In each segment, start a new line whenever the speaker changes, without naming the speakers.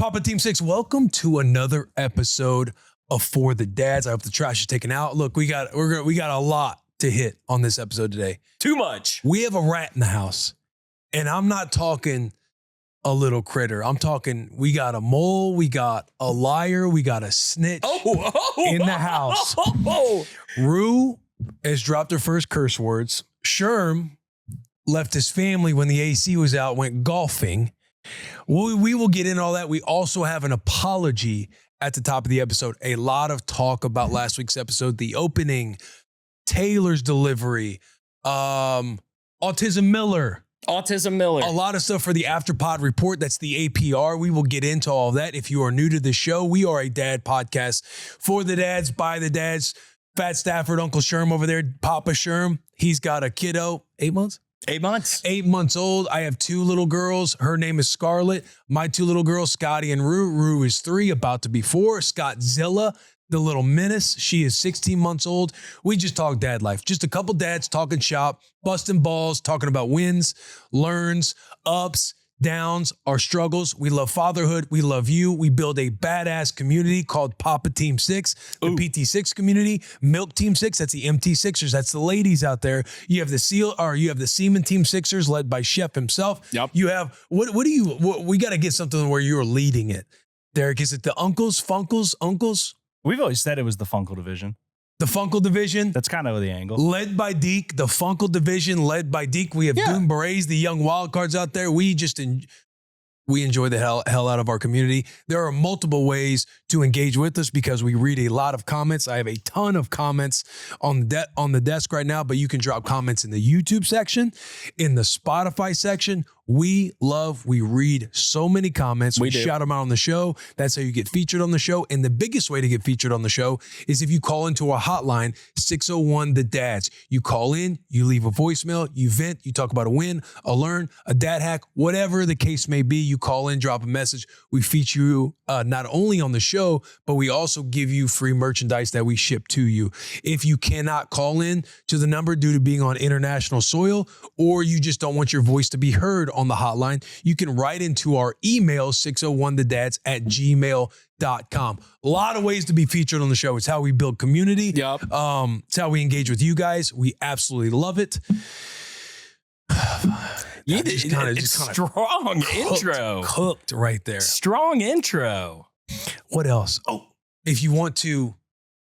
Papa Team 6? Welcome to another episode of For the Dads. I hope the trash is taken out. Look, we got a lot to hit on this episode today.
Too much.
We have a rat in the house, and I'm not talking a little critter. I'm talking we got a mole, we got a liar, we got a snitch in the house. Rue has dropped her first curse words. Sherm left his family when the AC was out, went golfing. We will get into all that. We also have an apology at the top of the episode. A lot of talk about last week's episode, the opening, Taylor's delivery, Autism Miller. A lot of stuff for the Afterpod report. That's the APR. We will get into all that. If you are new to the show, we are a dad podcast for the dads, by the dads. Fat Stafford, Uncle Sherm over there, Papa Sherm. He's got a kiddo, 8 months?
8 months.
8 months old. I have two little girls. Her name is Scarlett. My two little girls, Scottie and Rue. Rue is 3, about to be 4. Scottzilla, the little menace. She is 16 months old. We just talk dad life. Just a couple dads talking shop, busting balls, talking about wins, learns, ups, downs, our struggles. We love fatherhood. We love you. We build a badass community called Papa Team 6, the PT6 community, Milk Team 6. That's the MT Sixers. That's the ladies out there. You have the Seaman Team Sixers led by Chef himself.
Yep.
You have, we got to get something where you're leading it. Derek, is it the uncles?
We've always said it was the Funkle division.
The Funkle division.
That's kind of the angle.
Led by Deke, the Funkle division led by Deke. We have Doom Berets, the young wild cards out there. We enjoy the hell out of our community. There are multiple ways to engage with us because we read a lot of comments. I have a ton of comments on the desk right now, but you can drop comments in the YouTube section, in the Spotify section. We read so many comments. We shout them out on the show. That's how you get featured on the show. And the biggest way to get featured on the show is if you call into our hotline, 601 The Dads. You call in, you leave a voicemail, you vent, you talk about a win, a learn, a dad hack, whatever the case may be. You call in, drop a message. We feature you not only on the show, but we also give you free merchandise that we ship to you. If you cannot call in to the number due to being on international soil, or you just don't want your voice to be heard on the hotline, you can write into our email, 601thedads@gmail.com. A lot of ways to be featured on the show. It's how we build community.
Yep.
It's how we engage with you guys. We absolutely love it.
Strong intro.
Cooked right there.
Strong intro.
What else? Oh, if you want to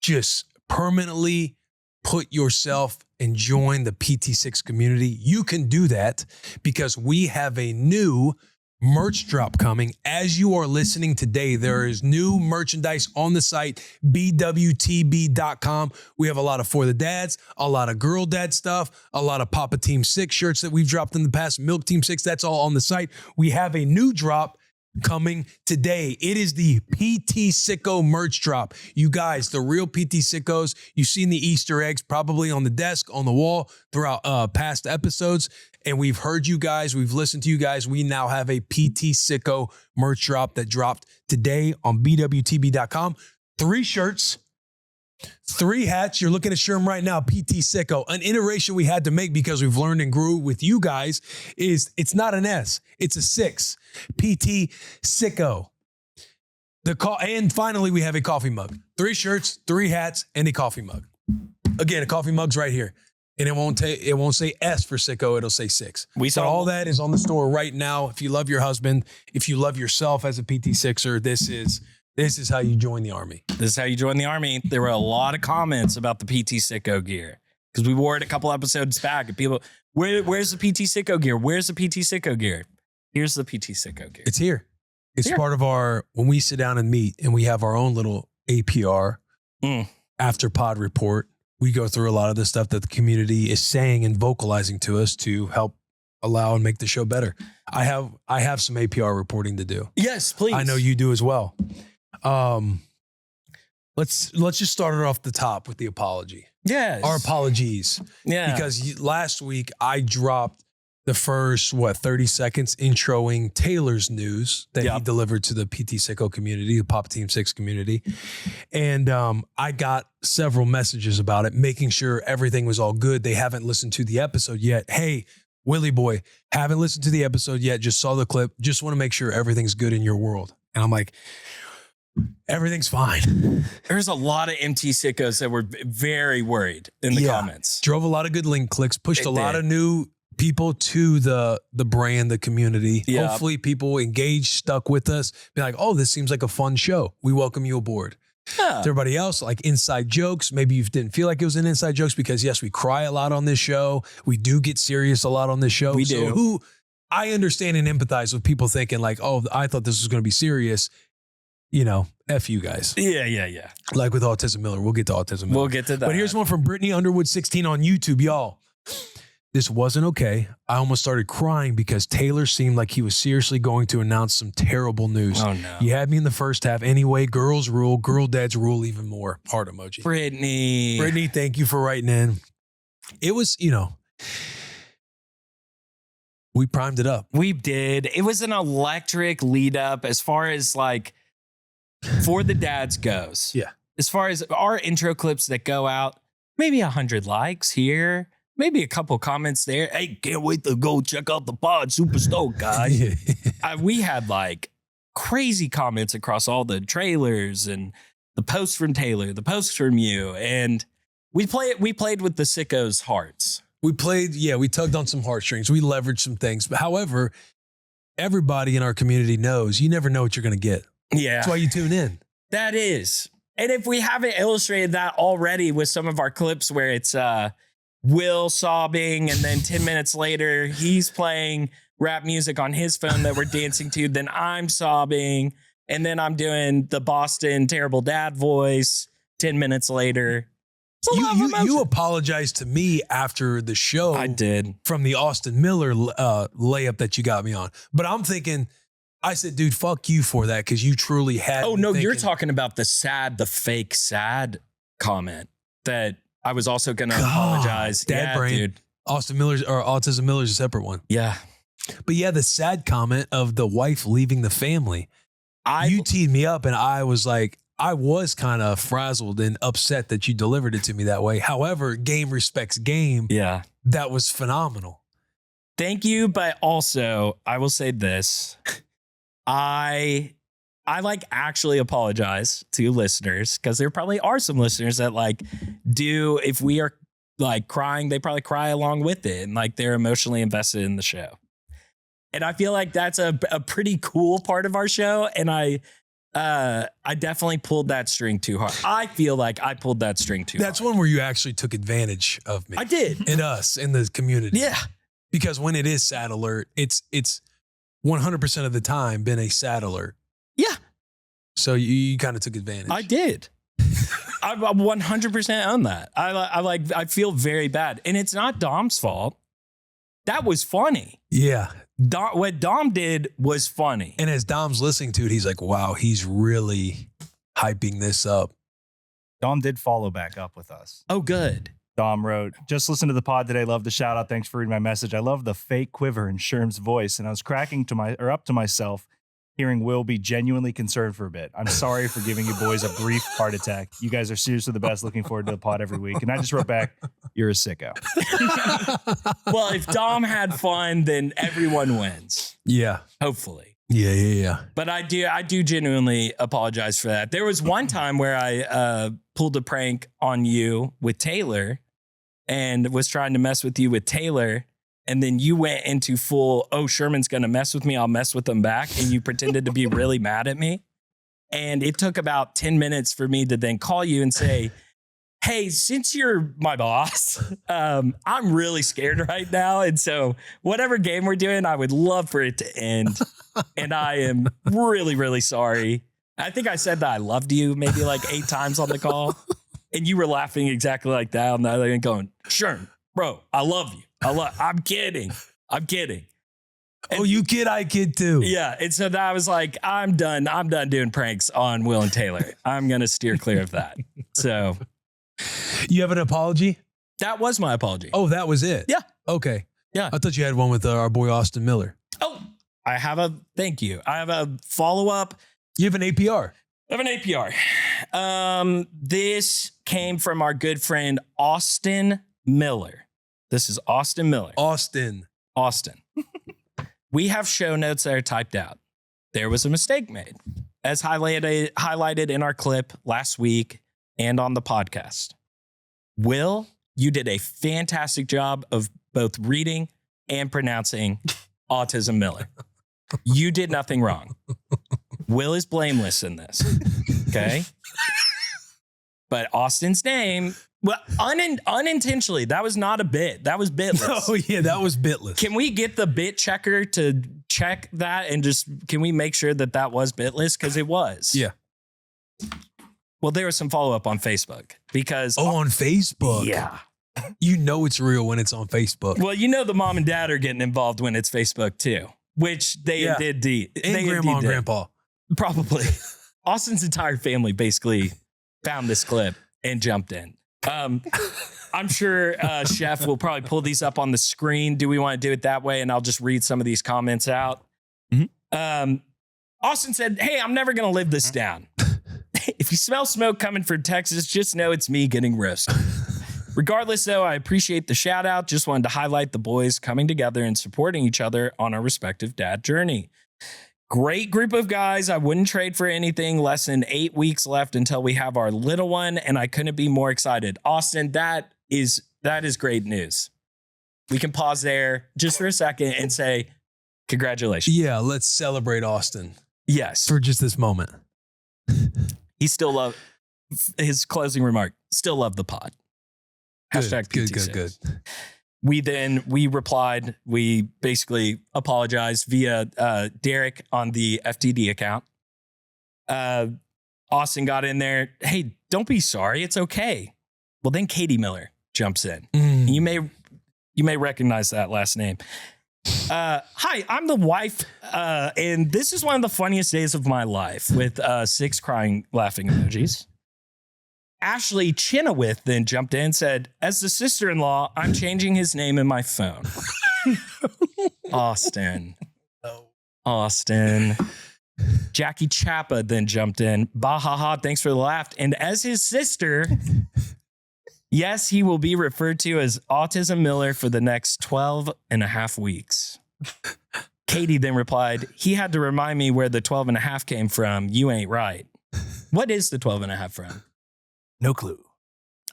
just permanently put yourself and join the PT6 community, you can do that because we have a new merch drop coming. As you are listening today, there is new merchandise on the site, bwtb.com. We have a lot of For the Dads, a lot of Girl Dad stuff, a lot of Papa Team 6 shirts that we've dropped in the past, Milk Team 6, that's all on the site. We have a new drop coming today. It is the PT Sicko merch drop. You guys, the real PT Sickos, you've seen the Easter eggs probably on the desk, on the wall throughout past episodes. And we've heard you guys. We've listened to you guys. We now have a PT Sicko merch drop that dropped today on bwtb.com. 3 shirts, 3 hats. You're looking at Sherm right now, PT Sicko. An iteration we had to make because we've learned and grew with you guys is it's not an S, it's a 6. PT Sicko. And finally, we have a coffee mug. 3 shirts, 3 hats, and a coffee mug. Again, a coffee mug's right here. And it won't say S for sicko, it'll say 6. So all that is on the store right now. If you love your husband, if you love yourself as a PT Sixer, this is how you join the army.
This is how you join the army. There were a lot of comments about the PT Sicko gear because we wore it a couple episodes back. And people, where's the PT Sicko gear? Where's the PT Sicko gear? Here's the PT Sicko gear.
It's here. It's part of when we sit down and meet and we have our own little APR after pod report. We go through a lot of the stuff that the community is saying and vocalizing to us to help allow and make the show better. I have some APR reporting to do.
Yes, please.
I know you do as well. Let's just start it off the top with the apology.
Yes.
Our apologies.
Yeah.
Because last week I dropped the first, 30 seconds introing Taylor's news that he delivered to the PT Sicko community, the Papa Team 6 community. And I got several messages about it, making sure everything was all good. They haven't listened to the episode yet. Hey, Willie boy, haven't listened to the episode yet, just saw the clip. Just want to make sure everything's good in your world. And I'm like, everything's fine.
There's a lot of MT sickos that were very worried in the comments.
Drove a lot of good link clicks, pushed
It
a lot
did.
of new people to the brand, the community.
Yeah.
Hopefully people engaged, stuck with us, be like, oh, this seems like a fun show. We welcome you aboard.
Yeah.
To everybody else, like inside jokes. Maybe you didn't feel like it was an inside jokes because yes, we cry a lot on this show. We do get serious a lot on this show.
We
So
do.
I understand and empathize with people thinking like, oh, I thought this was going to be serious. You know, F you guys.
Yeah.
Like with Autism Miller. We'll get to Autism Miller.
We'll get to that.
But here's one from Brittany Underwood 16 on YouTube, y'all. This wasn't okay. I almost started crying because Taylor seemed like he was seriously going to announce some terrible news.
Oh, no.
You had me in the first half. Anyway, girls rule. Girl dads rule even more. Heart emoji.
Brittany.
Brittany, thank you for writing in. It was, we primed it up.
We did. It was an electric lead up as far as like For the Dads goes.
Yeah.
As far as our intro clips that go out, maybe 100 likes here, maybe a couple comments there. Hey, can't wait to go check out the pod. Super stoked, guys. We had like crazy comments across all the trailers and the posts from Taylor, the posts from you. And we played with the sickos' hearts.
We tugged on some heartstrings. We leveraged some things. But however, everybody in our community knows you never know what you're going to get.
Yeah.
That's why you tune in.
That is. And if we haven't illustrated that already with some of our clips where it's Will sobbing and then 10 minutes later he's playing rap music on his phone that we're dancing to, then I'm sobbing and then I'm doing the Boston terrible dad voice 10 minutes later.
You apologized to me after the show.
I did.
From the Austin Miller layup that you got me on. But I'm thinking, I said, dude, fuck you for that because you truly had.
Oh,
me
no, you're
thinking,
talking about the fake sad comment that I was also going to apologize.
Dad brain.
Dude.
Austin Miller's or Autism Miller's a separate one.
Yeah.
But yeah, the sad comment of the wife leaving the family. You teed me up and I was like, I was kind of frazzled and upset that you delivered it to me that way. However, game respects game.
Yeah.
That was phenomenal.
Thank you. But also, I will say this. I like actually apologize to listeners because there probably are some listeners that like do, if we are like crying, they probably cry along with it and like they're emotionally invested in the show. And I feel like that's a pretty cool part of our show. And I definitely pulled that string too hard. I feel like I pulled that string too hard.
That's one where you actually took advantage of me.
I did.
And us in the community.
Yeah.
Because when it is sad alert, it's 100% of the time been a sad alert.
Yeah.
So you kind of took advantage.
I did. I'm 100% on that. I feel very bad. And it's not Dom's fault. That was funny.
Yeah.
What Dom did was funny.
And as Dom's listening to it, he's like, wow, he's really hyping this up.
Dom did follow back up with us.
Oh, good.
Dom wrote, just listen to the pod today. Love the shout out. Thanks for reading my message. I love the fake quiver in Sherm's voice. And I was cracking up to myself hearing Will be genuinely concerned for a bit. I'm sorry for giving you boys a brief heart attack. You guys are seriously the best. Looking forward to the pod every week. And I just wrote back, you're a sicko.
Well, if Dom had fun, then everyone wins.
Yeah.
Hopefully.
Yeah.
But I do genuinely apologize for that. There was one time where I pulled a prank on you with Taylor and was trying to mess with you with Taylor. And then you went into full, oh, Sherman's going to mess with me. I'll mess with him back. And you pretended to be really mad at me. And it took about 10 minutes for me to then call you and say, hey, since you're my boss, I'm really scared right now. And so whatever game we're doing, I would love for it to end. And I am really, really sorry. I think I said that I loved you maybe like 8 times on the call. And you were laughing exactly like that on the other end going, Sherm, bro, I love you. I'm kidding. And,
oh, you kid, I kid too.
Yeah. And so I was like, I'm done doing pranks on Will and Taylor. I'm going to steer clear of that. So
you have an apology?
that was my apology.
Oh, that was it?
Yeah.
Okay.
Yeah.
I thought you had one with our boy Austin Miller.
Oh, thank you. I have a follow-up.
You have an APR.
I have an APR. This came from our good friend, Austin Miller. This is Austin Miller.
Austin.
We have show notes that are typed out. there was a mistake made, as highlighted in our clip last week and on the podcast. Will, you did a fantastic job of both reading and pronouncing Autism Miller. You did nothing wrong. Will is blameless in this. Okay. But Austin's name, well, unintentionally, that was not a bit. That was bitless.
Oh, yeah, that was bitless.
Can we get the bit checker to check that and just, can we make sure that that was bitless? Because it was.
Yeah.
Well, there was some follow-up on Facebook because...
Oh, on Facebook?
Yeah.
You know it's real when it's on Facebook.
Well, you know the mom and dad are getting involved when it's Facebook too, which they did.
And grandma and grandpa.
Probably. Austin's entire family basically found this clip and jumped in. I'm sure Chef will probably pull these up on the screen. Do we want to do it that way? And I'll just read some of these comments out. Mm-hmm. Austin said, "Hey, I'm never going to live this down. If you smell smoke coming from Texas, just know it's me getting roasted. Regardless, though, I appreciate the shout out. Just wanted to highlight the boys coming together and supporting each other on our respective dad journey. Great group of guys. I wouldn't trade for anything. Less than 8 weeks left until we have our little one, and I couldn't be more excited." Austin, that is great news. We can pause there just for a second and say congratulations.
Yeah, let's celebrate Austin.
Yes.
For just this moment.
He still loved his closing remark. Still love the pod. Hashtag PTFit. Good. We replied. We basically apologized via Derek on the FTD account. Austin got in there. "Hey, don't be sorry. It's okay." Well, then Katie Miller jumps in. You may recognize that last name. "Hi, I'm the wife, and this is one of the funniest days of my life," with 6 crying laughing emojis. Ashley Chenoweth then jumped in and said, "As the sister-in-law, I'm changing his name in my phone." Austin. Jackie Chappa then jumped in. "Bahaha, thanks for the laugh. And as his sister, yes, he will be referred to as Autism Miller for the next 12 and a half weeks. Katie then replied, "He had to remind me where the 12 and a half came from. You ain't right." What is the 12 and a half from?
No clue.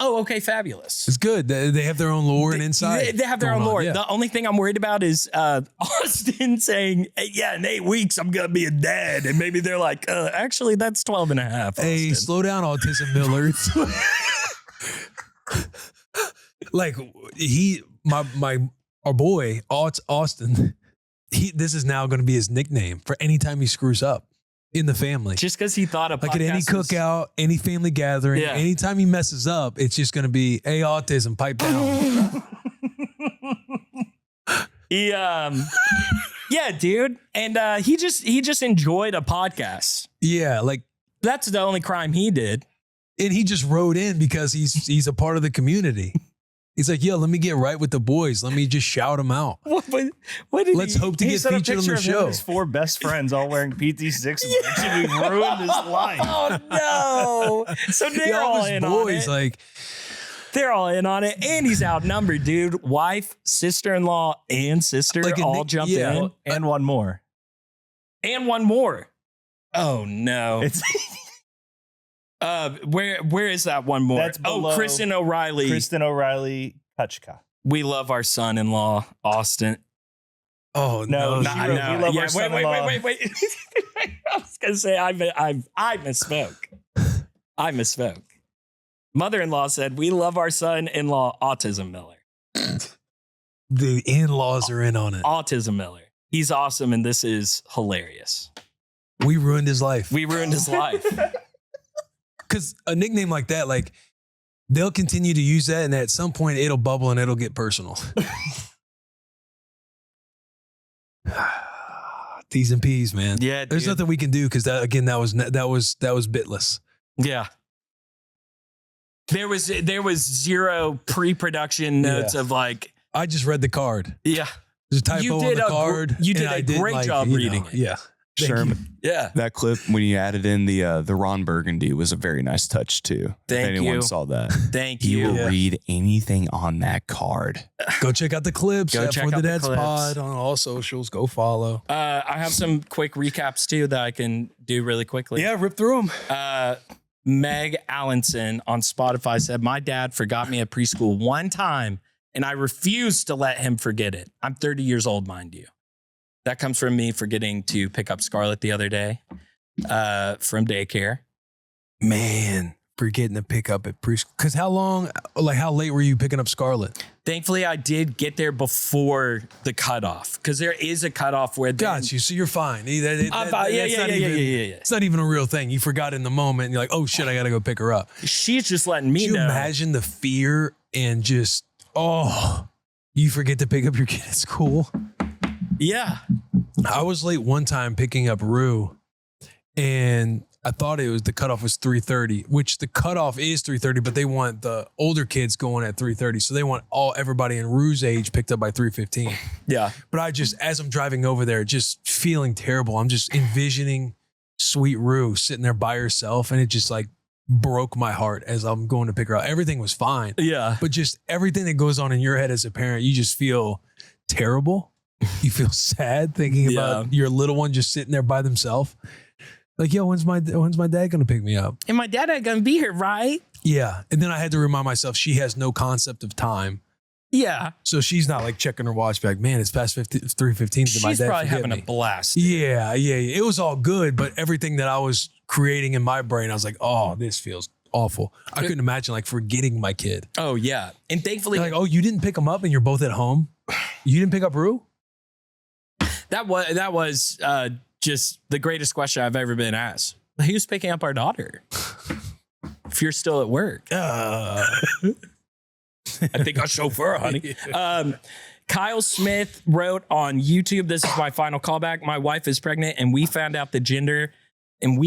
Oh, okay, fabulous.
It's good. They have their own lore and insight.
They have their own lore.
Yeah.
The only thing I'm worried about is Austin saying, "Yeah, in 8 weeks, I'm going to be a dad." And maybe they're like, actually, that's 12 and a half.
Hey,
Austin.
slow down, Autism Miller. Like our boy, Austin, this is now going to be his nickname for any time he screws up in the family.
Just because he thought of
like at any cookout, any family gathering, anytime he messes up, it's just going to be, "Hey, Autism, pipe down."
Yeah, dude. And he just enjoyed a podcast.
Yeah, like
that's the only crime he did.
And he just wrote in because he's a part of the community. He's like, "Yo, let me get right with the boys. Let me just shout them out.
What did
Let's hope to
he
get
sent a
featured on
picture
the
of him
show."
and his 4 best friends all wearing PT6 merch, and we ruined his life.
Oh no! So they're all in on it.
Like,
they're all in on it, and he's outnumbered, dude. Wife, sister-in-law, and sister all jumped in,
and one more.
Oh no!
It's
where is that one more?
That's below
Kristen O'Reilly.
Kuchka.
"We love our son-in-law, Austin."
Oh no!
We love our son-in-law.
Wait. I was gonna say I misspoke. Mother-in-law said, "We love our son-in-law, Autism Miller."
The in-laws are in on it.
Autism Miller. He's awesome, and this is hilarious.
We ruined his life. Because a nickname like that, like, they'll continue to use that, and at some point it'll bubble and it'll get personal. T's and P's, man.
Yeah,
there's
dude.
nothing we can do because that was bitless.
Yeah. There was zero pre-production notes of like.
I just read the card.
Yeah.
There's a type on the card.
You did a great job reading it.
Yeah. Thank
Sherman,
Yeah.
that clip when you added in the Ron Burgundy was a very nice touch too.
Thank
if anyone
you.
saw that,
Thank
he
you.
will
Yeah.
read anything on that card.
Go check out the clips
Go
at
check
For the
out the
Dads
clips.
Pod on all socials. Go follow.
I have some quick recaps too that I can do really quickly.
Yeah, rip through them.
Meg Allenson on Spotify said, my dad forgot me at preschool one time and I refused to let him forget it. I'm 30 years old, mind you. That comes from me forgetting to pick up Scarlett the other day from daycare.
Man, forgetting to pick up at preschool. Because how late were you picking up Scarlett?
Thankfully, I did get there before the cutoff because there is a cutoff where
Got you. So you're fine.
Yeah.
It's not even a real thing. You forgot in the moment. And you're like, oh shit, I got to go pick her up.
She's just letting me
Can you
know.
imagine the fear and just, you forget to pick up your kid at school?
Yeah.
I was late one time picking up Rue, and I thought the cutoff was 3:30, which the cutoff is 3:30, but they want the older kids going at 3:30. So they want everybody in Rue's age picked up by 3:15.
Yeah.
But as I'm driving over there, just feeling terrible. I'm just envisioning sweet Rue sitting there by herself, and it just like broke my heart as I'm going to pick her up. Everything was fine.
Yeah.
But just everything that goes on in your head as a parent, you just feel terrible. You feel sad thinking about your little one just sitting there by themselves. Like, yo, when's my dad gonna pick me up?
And my dad ain't gonna be here, right?
Yeah. And then I had to remind myself she has no concept of time.
Yeah.
So she's not like checking her watch back. Man, it's past 3:15. Did my
She's
dad
probably
forget
having
me?
a blast.
Yeah. It was all good, but everything that I was creating in my brain, I was like, oh, this feels awful. I couldn't imagine like forgetting my kid.
Oh, yeah. And thankfully,
Like, oh, you didn't pick him up and you're both at home? You didn't pick up Rue?
that was just the greatest question I've ever been asked. Who's picking up our daughter? If you're still at work. I think I'll chauffeur, honey. Kyle Smith wrote on YouTube, this is my final callback. My wife is pregnant and we find out the gender in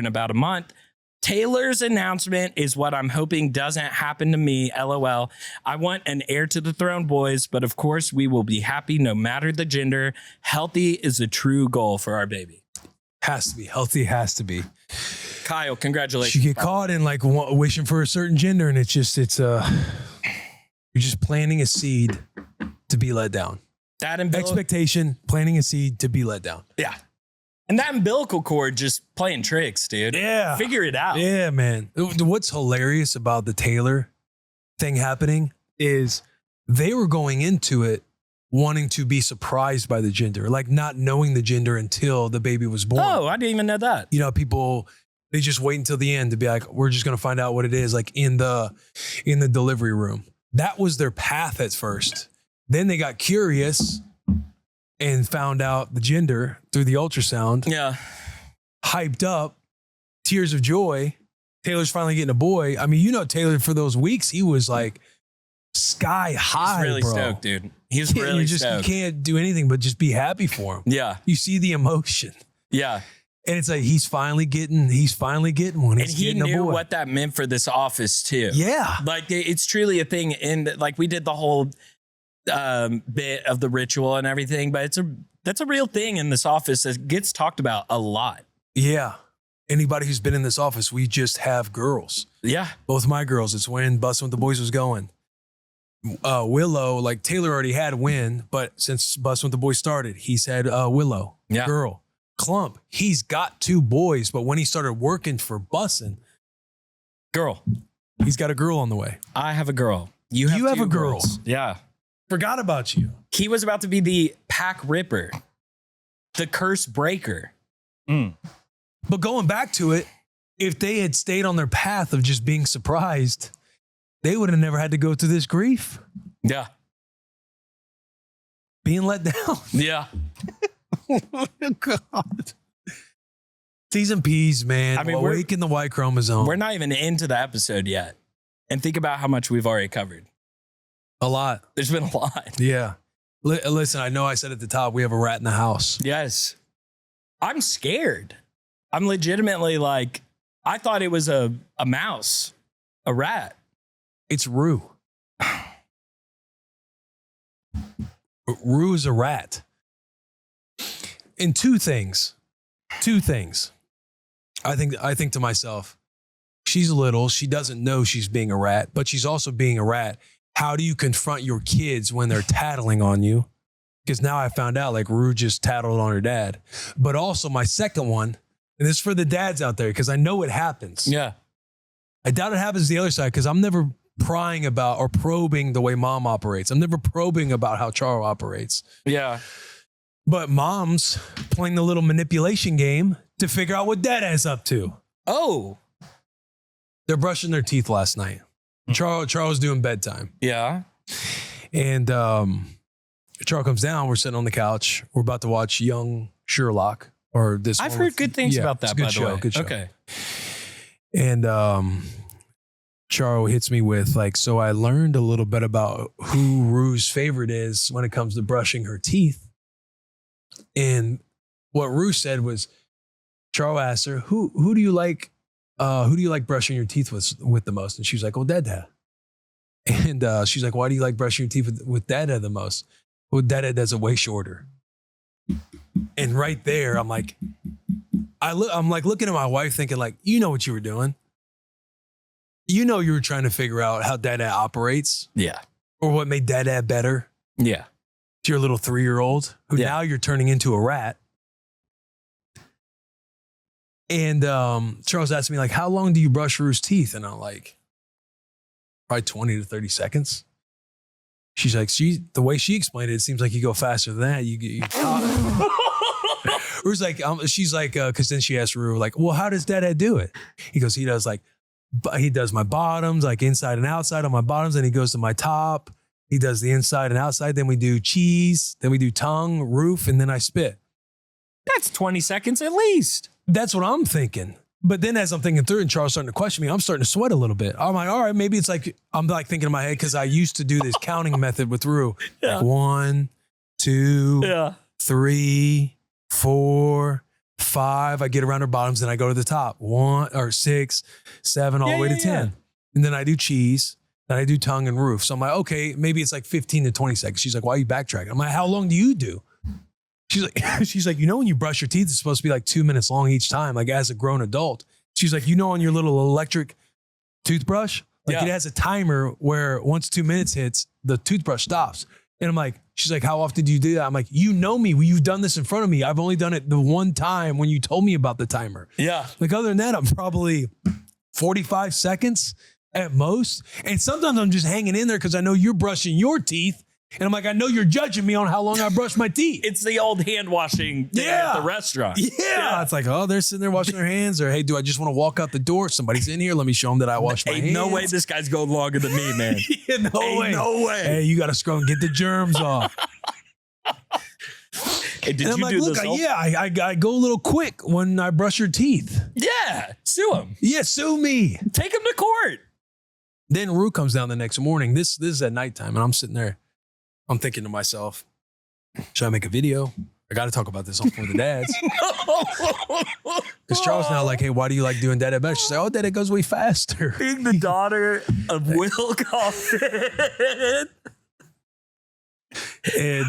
about a month. Taylor's announcement is what I'm hoping doesn't happen to me. LOL. I want an heir to the throne, boys, but of course we will be happy no matter the gender. Healthy is a true goal for our baby.
Has to be. Healthy has to be.
Kyle, congratulations.
You get caught in like wishing for a certain gender, and you're just planting a seed to be let down.
That
Expectation, planting a seed to be let down.
Yeah. And that umbilical cord just playing tricks, dude.
Yeah.
Figure it out.
Yeah, man. What's hilarious about the Taylor thing happening is they were going into it wanting to be surprised by the gender, like not knowing the gender until the baby was born.
Oh, I didn't even know that.
You know, people, they just wait until the end to be like, we're just going to find out what it is, like in the delivery room. That was their path at first. Then they got curious and found out the gender through the ultrasound.
Yeah.
Hyped up, tears of joy. Taylor's finally getting a boy. I mean, you know, Taylor for those weeks, he was like sky high.
He's really
bro.
stoked, dude. He's really stoked.
You can't do anything but just be happy for him.
Yeah.
You see the emotion.
Yeah.
And it's like he's finally getting one. He's
And he
getting a
knew
boy.
what that meant for this office too.
Yeah.
Like it's truly a thing. And like we did the whole bit of the ritual and everything, but that's a real thing in this office that gets talked about a lot.
Yeah. Anybody who's been in this office, we just have girls.
Yeah.
Both my girls. It's when Bussin' with the Boys was going. Willow, like Taylor already had Win, but since Bussin' with the Boys started, he's had Willow, girl. Clump, he's got 2 boys, but when he started working for Bussin',
Girl.
he's got a girl on the way.
I have a girl. You
have
2
a girl.
girls. Yeah.
Forgot about you.
He was about to be the pack ripper, the curse breaker.
But going back to it, if they had stayed on their path of just being surprised, they would have never had to go through this grief.
Yeah.
Being let down.
Yeah.
Oh, God. T's and P's, man.
I mean,
Awaken the Y chromosome.
We're not even into the episode yet. And think about how much we've already covered.
A lot.
There's been a lot.
Yeah. Listen, I know I said at the top, we have a rat in the house.
Yes. I'm scared. I'm legitimately like, I thought it was a mouse, a rat.
It's Rue. Rue is a rat. And two things. I think to myself, she's little. She doesn't know she's being a rat, but she's also being a rat. How do you confront your kids when they're tattling on you? Because now I found out like Rue just tattled on her dad. But also my second one, and this is for the dads out there, because I know it happens.
Yeah.
I doubt it happens the other side because I'm never prying about or probing the way mom operates. I'm never probing about how Charo operates.
Yeah.
But mom's playing the little manipulation game to figure out what dad is up to.
Oh.
They're brushing their teeth last night. Charles doing bedtime.
Yeah.
And Charles comes down. We're sitting on the couch. We're about to watch Young Sherlock. Or this.
I've heard good things about that,
it's a good
by
show,
the way.
good show.
Okay.
And Charo hits me with like, so I learned a little bit about who Rue's favorite is when it comes to brushing her teeth. And what Rue said was, Charo asked her, who do you like brushing your teeth with the most? And she was like, well, Dada. And she's like, why do you like brushing your teeth with Dada the most? Well, Dada does it way shorter. And right there, I'm like looking at my wife thinking like, you know what you were doing. You know you were trying to figure out how Dada operates.
Yeah.
Or what made Dada better.
Yeah.
To your little 3-year-old who now you're turning into a rat. And Charles asked me like, how long do you brush Rue's teeth? And I'm like, probably 20 to 30 seconds. She's like, the way she explained it, it seems like you go faster than that. You Rue's like, she's like, because then she asked Rue, like, well, how does Dada do it? He goes, he does my bottoms, like inside and outside on my bottoms. And he goes to my top. He does the inside and outside. Then we do cheese. Then we do tongue, roof, and then I spit.
That's 20 seconds at least.
That's what I'm thinking. But then as I'm thinking through and Charles starting to question me, I'm starting to sweat a little bit. I'm like, all right, maybe it's like, I'm like thinking in my head because I used to do this counting method with Rue.
Yeah.
Like 1, 2, 3, 4, 5. I get around her bottoms, then I go to the top. 1 or 6, 7, all the way to 10. And then I do cheese. Then I do tongue and roof. So I'm like, okay, maybe it's like 15 to 20 seconds. She's like, why are you backtracking? I'm like, how long do you do? She's like, you know, when you brush your teeth, it's supposed to be like 2 minutes long each time, like as a grown adult. She's like, you know, on your little electric toothbrush, like it has a timer where once 2 minutes hits, the toothbrush stops. And I'm like, she's like, how often do you do that? I'm like, you know me. You've done this in front of me. I've only done it the one time when you told me about the timer.
Yeah.
Like other than that, I'm probably 45 seconds at most. And sometimes I'm just hanging in there because I know you're brushing your teeth. And I'm like, I know you're judging me on how long I brush my teeth.
It's the old hand washing thing at the restaurant.
Yeah. It's like, oh, they're sitting there washing their hands. Or, hey, do I just want to walk out the door? Somebody's in here. Let me show them that I wash my hands.
No way this guy's going longer than me, man.
No way. Hey, you got to scrub and get the germs off.
Hey, did
and I'm
you
like,
do
look,
this?
I go a little quick when I brush your teeth.
Yeah. Sue him.
Yeah, sue me.
Take him to court.
Then Rue comes down the next morning. This is at nighttime, and I'm sitting there. I'm thinking to myself, should I make a video? I got to talk about this on For the Dads. Because Charles now like, hey, why do you like doing Dada better? She's like, oh, Dada goes way faster.
Being the daughter of Will Compton.
And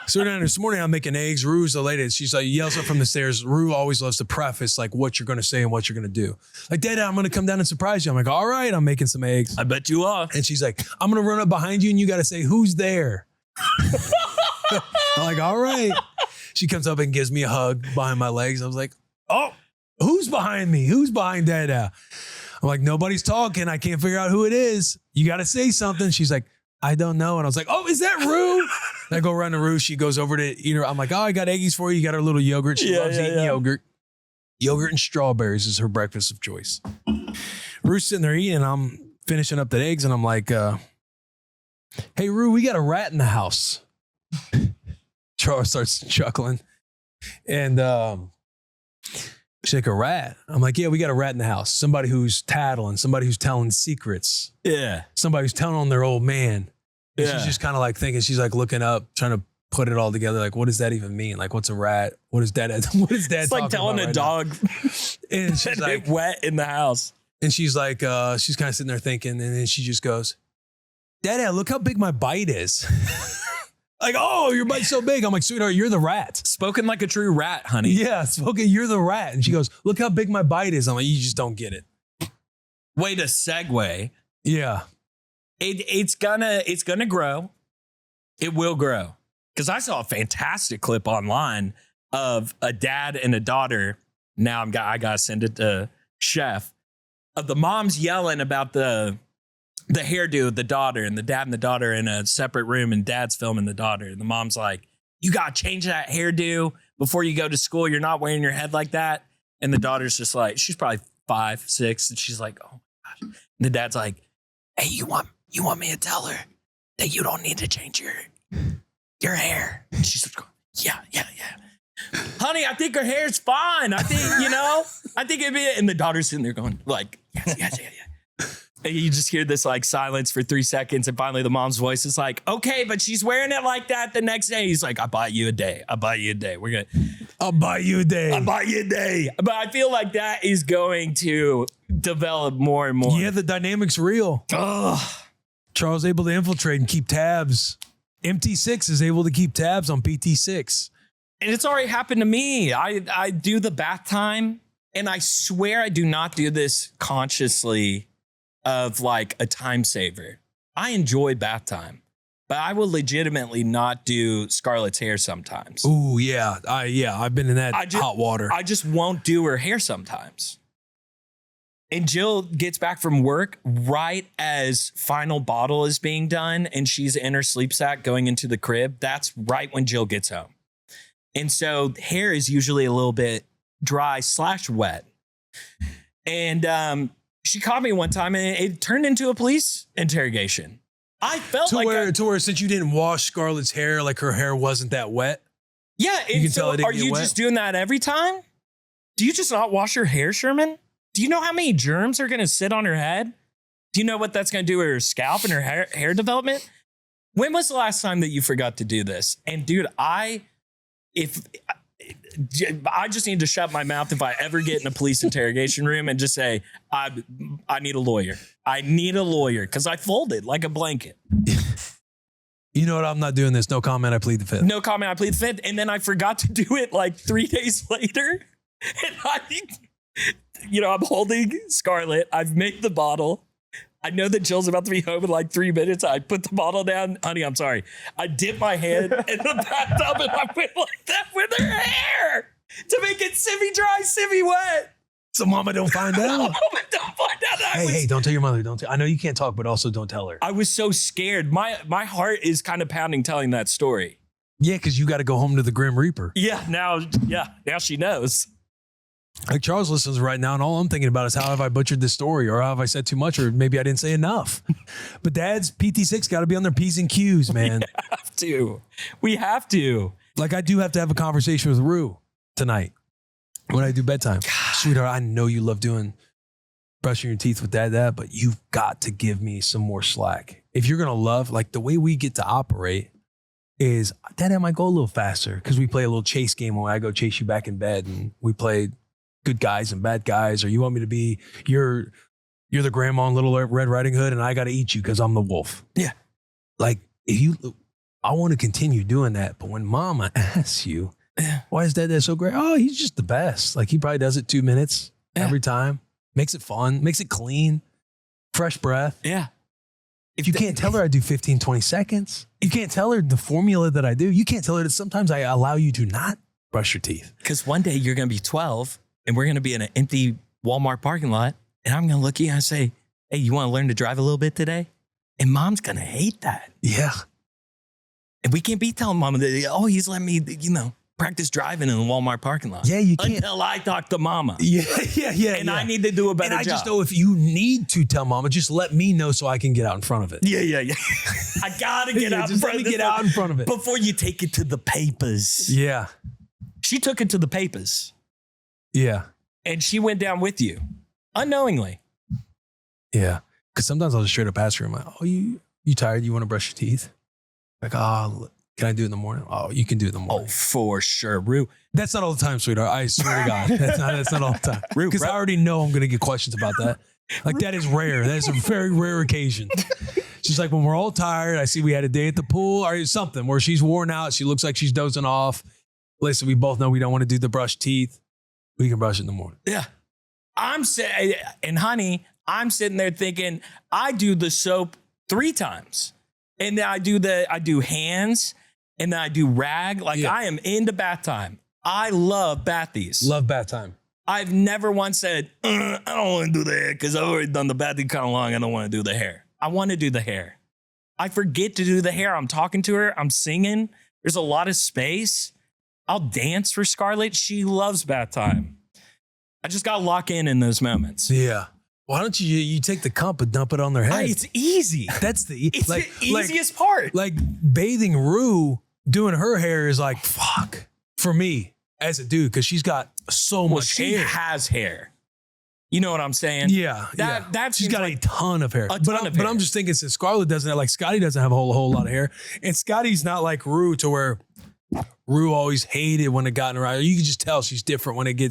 so we're down this morning, I'm making eggs. Rue's the latest. She's like, yells up from the stairs. Rue always loves to preface like what you're going to say and what you're going to do. Like, Dada, I'm going to come down and surprise you. I'm like, all right, I'm making some eggs.
I bet you are.
And she's like, I'm going to run up behind you and you got to say, who's there? I'm like, all right. She comes up and gives me a hug behind my legs. I was like, oh, who's behind me? Who's behind Dada? I'm like, nobody's talking. I can't figure out who it is. You got to say something. She's like, I don't know. And I was like, oh, is that Rue? And I go run to Rue. She goes over to eat her. I'm like, oh, I got eggies for you. You got her little yogurt. She loves eating yogurt. Yogurt and strawberries is her breakfast of choice. Rue's sitting there eating. I'm finishing up the eggs. And I'm like, hey, Rue, we got a rat in the house. Charles starts chuckling. And she's like, a rat? I'm like, yeah, we got a rat in the house. Somebody who's tattling. Somebody who's telling secrets.
Yeah.
Somebody who's telling on their old man. And she's just kind of like thinking, she's like looking up, trying to put it all together. Like, what does that even mean? Like, what's a rat? What is dad? What is dad?
It's like telling a dog
and she's like
wet in the house.
And she's like, she's kind of sitting there thinking, and then she just goes, Dada, look how big my bite is. Like, oh, your butt's so big. I'm like, sweetheart, you're the rat.
Spoken like a true rat, honey.
Yeah, okay, you're the rat. And she goes, look how big my bite is. I'm like, you just don't get it.
Way to segue.
Yeah.
It's gonna grow. It will grow. Because I saw a fantastic clip online of a dad and a daughter. Now I gotta send it to Chef. Of the moms yelling about the hairdo of the daughter, and the dad and the daughter in a separate room, and dad's filming the daughter. And the mom's like, you got to change that hairdo before you go to school. You're not wearing your head like that. And the daughter's just like, she's probably 5, 6. And she's like, oh my gosh. And the dad's like, hey, you want me to tell her that you don't need to change your hair? And she's like, yeah. Honey, I think her hair's fine. I think, I think it'd be, and the daughter's sitting there going like, yes. And you just hear this like silence for 3 seconds. And finally the mom's voice is like, okay, but she's wearing it like that the next day. He's like, I'll buy you a day. I'll buy you a day.
I'll buy you a day.
But I feel like that is going to develop more and more.
Yeah, the dynamic's real.
Oh,
Charles able to infiltrate and keep tabs. MT6 is able to keep tabs on PT6.
and it's already happened to me. I do the bath time, and I swear I do not do this consciously of like a time saver. I enjoy bath time, but I will legitimately not do Scarlett's hair sometimes.
Ooh, yeah. I've been in that hot water.
I just won't do her hair sometimes. And Jill gets back from work right as final bottle is being done, and she's in her sleep sack going into the crib. That's right when Jill gets home. And so hair is usually a little bit dry/wet. And she caught me one time, and it turned into a police interrogation. I felt
to where since you didn't wash Scarlett's hair, like her hair wasn't that wet.
Yeah,
you can tell it didn't
are
get
you
wet?
just doing that every time? Do you just not wash your hair, Sherman? Do you know how many germs are going to sit on her head? Do you know what that's going to do with her scalp and her hair development? When was the last time that you forgot to do this? And dude, I just need to shut my mouth if I ever get in a police interrogation room and just say, I need a lawyer. I need a lawyer, because I folded like a blanket.
You know what? I'm not doing this. No comment. I plead the fifth.
No comment. I plead the fifth. And then I forgot to do it like 3 days later. And I'm holding Scarlett. I've made the bottle. I know that Jill's about to be home in like 3 minutes. I put the bottle down. Honey, I'm sorry. I dipped my hand in the bathtub and I went like that with her hair to make it semi-dry, semi-wet.
So mama don't find out.
Mama don't find out.
Hey, don't tell your mother. I know you can't talk, but also don't tell her.
I was so scared. My heart is kind of pounding telling that story.
Yeah, because you got to go home to the Grim Reaper.
Now she knows.
Like Charles listens right now, and all I'm thinking about is how have I butchered this story, or how have I said too much, or maybe I didn't say enough. But dads, PT6 got to be on their P's and Q's, man.
We have to.
Like I do have to have a conversation with Rue tonight when I do bedtime. Sweetheart, I know you love doing brushing your teeth with dad, but you've got to give me some more slack. If you're going to love, like the way we get to operate is, Dad, I might go a little faster because we play a little chase game where I go chase you back in bed and we play good guys and bad guys, or you want me to be, you're the grandma in Little Red Riding Hood and I got to eat you because I'm the wolf.
Yeah.
Like I want to continue doing that. But when mama asks you, why is dad so great? Oh, he's just the best. Like he probably does it 2 minutes every time. Makes it fun, makes it clean, fresh breath.
Yeah.
If you can't tell her I do 15, 20 seconds, you can't tell her the formula that I do. You can't tell her that sometimes I allow you to not brush your teeth.
Because one day you're going to be 12 and we're going to be in an empty Walmart parking lot. And I'm going to look at you and say, hey, you want to learn to drive a little bit today? And mom's going to hate that.
Yeah.
And we can't be telling mama that, he's letting me, practice driving in the Walmart parking lot.
Yeah, you can't.
Until I talk to mama.
Yeah.
And I need to do a better job.
And I just know if you need to tell mama, just let me know so I can get out in front of it.
Yeah. I got to get out in front of it.
Get out in front of it.
Before you take it to the papers.
Yeah. She
took it to the papers.
Yeah.
And she went down with you. Unknowingly.
Yeah. Because sometimes I'll just straight up ask her, I'm like, you tired? You want to brush your teeth? Like, can I do it in the morning? Oh, you can do it in the morning.
Oh, for sure. Rue.
That's not all the time, sweetheart. I swear to God. That's not all the time. Because I already know I'm going to get questions about that. Like, that is rare. That is a very rare occasion. She's like, when we're all tired, I see we had a day at the pool or something where she's worn out. She looks like she's dozing off. Listen, we both know we don't want to do the brush teeth. We can brush in the morning.
Yeah. And honey, I'm sitting there thinking, I do the soap 3 times. And then I do hands and then I do rag. Like I am into bath time. I love bathies.
Love bath time.
I've never once said, I don't want to do the hair because I've already done the bathing kind of long. I don't want to do the hair. I want to do the hair. I forget to do the hair. I'm talking to her. I'm singing. There's a lot of space. I'll dance for Scarlett. She loves bath time. I just got to lock in those moments.
Yeah. Why don't you take the cup and dump it on their head?
It's easy.
That's the
easiest part.
Like bathing Rue, doing her hair is like, fuck, for me as a dude, because she's got so much
she
hair.
has hair. You know what I'm saying?
Yeah. She's got
like
a ton of hair.
But
I'm just thinking, since Scarlett doesn't have, like Scottie doesn't have a whole lot of hair. And Scottie's not like Rue, to where Rue always hated when it got in her eye. You can just tell she's different when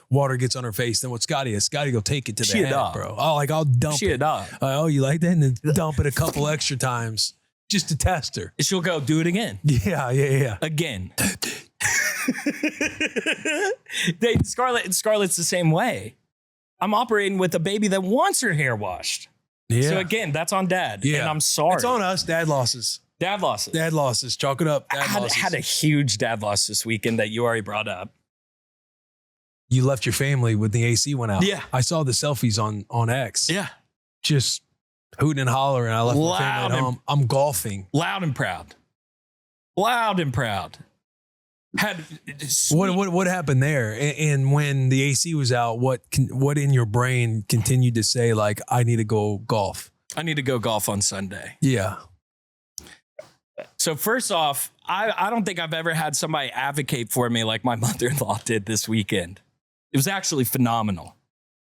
water gets on her face than what Scottie is. Scottie go take it to the head, bro. Oh, like I'll dump
it.
Oh, you like that? And then dump it a couple extra times just to test her.
She'll go do it again.
Yeah.
Again. Scarlett's the same way. I'm operating with a baby that wants her hair washed.
Yeah.
So again, that's on dad. Yeah. And I'm sorry.
It's on us. Dad losses. Chalk it up.
I had a huge dad loss this weekend that you already brought up.
You left your family when the AC went out.
Yeah.
I saw the selfies on X.
Yeah.
Just hooting and hollering. I left my family at home. I'm golfing.
Loud and proud.
What happened there? And when the AC was out, what in your brain continued to say, like, I need to go golf?
I need to go golf on Sunday.
Yeah.
So first off, I don't think I've ever had somebody advocate for me like my mother-in-law did this weekend. It was actually phenomenal.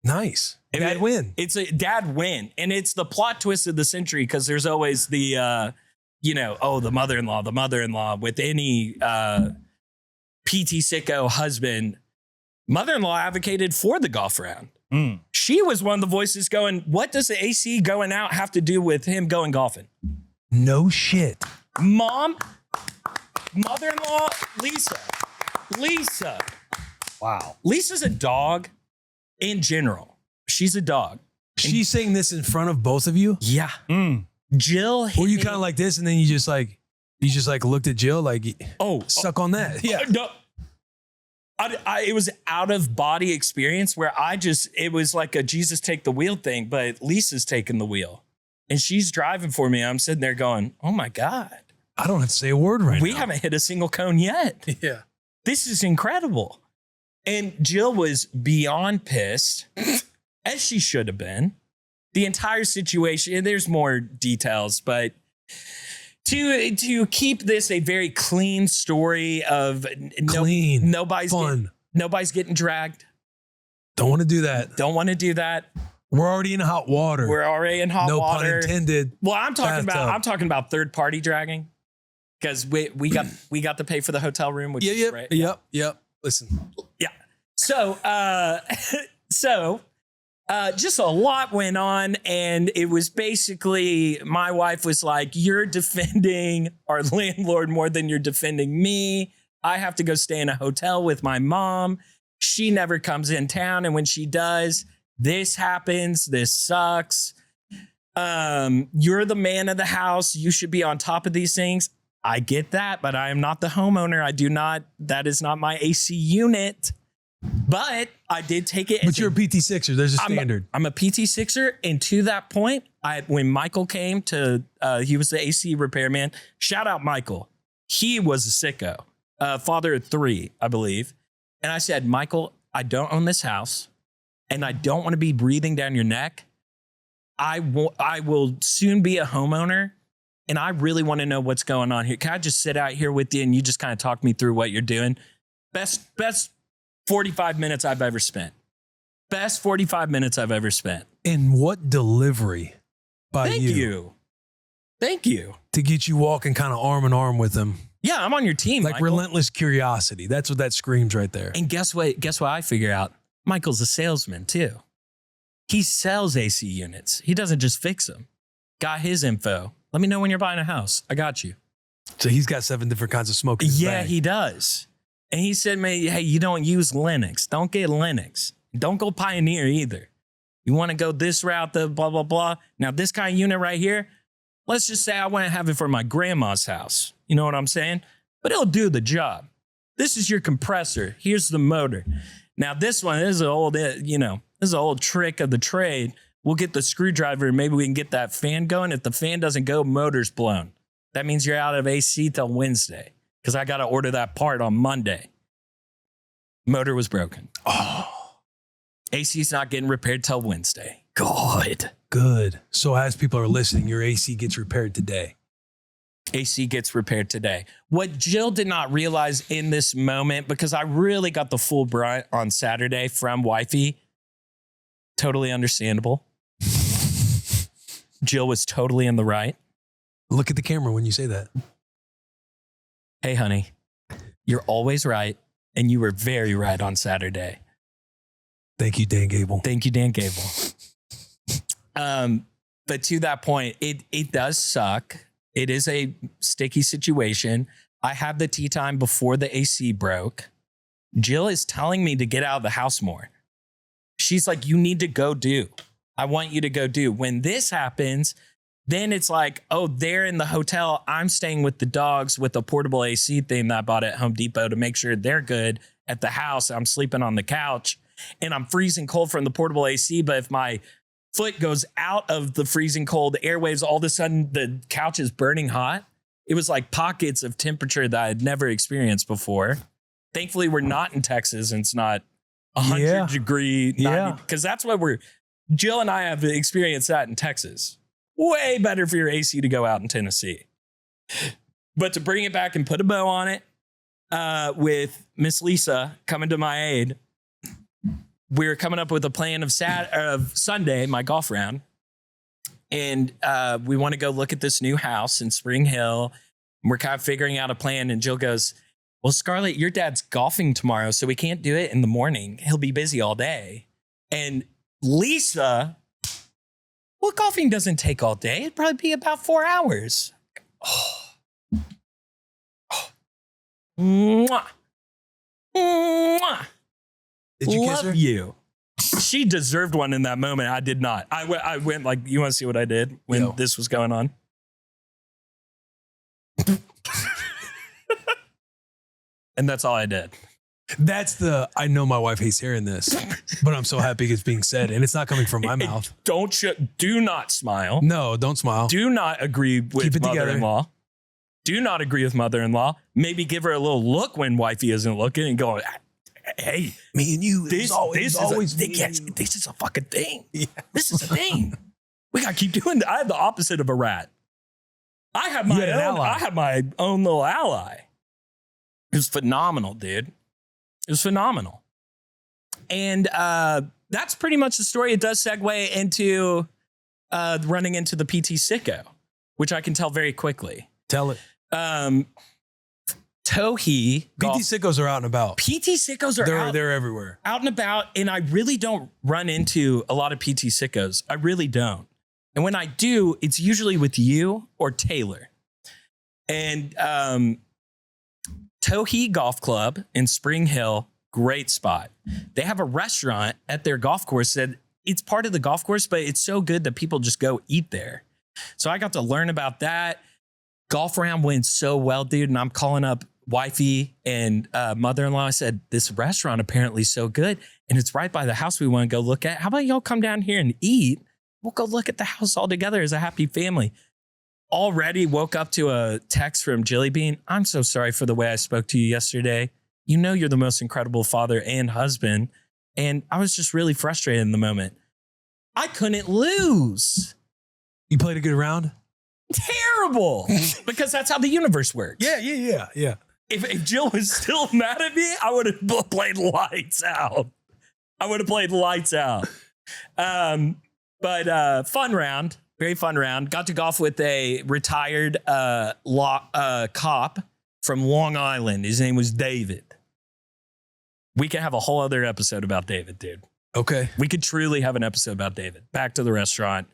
Nice. Dad win.
It's a dad win. And it's the plot twist of the century, because there's always the, the mother-in-law with any PT sicko husband. Mother-in-law advocated for the golf round. She was one of the voices going, what does the AC going out have to do with him going golfing?
No shit.
Mom, mother-in-law, Lisa.
Wow.
Lisa's a dog in general. She's a dog.
She's saying this in front of both of you?
Yeah. Jill.
Were you kind of like this, and then you just looked at Jill like, suck on that? Yeah.
No. It was out of body experience where it was like a Jesus take the wheel thing, but Lisa's taking the wheel. And she's driving for me. I'm sitting there going, oh my God.
I don't have to say a word right now.
We haven't hit a single cone yet.
Yeah.
This is incredible. And Jill was beyond pissed, as she should have been. The entire situation, there's more details, but to keep this a very clean story of nobody's getting dragged.
Don't want to do that. We're already in hot water.
No
pun intended.
Well, I'm talking about third party dragging, because we got to pay for the hotel room, which is great.
Yep. Listen.
Yeah. So just a lot went on, and it was basically my wife was like, you're defending our landlord more than you're defending me. I have to go stay in a hotel with my mom. She never comes in town, and when she does, this happens. This sucks. You're the man of the house. You should be on top of these things. I get that, but I am not the homeowner. That is not my AC unit. But I did take it.
But you're a PT Sixer. There's a standard.
I'm a PT Sixer. And to that point, when Michael came he was the AC repairman. Shout out Michael. He was a sicko. Father of 3, I believe. And I said, Michael, I don't own this house, and I don't want to be breathing down your neck. I will soon be a homeowner, and I really want to know what's going on here. Can I just sit out here with you and you just kind of talk me through what you're doing? Best 45 minutes I've ever spent. Best 45 minutes I've ever spent.
And what delivery by you.
Thank you.
To get you walking kind of arm in arm with him.
Yeah, I'm on your team,
like Michael. Relentless curiosity. That's what that screams right there.
And guess what I figure out? Michael's a salesman too. He sells AC units. He doesn't just fix them. Got his info. Let me know when you're buying a house. I got you.
So he's got 7 different kinds of smoke.
Yeah, he does. And he said, man, hey, you don't use Linux. Don't get Linux. Don't go Pioneer either. You want to go this route, the blah, blah, blah. Now, this kind of unit right here, let's just say I want to have it for my grandma's house. You know what I'm saying? But it'll do the job. This is your compressor. Here's the motor. Now, this one is an old, this is an old trick of the trade. We'll get the screwdriver and maybe we can get that fan going. If the fan doesn't go, motor's blown. That means you're out of AC till Wednesday because I got to order that part on Monday. Motor was broken.
Oh,
AC's not getting repaired till Wednesday. God.
good. So as people are listening, your AC gets repaired today.
AC gets repaired today. What Jill did not realize in this moment, because I really got the full brunt on Saturday from wifey, totally understandable. Jill was totally in the right.
Look at the camera when you say that.
Hey, honey, you're always right. And you were very right on Saturday.
Thank you, Dan Gable.
Thank you, Dan Gable. But to that point, it does suck. It is a sticky situation. I had the tea time before the AC broke. Jill is telling me to get out of the house more. She's like, you need to go do. I want you to go do. When this happens, then it's like, oh, they're in the hotel. I'm staying with the dogs with a portable AC thing that I bought at Home Depot to make sure they're good at the house. I'm sleeping on the couch and I'm freezing cold from the portable AC. But if my foot goes out of the freezing cold airwaves, all of a sudden the couch is burning hot. It was like pockets of temperature that I had never experienced before. Thankfully, we're not in Texas and it's not 100 degree. 90, because that's what Jill and I have experienced that in Texas. Way better for your AC to go out in Tennessee. But to bring it back and put a bow on it, with Miss Lisa coming to my aid, we were coming up with a plan of Sunday, my golf round. And we want to go look at this new house in Spring Hill. And we're kind of figuring out a plan. And Jill goes, well, Scarlett, your dad's golfing tomorrow, so we can't do it in the morning. He'll be busy all day. And Lisa, well, golfing doesn't take all day. It'd probably be about 4 hours. Oh. Mwah. Mwah.
Did you kiss
Love
her?
you. She deserved one in that moment. I did not. I went like, you want to see what I did when this was going on? And that's all I did.
That's I know my wife hates hearing this, but I'm so happy it's being said and it's not coming from my mouth.
Do not smile.
No, don't smile.
Do not agree with mother-in-law. Do not agree with mother-in-law. Maybe give her a little look when wifey isn't looking and go, hey,
me and you.
This is a fucking thing. Yeah. This is a thing. We got to keep doing that. I have the opposite of a rat. I have my own little ally. It was phenomenal, dude. It was phenomenal. And that's pretty much the story. It does segue into running into the PT sicko, which I can tell very quickly.
Tell it.
Tohi.
PT sickos are out and about.
PT sickos are
they're everywhere.
Out and about. And I really don't run into a lot of PT sickos. I really don't. And when I do, it's usually with you or Taylor. And Tohi Golf Club in Spring Hill, great spot. They have a restaurant at their golf course that it's part of the golf course, but it's so good that people just go eat there. So I got to learn about that. Golf round went so well, dude. And I'm calling up wifey and mother-in-law. I said, this restaurant apparently is so good. And it's right by the house we want to go look at. How about y'all come down here and eat? We'll go look at the house all together as a happy family. Already woke up to a text from Jilly Bean. I'm so sorry for the way I spoke to you yesterday. You know you're the most incredible father and husband. And I was just really frustrated in the moment. I couldn't lose.
You played a good round?
Terrible. Because that's how the universe works.
Yeah.
If Jill was still mad at me, I would have played lights out. But fun round. Very fun round. Got to golf with a retired cop from Long Island. His name was David. We can have a whole other episode about David, dude.
Okay.
We could truly have an episode about David. Back to the restaurant.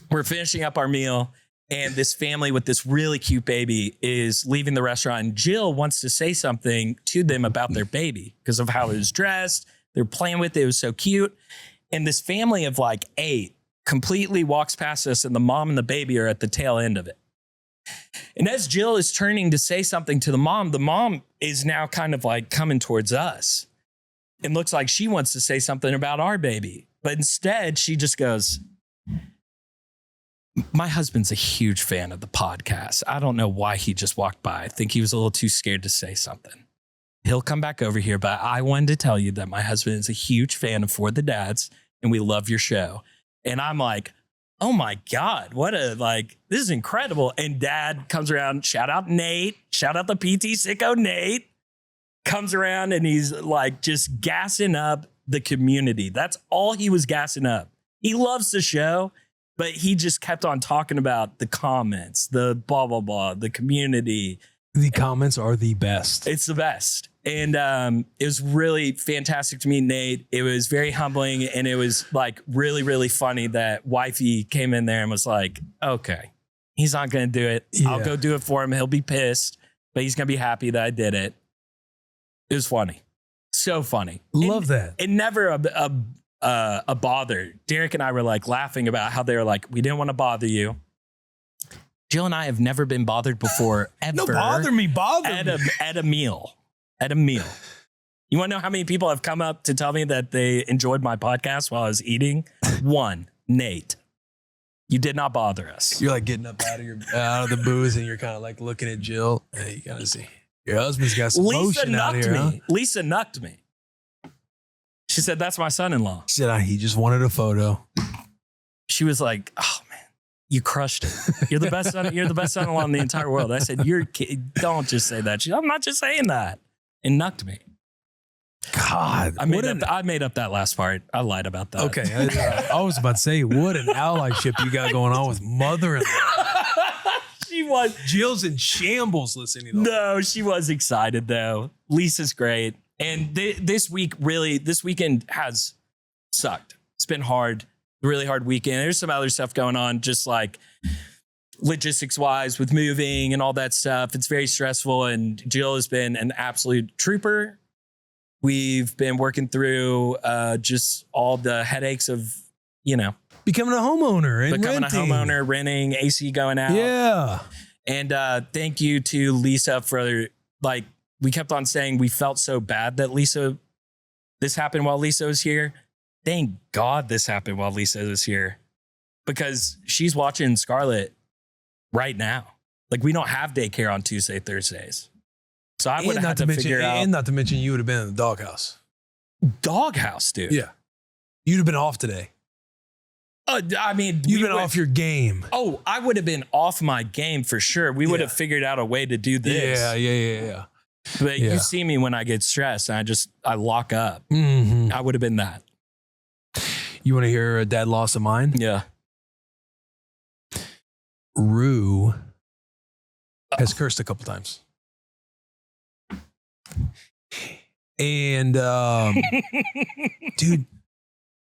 We're finishing up our meal, and this family with this really cute baby is leaving the restaurant, and Jill wants to say something to them about their baby because of how it was dressed. They're playing with it. It was so cute. And this family of like 8 completely walks past us, and the mom and the baby are at the tail end of it. And as Jill is turning to say something to the mom is now kind of like coming towards us and looks like she wants to say something about our baby. But instead, she just goes, my husband's a huge fan of the podcast. I don't know why he just walked by. I think he was a little too scared to say something. He'll come back over here, but I wanted to tell you that my husband is a huge fan of For the Dads, and we love your show. And I'm like, oh my God, this is incredible. And Dad comes around, shout out Nate, shout out the PT sicko Nate, comes around and he's like just gassing up the community. That's all he was gassing up. He loves the show, but he just kept on talking about the comments, the blah, blah, blah, the community.
The comments are the best.
It's the best. And it was really fantastic to meet Nate. It was very humbling. And it was like really, really funny that wifey came in there and was like, okay, he's not going to do it.
Yeah.
I'll go do it for him. He'll be pissed, but he's going to be happy that I did it. It was funny. So funny.
Love that.
And never a bother. Derek and I were like laughing about how they were like, we didn't want to bother you. Jill and I have never been bothered before, ever.
No, bother me.
At a meal. At a meal. You want to know how many people have come up to tell me that they enjoyed my podcast while I was eating? 1, Nate. You did not bother us.
You're like getting up out of the booze, and you're kind of like looking at Jill. Hey, you gotta see. Your husband's got some motion out here, huh?
Lisa nucked me. She said, that's my son-in-law.
She said, he just wanted a photo.
She was like, oh man, you crushed it. You're the best son. You're the best son-in-law in the entire world. I said, don't just say that. She said, I'm not just saying that. And nucked me.
God,
I made up that last part. I lied about that.
Okay, I was about to say, what an allyship you got going on with mother-in-law.
She was.
Jill's in shambles listening to
No, she was excited though. Lisa's great. And this weekend has sucked. It's been hard, really hard weekend. There's some other stuff going on, just like logistics wise with moving and all that stuff. It's very stressful. And Jill has been an absolute trooper. We've been working through just all the headaches of,
becoming a homeowner and
renting, AC going out.
Yeah.
And thank you to Lisa for we kept on saying we felt so bad that this happened while Lisa was here. Thank God this happened while Lisa was here, because she's watching Scarlett right now. Like, we don't have daycare on Tuesday, Thursdays. So I would have had to figure out.
And not to mention, you would have been in the doghouse.
Doghouse, dude.
Yeah. You'd have been off today.
I mean,
you've been off your game.
Oh, I would have been off my game for sure. We would have figured out a way to do this.
Yeah.
But you see me when I get stressed and I lock up.
Mm-hmm.
I would have been that.
You want to hear a dad loss of mine?
Yeah.
Rue has cursed a couple times. And, dude,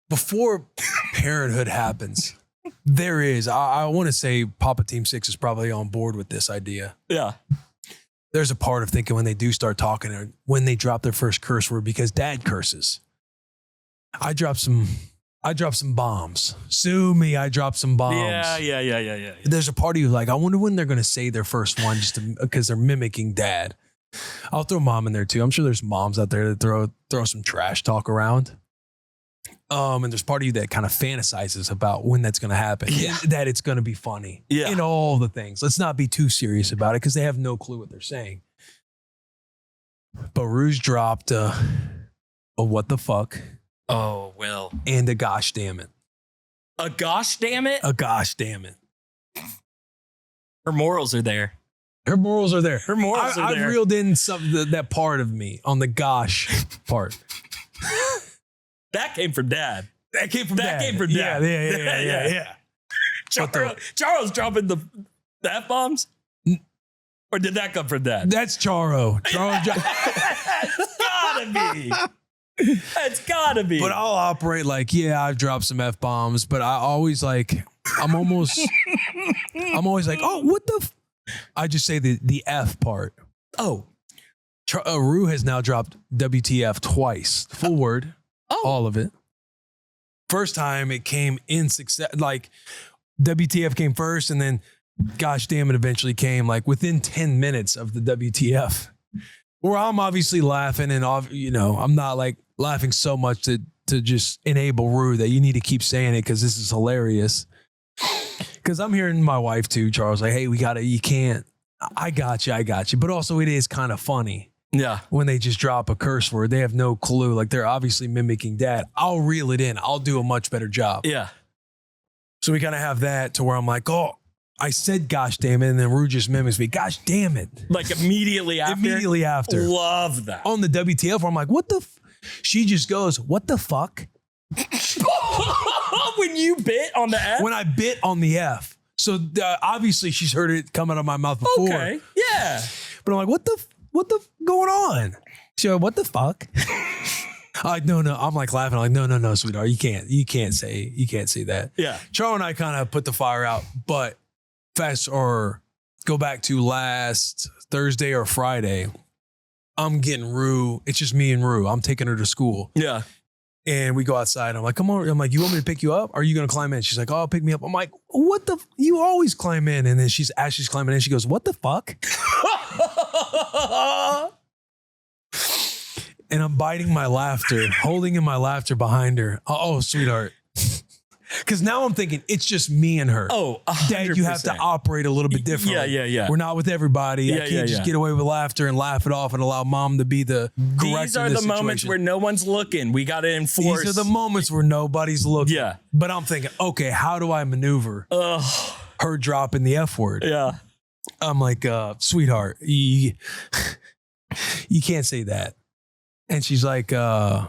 before parenthood happens, I want to say Papa Team 6 is probably on board with this idea.
Yeah.
There's a part of thinking when they do start talking, or when they drop their first curse word, because dad curses. I drop some bombs. Sue me, I drop some bombs.
Yeah.
There's a part of you like, I wonder when they're going to say their first one, just because they're mimicking dad. I'll throw mom in there too. I'm sure there's moms out there that throw some trash talk around. And there's part of you that kind of fantasizes about when that's going to happen.
Yeah.
That it's going to be funny.
Yeah.
And all the things. Let's not be too serious about it, because they have no clue what they're saying. But Rouge dropped a what the fuck.
Oh, Will.
And a gosh damn it.
A gosh damn it?
A gosh damn it.
Her morals are there.
Her morals are there.
Her morals are there.
I reeled in that part of me on the gosh part.
That came from dad.
That came from dad. Yeah.
Charles dropping the F-bombs? Or did that come from dad?
That's Charo.
It's gotta be. That's gotta be.
But I'll operate like, yeah, I've dropped some F-bombs, but I always like, I'm always like, oh, what the? I just say the F part.
Oh.
Rue has now dropped WTF twice. Full word. All of it. First time it came in success. Like WTF came first and then gosh damn it eventually came like within 10 minutes of the WTF. Where I'm obviously laughing and I'm not like laughing so much to just enable Rue that you need to keep saying it because this is hilarious. Because I'm hearing my wife too, Charles, like, hey, you can't. I got you. But also it is kind of funny.
Yeah.
When they just drop a curse word, they have no clue. Like they're obviously mimicking dad. I'll reel it in. I'll do a much better job.
Yeah.
So we kind of have that to where I'm like, oh, I said gosh damn it. And then Rue just mimics me. Gosh damn it.
Like immediately after?
Immediately after.
Love that.
On the WTF where I'm like, what the? She just goes, what the fuck?
When you bit on the F?
When I bit on the F. So obviously she's heard it come out of my mouth before.
Okay. Yeah.
But I'm like, what the going on? She's like, what the fuck? No. I'm like laughing. I'm like, no, sweetheart. You can't say that.
Yeah.
Charles and I kind of put the fire out, but go back to last Thursday or Friday. I'm getting Rue. It's just me and Rue. I'm taking her to school.
Yeah.
And we go outside. I'm like, come on. I'm like, you want me to pick you up? Are you going to climb in? She's like, oh, pick me up. I'm like, what the? You always climb in. And then as she's climbing in, she goes, what the fuck? And I'm biting my laughter, holding in my laughter behind her. Oh, sweetheart. Because now I'm thinking it's just me and her.
Oh, 100%.
Dad, you have to operate a little bit differently.
Yeah.
We're not with everybody. I can't just get away with laughter and laugh it off and allow mom to be the correct.
These are the moments where no one's looking. We got to enforce.
These are the moments where nobody's looking.
Yeah.
But I'm thinking, okay, how do I maneuver her dropping the F word?
Yeah.
I'm like, sweetheart, you can't say that. And she's like, I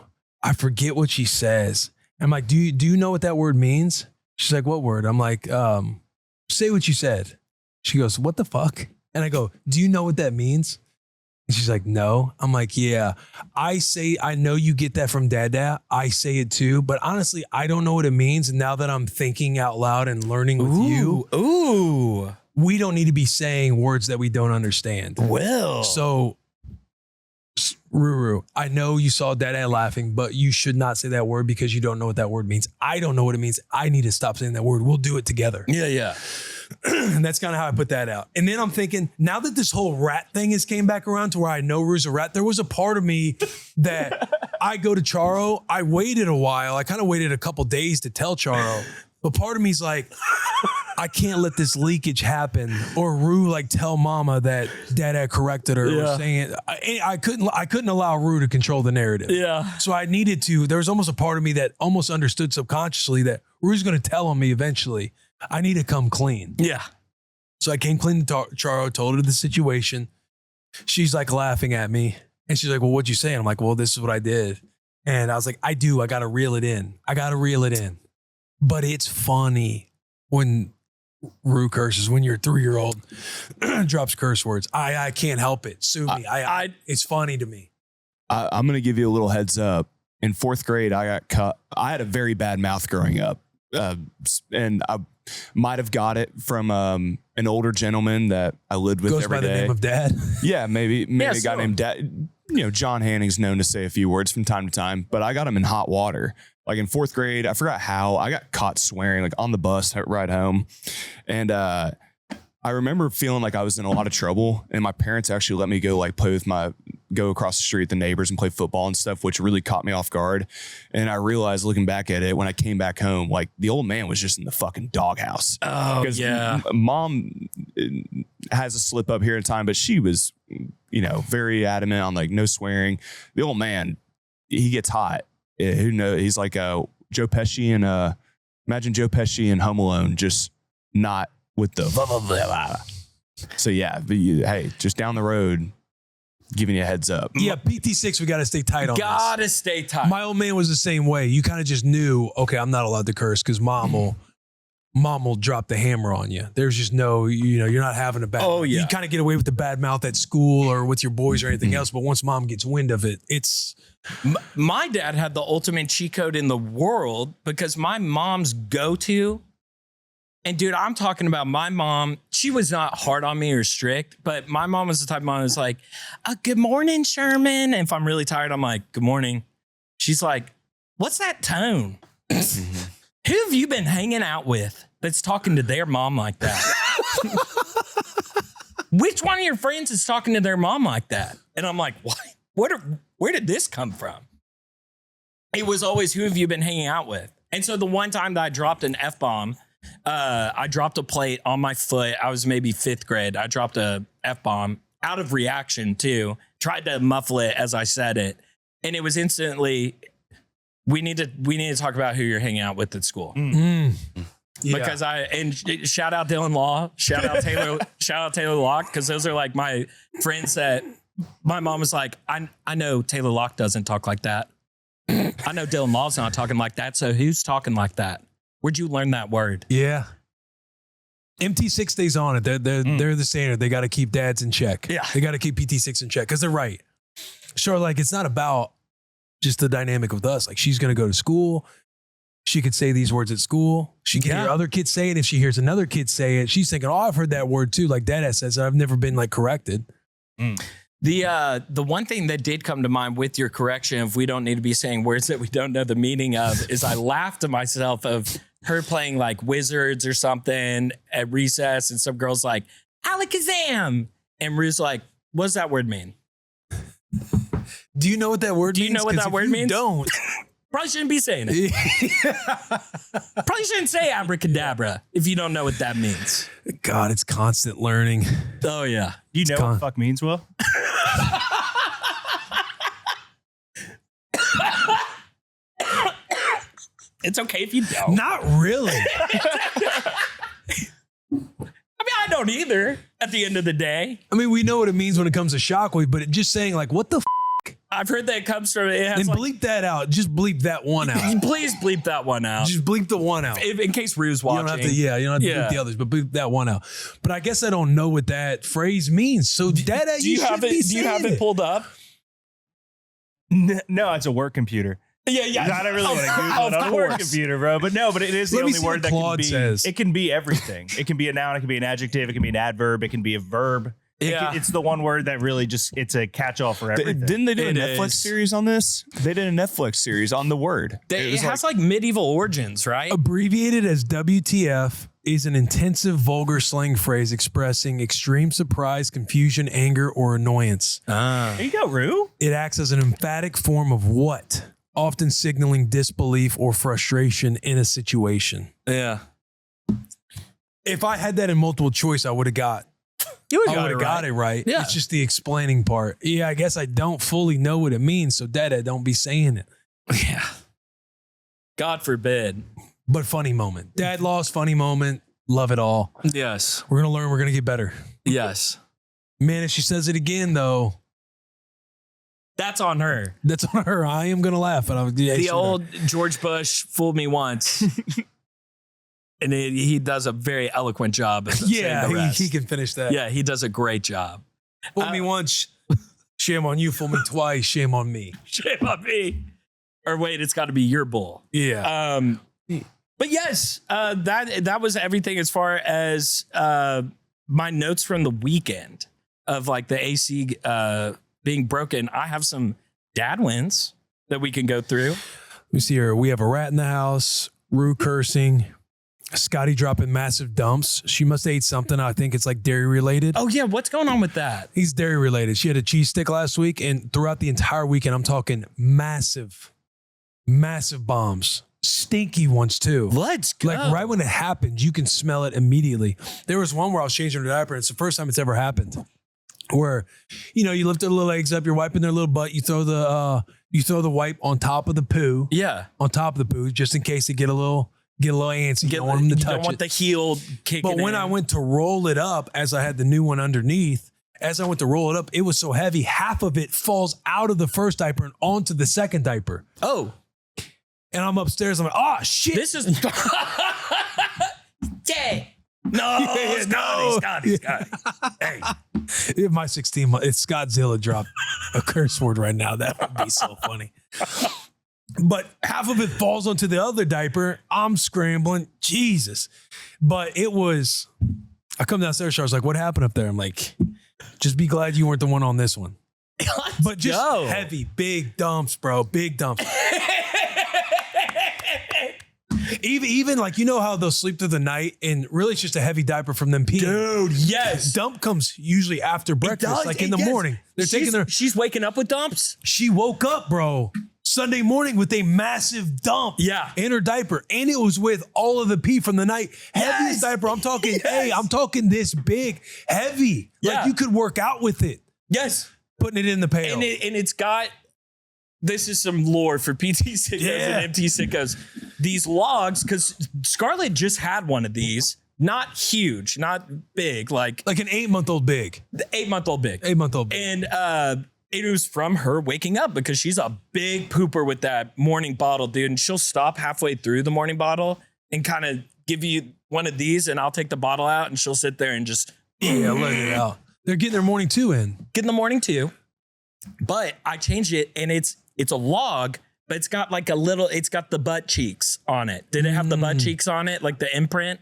forget what she says. I'm like, do you know what that word means? She's like, what word? I'm like, say what you said. She goes, what the fuck? And I go, do you know what that means? And she's like, no. I'm like, yeah. I know you get that from dad. I say it too, but honestly, I don't know what it means. And now that I'm thinking out loud and learning with you, we don't need to be saying words that we don't understand.
Well,
so Ruru, I know you saw Dad laughing, but you should not say that word because you don't know what that word means. I don't know what it means. I need to stop saying that word. We'll do it together.
Yeah.
And that's kind of how I put that out. And then I'm thinking, now that this whole rat thing has came back around to where I know Rue's a rat, there was a part of me that I go to Charo. I waited a while. I kind of waited a couple days to tell Charo. But part of me is like, I can't let this leakage happen, or Rue like tell Mama that Dad had corrected her. Or saying I couldn't allow Rue to control the narrative. Yeah. So I needed to. There was almost a part of me that almost understood subconsciously that Rue's going to tell on me eventually. I need to come clean. Yeah. So I came clean to Charo, told her the situation. She's like laughing at me, and she's like, "Well, what'd you say?" And I'm like, "Well, this is what I did." And I was like, "I got to reel it in. But it's funny when Rue curses, when your 3-year-old drops curse words. I can't help it. Sue me. It's funny to me.
I'm going to give you a little heads up. In 4th grade, I got cut. I had a very bad mouth growing up. And I might have got it from an older gentleman that I lived with
Goes
every
by
day.
the name of Dad.
Yeah, maybe a guy named Dad. You know, John Hanning's known to say a few words from time to time, but I got him in hot water. Like in 4th grade, I forgot how, I got caught swearing like on the bus ride home. And I remember feeling like I was in a lot of trouble, and my parents actually let me go go across the street with the neighbors and play football and stuff, which really caught me off guard. And I realized looking back at it, when I came back home, like the old man was just in the fucking doghouse. Oh, yeah. Mom has a slip up here in time, but she was, very adamant on like no swearing. The old man, he gets hot. Who knows? He's like Joe Pesci and imagine Joe Pesci in Home Alone, just not with the blah, blah, blah, blah. So yeah, but hey, just down the road, giving you a heads up.
Yeah, PT6, we got to stay tight on
Gotta stay tight.
My old man was the same way. You kind of just knew, okay, I'm not allowed to curse because Mom will mom will drop the hammer on you. There's just no, you're not having a bad.
Oh, yeah.
You kind of get away with the bad mouth at school or with your boys or anything else. But once mom gets wind of it, it's.
My dad had the ultimate cheat code in the world because my mom's go-to. And dude, I'm talking about my mom. She was not hard on me or strict, but my mom was the type of mom who's like, good morning, Sherman. And if I'm really tired, I'm like, good morning. She's like, what's that tone? Who have you been hanging out with that's talking to their mom like that? Which one of your friends is talking to their mom like that? And I'm like, what? Where did this come from? It was always, who have you been hanging out with? And so the one time that I dropped an F-bomb, I dropped a plate on my foot. I was maybe 5th grade. I dropped a F-bomb out of reaction too. Tried to muffle it as I said it. And it was instantly... We need to talk about who you're hanging out with at school.
Yeah.
Because shout out Dylan Law, shout out Taylor Locke, because those are like my friends that my mom was like, I know Taylor Locke doesn't talk like that. I know Dylan Law's not talking like that. So who's talking like that? Where'd you learn that word?
Yeah. MT6 stays on it. They're the standard. They got to keep dads in check.
Yeah.
They got to keep PT6 in check because they're right. Sure, like it's not about just the dynamic with us. Like she's going to go to school. She could say these words at school. She can hear other kids say it. If she hears another kid say it, she's thinking, oh, I've heard that word too. Like Dad says, I've never been like corrected.
The one thing that did come to mind with your correction of we don't need to be saying words that we don't know the meaning of is I laughed to myself of her playing like Wizards or something at recess and some girl's like, Alakazam. And Rue's like, what does that word mean?
Do you know what that word means?
Do you know what that word means?
Don't.
Probably shouldn't be saying it. Probably shouldn't say abracadabra if you don't know what that means.
God, it's constant learning.
Oh, yeah.
You know what fuck means, Will?
It's okay if you don't.
Not really.
I mean, I don't either at the end of the day.
I mean, we know what it means when it comes to shockwave, but just saying like, what the f***?
I've heard that it comes from... It has
and
like,
bleep that out. Just bleep that one out.
Please bleep that one out.
Just bleep the one out.
In case Rue's watching.
You don't have to, you don't have to bleep the others, but bleep that one out. But I guess I don't know what that phrase means. So, Dada, you have
it pulled up?
No, it's a work computer.
Yeah.
I don't really want to Google it on a work computer, bro. But no, but it is the only word that can be.
Says.
It can be everything. It can be a noun. It can be an adjective. It can be an adverb. It can be a verb.
Yeah.
It's the one word that really it's a catch-all for everything.
Didn't they do a Netflix series on this? They did a Netflix series on the word.
It has like medieval origins, right?
Abbreviated as WTF is an intensive vulgar slang phrase expressing extreme surprise, confusion, anger, or annoyance.
There you go, Rue.
It acts as an emphatic form of what? Often signaling disbelief or frustration in a situation.
Yeah.
If I had that in multiple choice, I would have got it right.
Yeah.
It's just the explaining part. Yeah, I guess I don't fully know what it means, so Dada, don't be saying it.
Yeah. God forbid.
But funny moment. Dad lost, funny moment. Love it all.
Yes.
We're going to learn. We're going to get better.
Yes.
Man, if she says it again, though.
That's on her.
That's on her. I am going to laugh. But
the old George Bush fooled me once. And he does a very eloquent job.
Yeah, he can finish that.
Yeah, he does a great job.
Fool me once, shame on you. Fool me twice, shame on me.
Shame on me. Or wait, it's got to be your bull.
Yeah.
But yes, that was everything as far as my notes from the weekend of like the AC being broken. I have some dad wins that we can go through.
Let me see here. We have a rat in the house, Rue cursing, Scottie dropping massive dumps. She must have ate something. I think it's like dairy related.
Oh, yeah. What's going on with that?
He's dairy related. She had a cheese stick last week, and throughout the entire weekend, I'm talking massive bombs. Stinky ones, too.
Let's go.
Like right when it happened, you can smell it immediately. There was one where I was changing her diaper, and it's the first time it's ever happened. Where, you lift their little legs up, you're wiping their little butt, you throw the wipe on top of the poo.
Yeah.
On top of the poo, just in case they get a little antsy. You don't want them to touch it.
You don't want the heel kicking
But when I went to roll it up, as I had the new one underneath, as I went to roll it up, it was so heavy, half of it falls out of the first diaper and onto the second diaper.
Oh.
And I'm upstairs, I'm like, oh, shit.
This is... No,
Yeah,
Scottie. Hey.
If my 16 month, if Scottzilla dropped a curse word right now, that would be so funny. But half of it falls onto the other diaper. I'm scrambling. Jesus. But it was, I come downstairs, I was like, what happened up there? I'm like, just be glad you weren't the one on this one. But just heavy, big dumps, bro. Big dumps. Even like, you know how they'll sleep through the night and really it's just a heavy diaper from them peeing.
Dude, yes.
Dump comes usually after breakfast, like in the morning. They're taking their.
She's waking up with dumps.
She woke up, bro, Sunday morning with a massive dump in her diaper. And it was with all of the pee from the night. Heaviest diaper. I'm talking, I'm talking this big, heavy. Like you could work out with it.
Yes.
Putting it in the pail.
And it's got, this is some lore for PT sickos and MT sickos. These logs, because Scarlett just had one of these. Not huge, not big. Like
an 8-month-old big.
The 8-month-old big.
8-month-old big.
And it was from her waking up because she's a big pooper with that morning bottle, dude. And she'll stop halfway through the morning bottle and kind of give you one of these and I'll take the bottle out and she'll sit there and just.
Yeah, let it out. They're getting their morning two in.
Getting the morning two. But I changed it and it's a log, but it's got like it's got the butt cheeks on it. Did it have the butt cheeks on it? Like the imprint?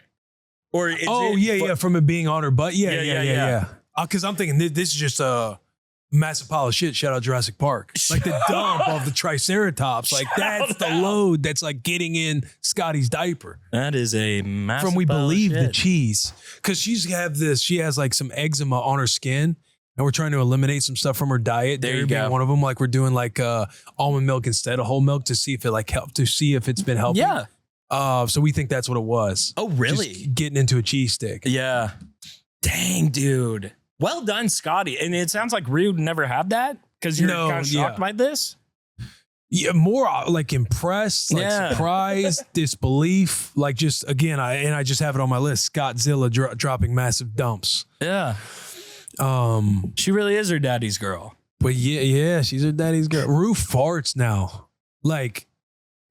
Or is it,
from it being on her butt. Yeah. Because I'm thinking this is just a massive pile of shit. Shout out Jurassic Park. Like the dump of the Triceratops. Like that's the load that's like getting in Scottie's diaper.
That is a massive
From We
pile
Believe
of shit.
the cheese. Because she has like some eczema on her skin. And we're trying to eliminate some stuff from her diet.
There you
being
go.
one of them. Like we're doing like almond milk instead of whole milk to see if it like helped, to see if it's been helping.
Yeah.
So we think that's what it was.
Oh, really?
Just getting into a cheese stick.
Yeah. Dang, dude. Well done, Scottie. And it sounds like Rue never had that because you're kind of shocked by this.
Yeah, more like impressed, like surprised, disbelief. Like just, again, I just have it on my list. Scottzilla dropping massive dumps.
Yeah. She really is her daddy's girl.
But yeah, she's her daddy's girl. Rue farts now. Like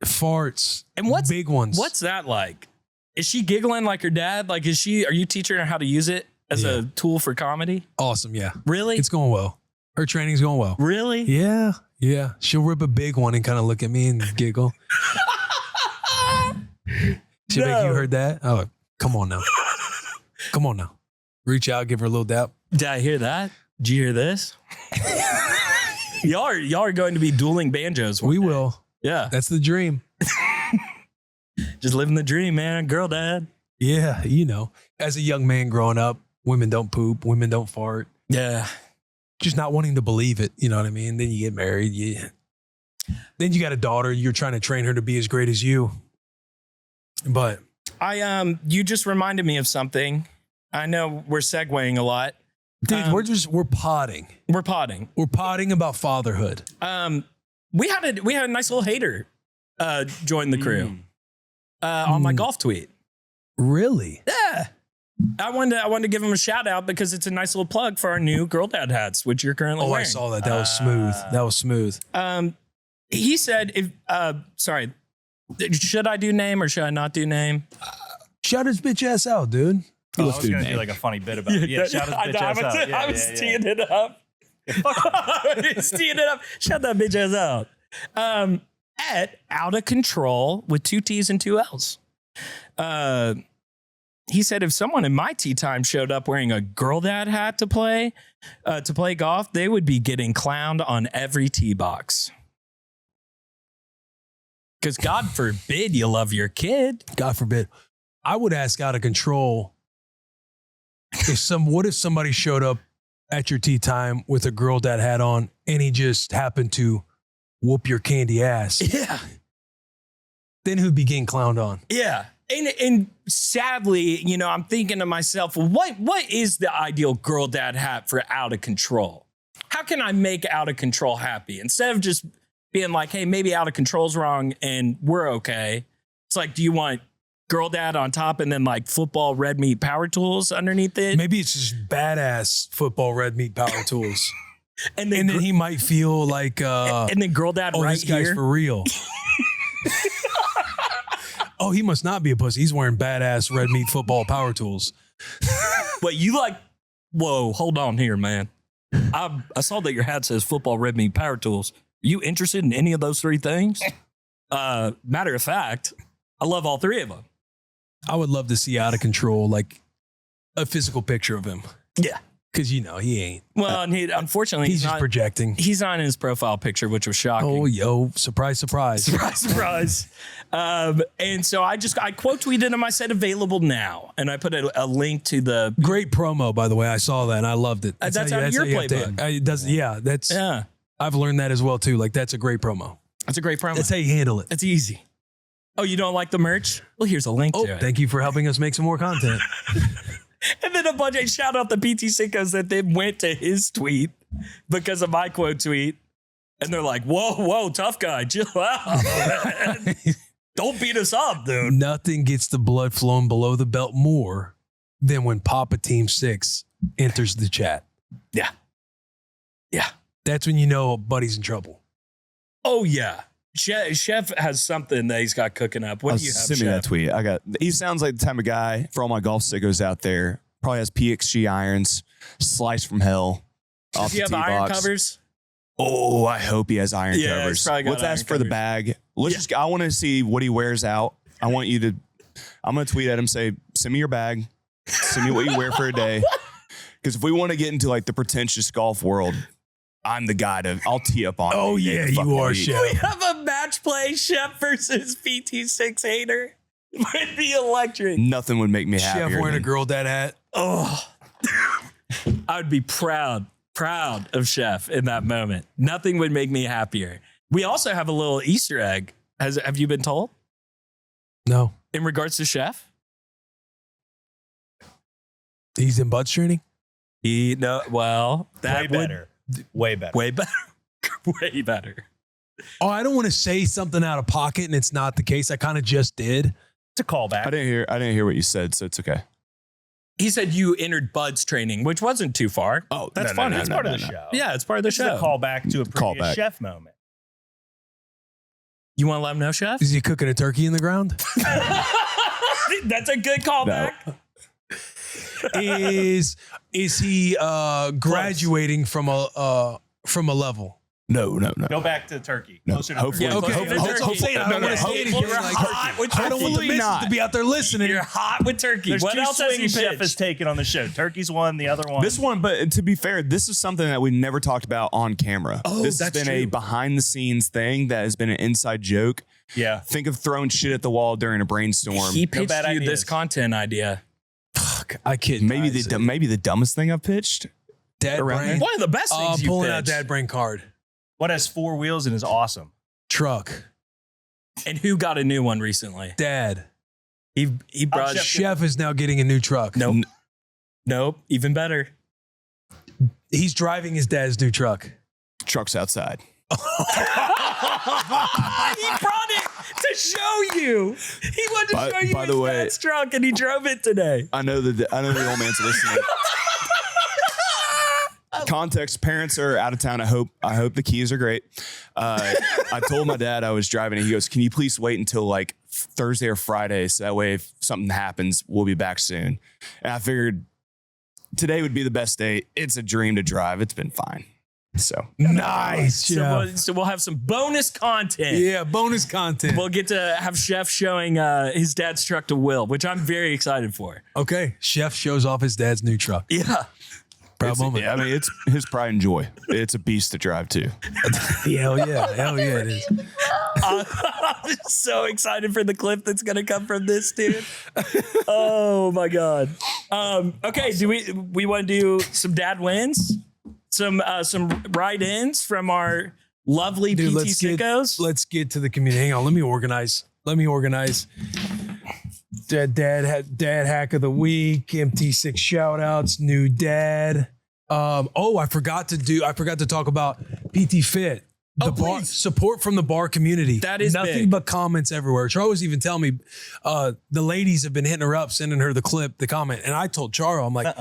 farts.
And what's
big ones?
What's that like? Is she giggling like her dad? Like, are you teaching her how to use it as a tool for comedy?
Awesome. Yeah.
Really?
It's going well. Her training's going well.
Really?
Yeah. Yeah. She'll rip a big one and kind of look at me and giggle. She'll make you heard that? Oh, come on now. Come on now. Reach out, give her a little dap.
Did I hear that? Did you hear this? y'all are going to be dueling banjos.
We will.
Yeah.
That's the dream.
Just living the dream, man. Girl dad.
Yeah. You know, as a young man growing up, women don't poop, women don't fart.
Yeah.
Just not wanting to believe it. You know what I mean? Then you get married. Then you got a daughter. You're trying to train her to be as great as you. But
you just reminded me of something. I know we're segueing a lot.
Dude, we're potting.
We're potting.
We're potting about fatherhood.
We had a nice little hater join the crew on my golf tweet.
Really?
Yeah. I wanted to give him a shout out because it's a nice little plug for our new girl dad hats, which you're currently wearing.
I saw that. That was smooth. That was smooth.
He said, sorry, should I do name or should I not do name?
Shout his bitch ass out, dude.
I was going to do like a funny bit about it. Yeah, shout his bitch ass out.
I was teeing it up. I was teeing it up. Shout that bitch ass out. At Outtacontroll with 2 T's and 2 L's. He said if someone in my tea time showed up wearing a girl dad hat to play golf, they would be getting clowned on every tee box. Because God forbid you love your kid.
God forbid. I would ask Outtacontroll what if somebody showed up at your tea time with a girl dad hat on and he just happened to whoop your candy ass?
Yeah.
Then who'd be getting clowned on?
Yeah. And sadly, you know, I'm thinking to myself, what is the ideal girl dad hat for Outtacontroll? How can I make Outtacontroll happy? Instead of just being like, hey, maybe Outtacontroll's wrong and we're okay. It's like, do you want girl dad on top and then like football red meat power tools underneath it?
Maybe it's just badass football red meat power tools.
and then
he might feel like
and then girl dad right
this guy's
here
for real. Oh, he must not be a pussy. He's wearing badass red meat football power tools.
But you like, whoa, hold on here, man. I saw that your hat says football red meat power tools. Are you interested in any of those three things? Matter of fact, I love all three of them.
I would love to see Outtacontroll, like a physical picture of him.
Yeah.
Because, he ain't.
Well, and unfortunately,
He's just
not,
projecting.
He's not in his profile picture, which was shocking.
Oh, yo, surprise, surprise.
Surprise, surprise. And so I quote tweeted him. I said available now. And I put a link to the.
Great promo, by the way. I saw that and I loved it.
That's out of your playbook.
Yeah. I've learned that as well, too. Like, that's a great promo.
That's a great promo.
That's how you handle it.
It's easy. Oh, you don't like the merch? Well, here's a link to it.
Thank you for helping us make some more content.
And then a bunch of shout out the PT sickos that then went to his tweet because of my quote tweet. And they're like, whoa, tough guy. Chill out. Man. Don't beat us up, dude.
Nothing gets the blood flowing below the belt more than when Papa Team 6 enters the chat.
Yeah. Yeah.
That's when you know a buddy's in trouble.
Oh, yeah. Chef has something that he's got cooking up. What do you have,
Send me that tweet. He sounds like the type of guy, for all my golf sickos out there, probably has PXG irons, sliced from hell.
Does he have iron covers?
Oh, I hope he has iron covers. Let's ask for the bag. I want to see what he wears out. I'm going to tweet at him, say, send me your bag. Send me what you wear for a day. Because if we want to get into like the pretentious golf world, I'm the guy I'll tee up on.
Oh, yeah, you are, Chef.
We have a match play, Chef versus PT6 hater. It would be electric.
Nothing would make me happier.
Chef wearing a girl dad hat.
Oh, I would be proud of Chef in that moment. Nothing would make me happier. We also have a little Easter egg. Have you been told?
No.
In regards to Chef?
He's in butt training?
That
Way better.
Way better. Way better.
Oh, I don't want to say something out of pocket and it's not the case. I kind of just did.
It's a callback.
I didn't hear what you said, so it's okay.
He said you entered Bud's training, which wasn't too far.
Oh,
that's funny. It's part of the show.
Yeah, it's part of the show.
It's a callback to a previous Chef moment.
You want to let him know, Chef?
Is he cooking a turkey in the ground?
That's a good callback.
No.
Is he graduating from a level?
No.
Go back to turkey.
No.
Closer to
Hopefully.
turkey.
Okay, that's what I'm saying. I don't want to say anything.
You're hot with
I don't want the
turkey.
missus to be out there listening.
You're hot with turkey.
There's
What
two
else has he
swings Chef
pitched?
has taken on the show. Turkey's one, the other one.
This one, but to be fair, this is something that we never talked about on camera.
Oh,
this has
that's
been a
true.
behind the scenes thing that has been an inside joke.
Yeah.
Think of throwing shit at the wall during a brainstorm.
He pitched
bad
you
ideas.
this content idea.
I kid.
maybe the dumbest thing I've pitched.
dad
around
brain.
One of the best things you
Pulling
pitched.
out dad brain card.
What has 4 wheels and is awesome?
Truck.
And who got a new one recently?
Dad.
He brought
Chef is now getting a new truck.
Nope. Even better.
He's driving his dad's new truck.
Truck's outside.
He brought it to show you. He wanted to show you
by
his
the way-
dad's truck, and he drove it today.
I know the old man's listening. Context: parents are out of town. I hope the keys are great. I told my dad I was driving, and he goes, "Can you please wait until like Thursday or Friday, so that way if something happens, we'll be back soon." And I figured today would be the best day. It's a dream to drive. It's been fine. So
Nice.
So we'll have some bonus content.
Yeah, bonus content.
We'll get to have Chef showing his dad's truck to Will, which I'm very excited for.
Okay. Chef shows off his dad's new truck.
Yeah.
Proud moment.
I mean, it's his pride and joy. It's a beast to drive too.
Hell yeah, it is.
I'm so excited for the clip that's gonna come from this, dude. Oh my god. Okay, do we want to do some dad wins? Some write-ins from our lovely PT sickos.
Let's get to the community. Hang on, let me organize. Dad hack of the week, MT6 shout outs, new dad. I forgot to talk about PTFit. The bar support from the bar community.
That is
nothing
big.
but comments everywhere. Char was even telling me the ladies have been hitting her up, sending her the comment. And I told Charo, I'm like,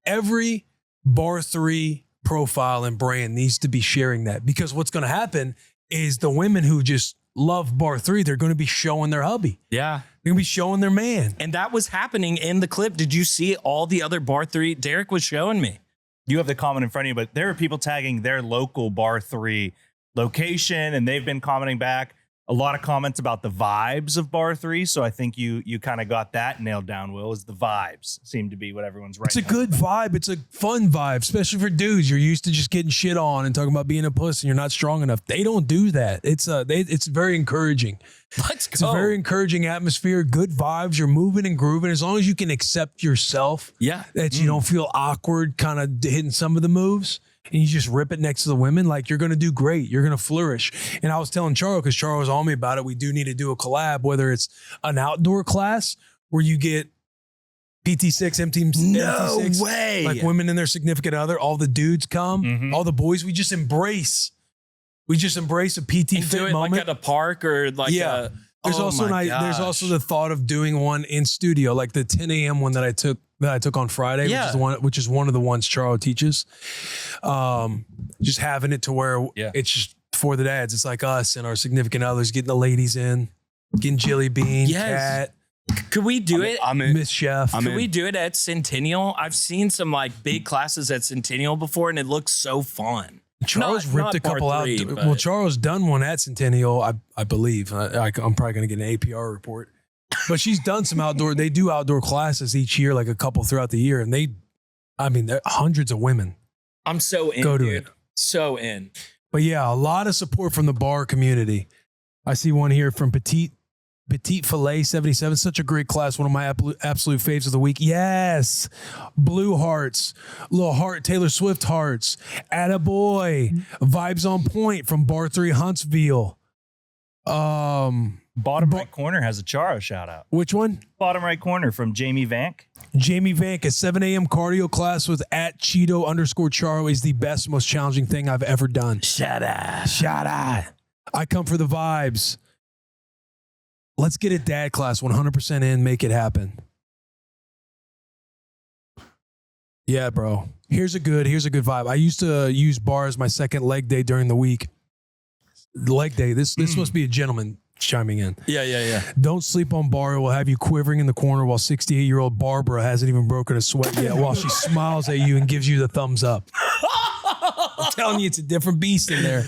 every Bar 3 profile and brand needs to be sharing that, because what's going to happen is the women who just love bar 3, they're going to be showing their hubby.
Yeah.
They're going to be showing their man.
And that was happening in the clip. Did you see all the other bar 3? Derek was showing me.
You have the comment in front of you, but there are people tagging their local bar 3 location, and they've been commenting back. A lot of comments about the vibes of bar 3. So I think you kind of got that nailed down, Will, is the vibes seem to be what everyone's right.
It's a good vibe. It's a fun vibe, especially for dudes. You're used to just getting shit on and talking about being a puss and you're not strong enough. They don't do that. It's very encouraging.
Let's go.
It's a very encouraging atmosphere, good vibes. You're moving and grooving as long as you can accept yourself.
Yeah.
That you don't feel awkward kind of hitting some of the moves. And you just rip it next to the women, like you're going to do great. You're going to flourish. And I was telling Charles, because Charles was on me about it, we do need to do a collab, whether it's an outdoor class where you get PT6, MT6.
No way.
Like women and their significant other, all the dudes come, all the boys, we just embrace a PT
And
fit
do it
moment.
like at a park or like
Yeah. There's
oh
also
my
there's
gosh.
also the thought of doing one in studio, like the 10 a.m. one that I took on Friday, which is one of the ones Charles teaches. Just having it to where it's just for the dads. It's like us and our significant others getting the ladies in, getting Jilly Bean, Cat,
Could we do it?
Miss Chef.
Could we do it at Centennial? I've seen some like big classes at Centennial before, and it looks so fun.
Charles
Not
ripped a couple
bar 3,
out.
but-
Well, Charles done one at Centennial, I believe. I'm probably going to get an APR report. But she's done some outdoor. They do outdoor classes each year, like a couple throughout the year, and there are hundreds of women.
I'm so in.
Go to
dude.
it.
So in.
But yeah, a lot of support from the bar community. I see one here from Petite Filet 77. Such a great class. One of my absolute faves of the week. Yes. Blue hearts. Little heart. Taylor Swift hearts. Attaboy. Vibes on point from Bar 3 Huntsville.
Bottom right corner has a Charo shout out.
Which one?
Bottom right corner from Jamie Vank.
Jamie Vank, a 7 a.m. cardio class with @Cheeto_Charo is the best, most challenging thing I've ever done. Shoutout. I come for the vibes. Let's get it dad class 100% in, make it happen. Yeah, bro. Here's a good vibe. I used to use Barre as my second leg day during the week. Leg day. This must be a gentleman chiming in.
Yeah.
Don't sleep on Barre. It will have you quivering in the corner while 68-year-old Barbara hasn't even broken a sweat yet while she smiles at you and gives you the thumbs up. I'm telling you, it's a different beast in there.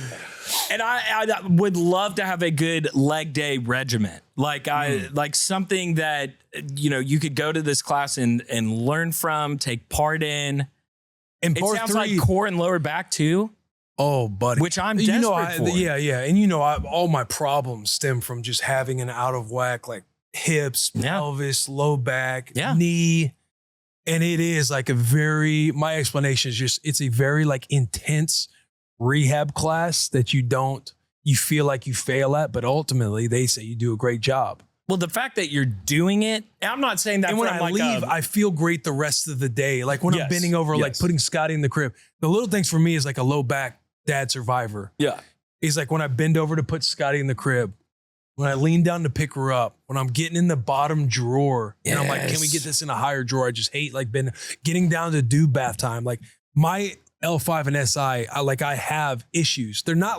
And I would love to have a good leg day regiment. Like like something that, you could go to this class and learn from, take part in.
And
It
Bar
sounds
3,
like core and lower back too.
oh, buddy.
Which I'm desperate for.
Yeah. And all my problems stem from just having an out of whack, like hips, pelvis, low back, knee. And it is like my explanation is just, it's a very like intense rehab class that you feel like you fail at, but ultimately they say you do a great job.
Well, the fact that you're doing it, I'm not saying that
And when I leave, I feel great the rest of the day. Like when I'm bending over, like putting Scottie in the crib. The little things for me is like a low back dad survivor.
Yeah.
Is like when I bend over to put Scottie in the crib, when I lean down to pick her up, when I'm getting in the bottom drawer, and I'm like, can we get this in a higher drawer? I just hate like getting down to do bath time. Like my L5 and SI, I have issues. They're not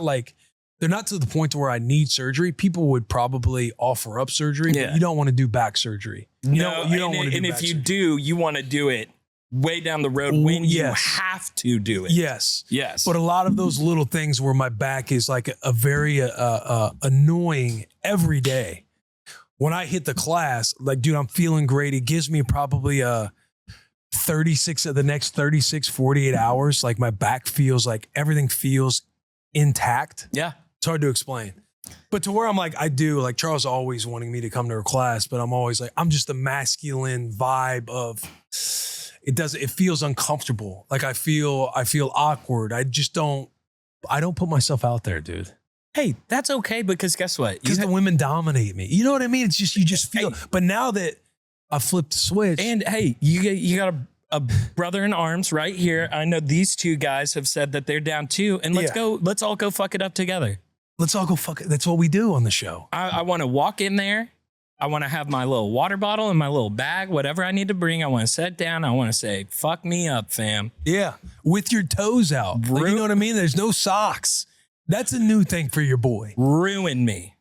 to the point to where I need surgery. People would probably offer up surgery, but you don't want to do back surgery. You don't want to do back surgery.
And if you do, you want to do it way down the road when you have to do it.
Yes.
But
a lot of those little things where my back is like a very annoying every day. When I hit the class, like, dude, I'm feeling great. It gives me probably the next 36, 48 hours. Like my back feels like everything feels intact.
Yeah.
It's hard to explain. But to where I'm like, I do, like Charles always wanting me to come to her class, but I'm always like, I'm just a masculine vibe of it feels uncomfortable. Like I feel awkward. I don't put myself out there, dude.
Hey, that's okay because guess what?
Because the women dominate me. You know what I mean? It's just, you just feel, but now that I flipped the switch.
And hey, you got a brother in arms right here. I know these two guys have said that they're down too. And let's all go fuck it up together.
Let's all go fuck it. That's what we do on the show.
I want to walk in there. I want to have my little water bottle and my little bag, whatever I need to bring. I want to sit down. I want to say, fuck me up, fam.
Yeah. With your toes out. Like, you know what I mean? There's no socks. That's a new thing for your boy.
Ruin me.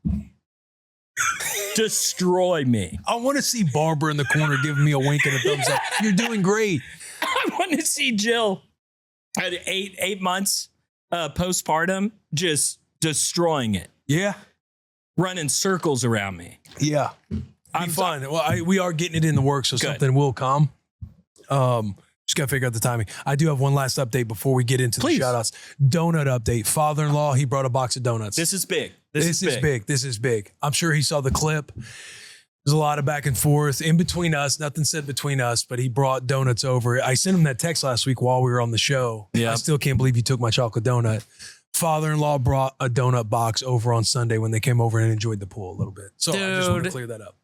Destroy me.
I want to see Barbara in the corner giving me a wink and a thumbs up. You're doing great.
I want to see Jill at 8 months postpartum just destroying it.
Yeah.
Running circles around me.
Yeah. I'm fun. Well, we are getting it in the works, so something will come. Just got to figure out the timing. I do have one last update before we get into the shout-outs. Donut update. Father-in-law, he brought a box of donuts.
This is big.
This is big. I'm sure he saw the clip. There's a lot of back and forth in between us. Nothing said between us, but he brought donuts over. I sent him that text last week while we were on the show. Yeah. I still can't believe you took my chocolate donut. Father-in-law brought a donut box over on Sunday when they came over and enjoyed the pool a little bit. So I just want to clear that up.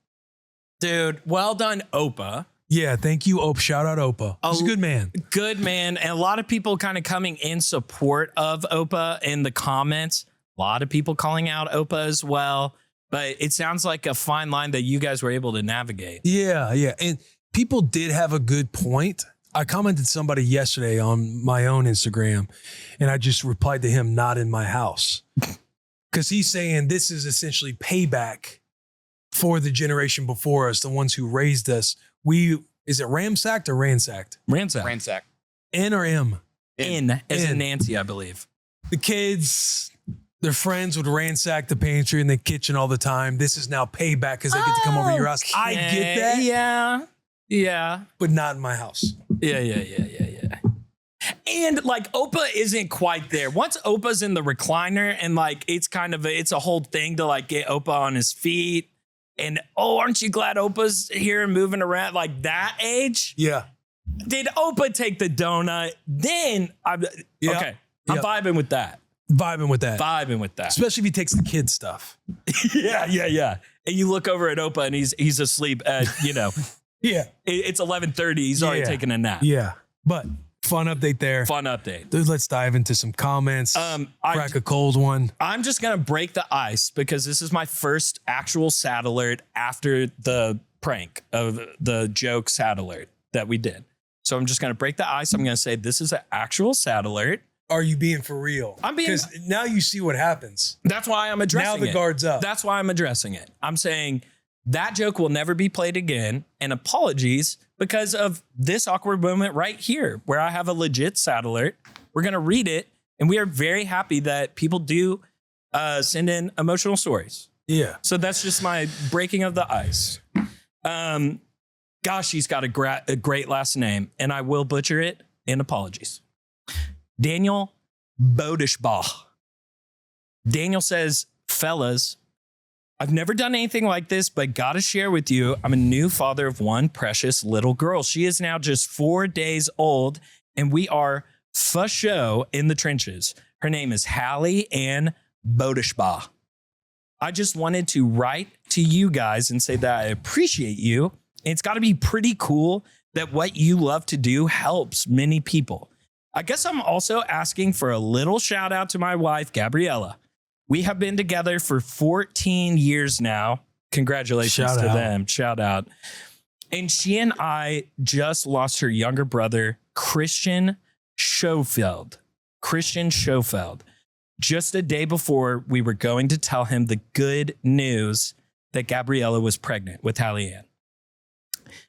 Dude, well done, Opa.
Yeah, thank you, Opa. Shout out Opa. He's a good man.
Good man. And a lot of people kind of coming in support of Opa in the comments. A lot of people calling out Opa as well. But it sounds like a fine line that you guys were able to navigate.
Yeah. And people did have a good point. I commented somebody yesterday on my own Instagram, and I just replied to him, not in my house. Because he's saying this is essentially payback for the generation before us, the ones who raised us. Is it ramsacked or ransacked?
Ransacked.
N or M?
N, as in Nancy, I believe.
The kids, their friends would ransack the pantry and the kitchen all the time. This is now payback because they get to come over your house. I get that.
Yeah.
But not in my house.
Yeah. And like Opa isn't quite there. Once Opa's in the recliner and like it's a whole thing to like get Opa on his feet. And aren't you glad Opa's here and moving around like that age?
Yeah.
Did Opa take the donut? Then I'm vibing with that.
Vibing with that. Especially if he takes the kid stuff.
Yeah. And you look over at Opa and he's asleep at,
Yeah.
It's 11:30. He's already taking a nap.
Yeah. But fun update there. Dude, let's dive into some comments. Crack a cold one.
I'm just going to break the ice because this is my first actual sad alert after the prank of the joke sad alert that we did. So I'm just going to break the ice. I'm going to say this is an actual sad alert.
Are you being for real?
I'm being.
Because now you see what happens.
That's why I'm addressing it.
Now the guard's up.
That's why I'm addressing it. I'm saying that joke will never be played again. And apologies because of this awkward moment right here where I have a legit sad alert. We're going to read it. And we are very happy that people do send in emotional stories.
Yeah.
So that's just my breaking of the ice. Gosh, he's got a great last name. And I will butcher it. And apologies. Daniel Bodishbach. Daniel says, fellas, I've never done anything like this, but gotta share with you, I'm a new father of one precious little girl. She is now just 4 days old, and we are for show in the trenches. Her name is Hallie Ann Bodishbach. I just wanted to write to you guys and say that I appreciate you. And it's got to be pretty cool that what you love to do helps many people. I guess I'm also asking for a little shout out to my wife, Gabriella. We have been together for 14 years now. Congratulations to them. Shout out. And she and I just lost her younger brother, Christian Schofield. Just a day before we were going to tell him the good news that Gabriella was pregnant with Hallie Ann.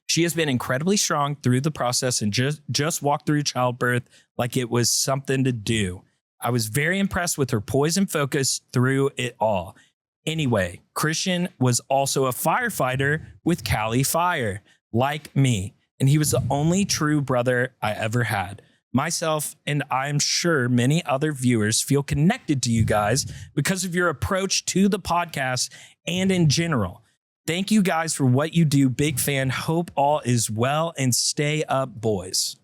She has been incredibly strong through the process and just walked through childbirth like it was something to do. I was very impressed with her poise and focus through it all. Anyway, Christian was also a firefighter with Cali Fire, like me, and he was the only true brother I ever had. Myself, and I'm sure many other viewers, feel connected to you guys because of your approach to the podcast and in general. Thank you guys for what you do. Big fan. Hope all is well and stay up, boys.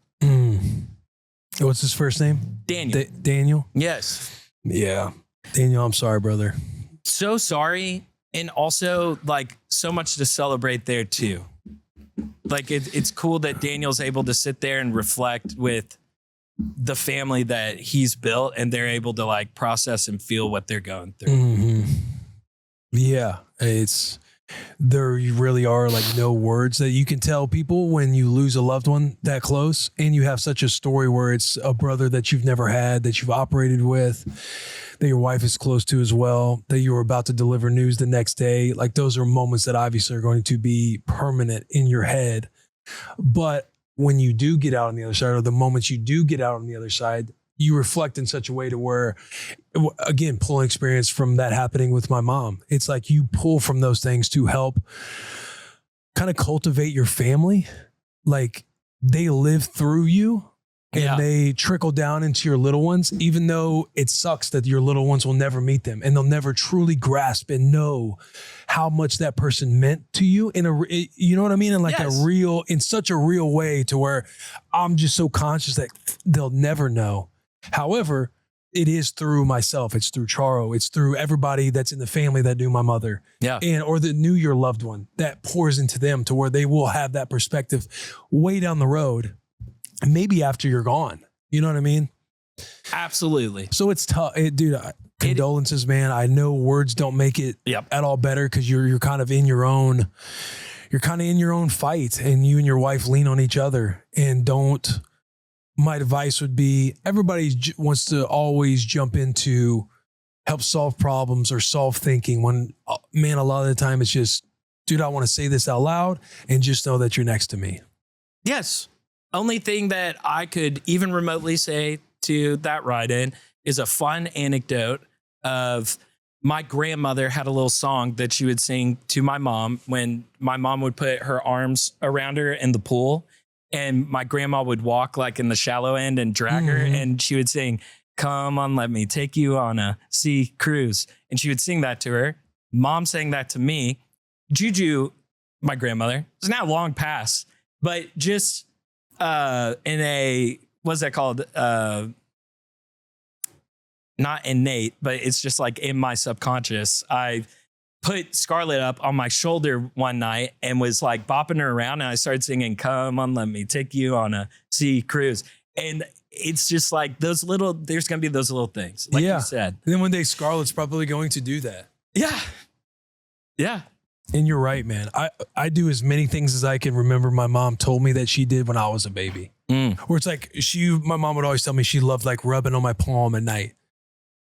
What's his first name?
Daniel.
Daniel?
Yes.
Yeah. Daniel, I'm sorry, brother.
So sorry. And also, like, so much to celebrate there, too. Like, it's cool that Daniel's able to sit there and reflect with the family that he's built, and they're able to, like, process and feel what they're going through.
Mm-hmm. Yeah. There really are like no words that you can tell people when you lose a loved one that close, and you have such a story where it's a brother that you've never had, that you've operated with, that your wife is close to as well, that you were about to deliver news the next day. Like those are moments that obviously are going to be permanent in your head. But when you do get out on the other side, or the moments you do get out on the other side, you reflect in such a way to where, again, pulling experience from that happening with my mom. It's like you pull from those things to help kind of cultivate your family. Like they live through you and they trickle down into your little ones, even though it sucks that your little ones will never meet them and they'll never truly grasp and know how much that person meant to you you know what I mean? In like in such a real way, to where I'm just so conscious that they'll never know. However, it is through myself. It's through Charo. It's through everybody that's in the family that knew my mother. Or that knew your loved one, that pours into them to where they will have that perspective way down the road, maybe after you're gone. You know what I mean?
Absolutely.
So it's tough. Dude, condolences, man. I know words don't make it at all better, because you're kind of in your own, fight, and you and your wife lean on each other. And my advice would be, everybody wants to always jump into help solve problems or solve thinking, when, man, a lot of the time it's just, dude, I want to say this out loud and just know that you're next to me.
Yes. Only thing that I could even remotely say to that ride-in is a fun anecdote of my grandmother had a little song that she would sing to my mom when my mom would put her arms around her in the pool. And my grandma would walk like in the shallow end and drag her, and she would sing, "Come on, let me take you on a sea cruise." And she would sing that to her. Mom sang that to me. Juju, my grandmother, is now long past, but just in a, what's that called? Not innate, but it's just like in my subconscious. I put Scarlett up on my shoulder one night and was like bopping her around, and I started singing, "Come on, let me take you on a sea cruise." And it's just like there's going to be those little things, like you said.
And then one day Scarlett's probably going to do that.
Yeah. Yeah.
And you're right, man. I do as many things as I can remember my mom told me that she did when I was a baby. Where it's like my mom would always tell me she loved like rubbing on my palm at night.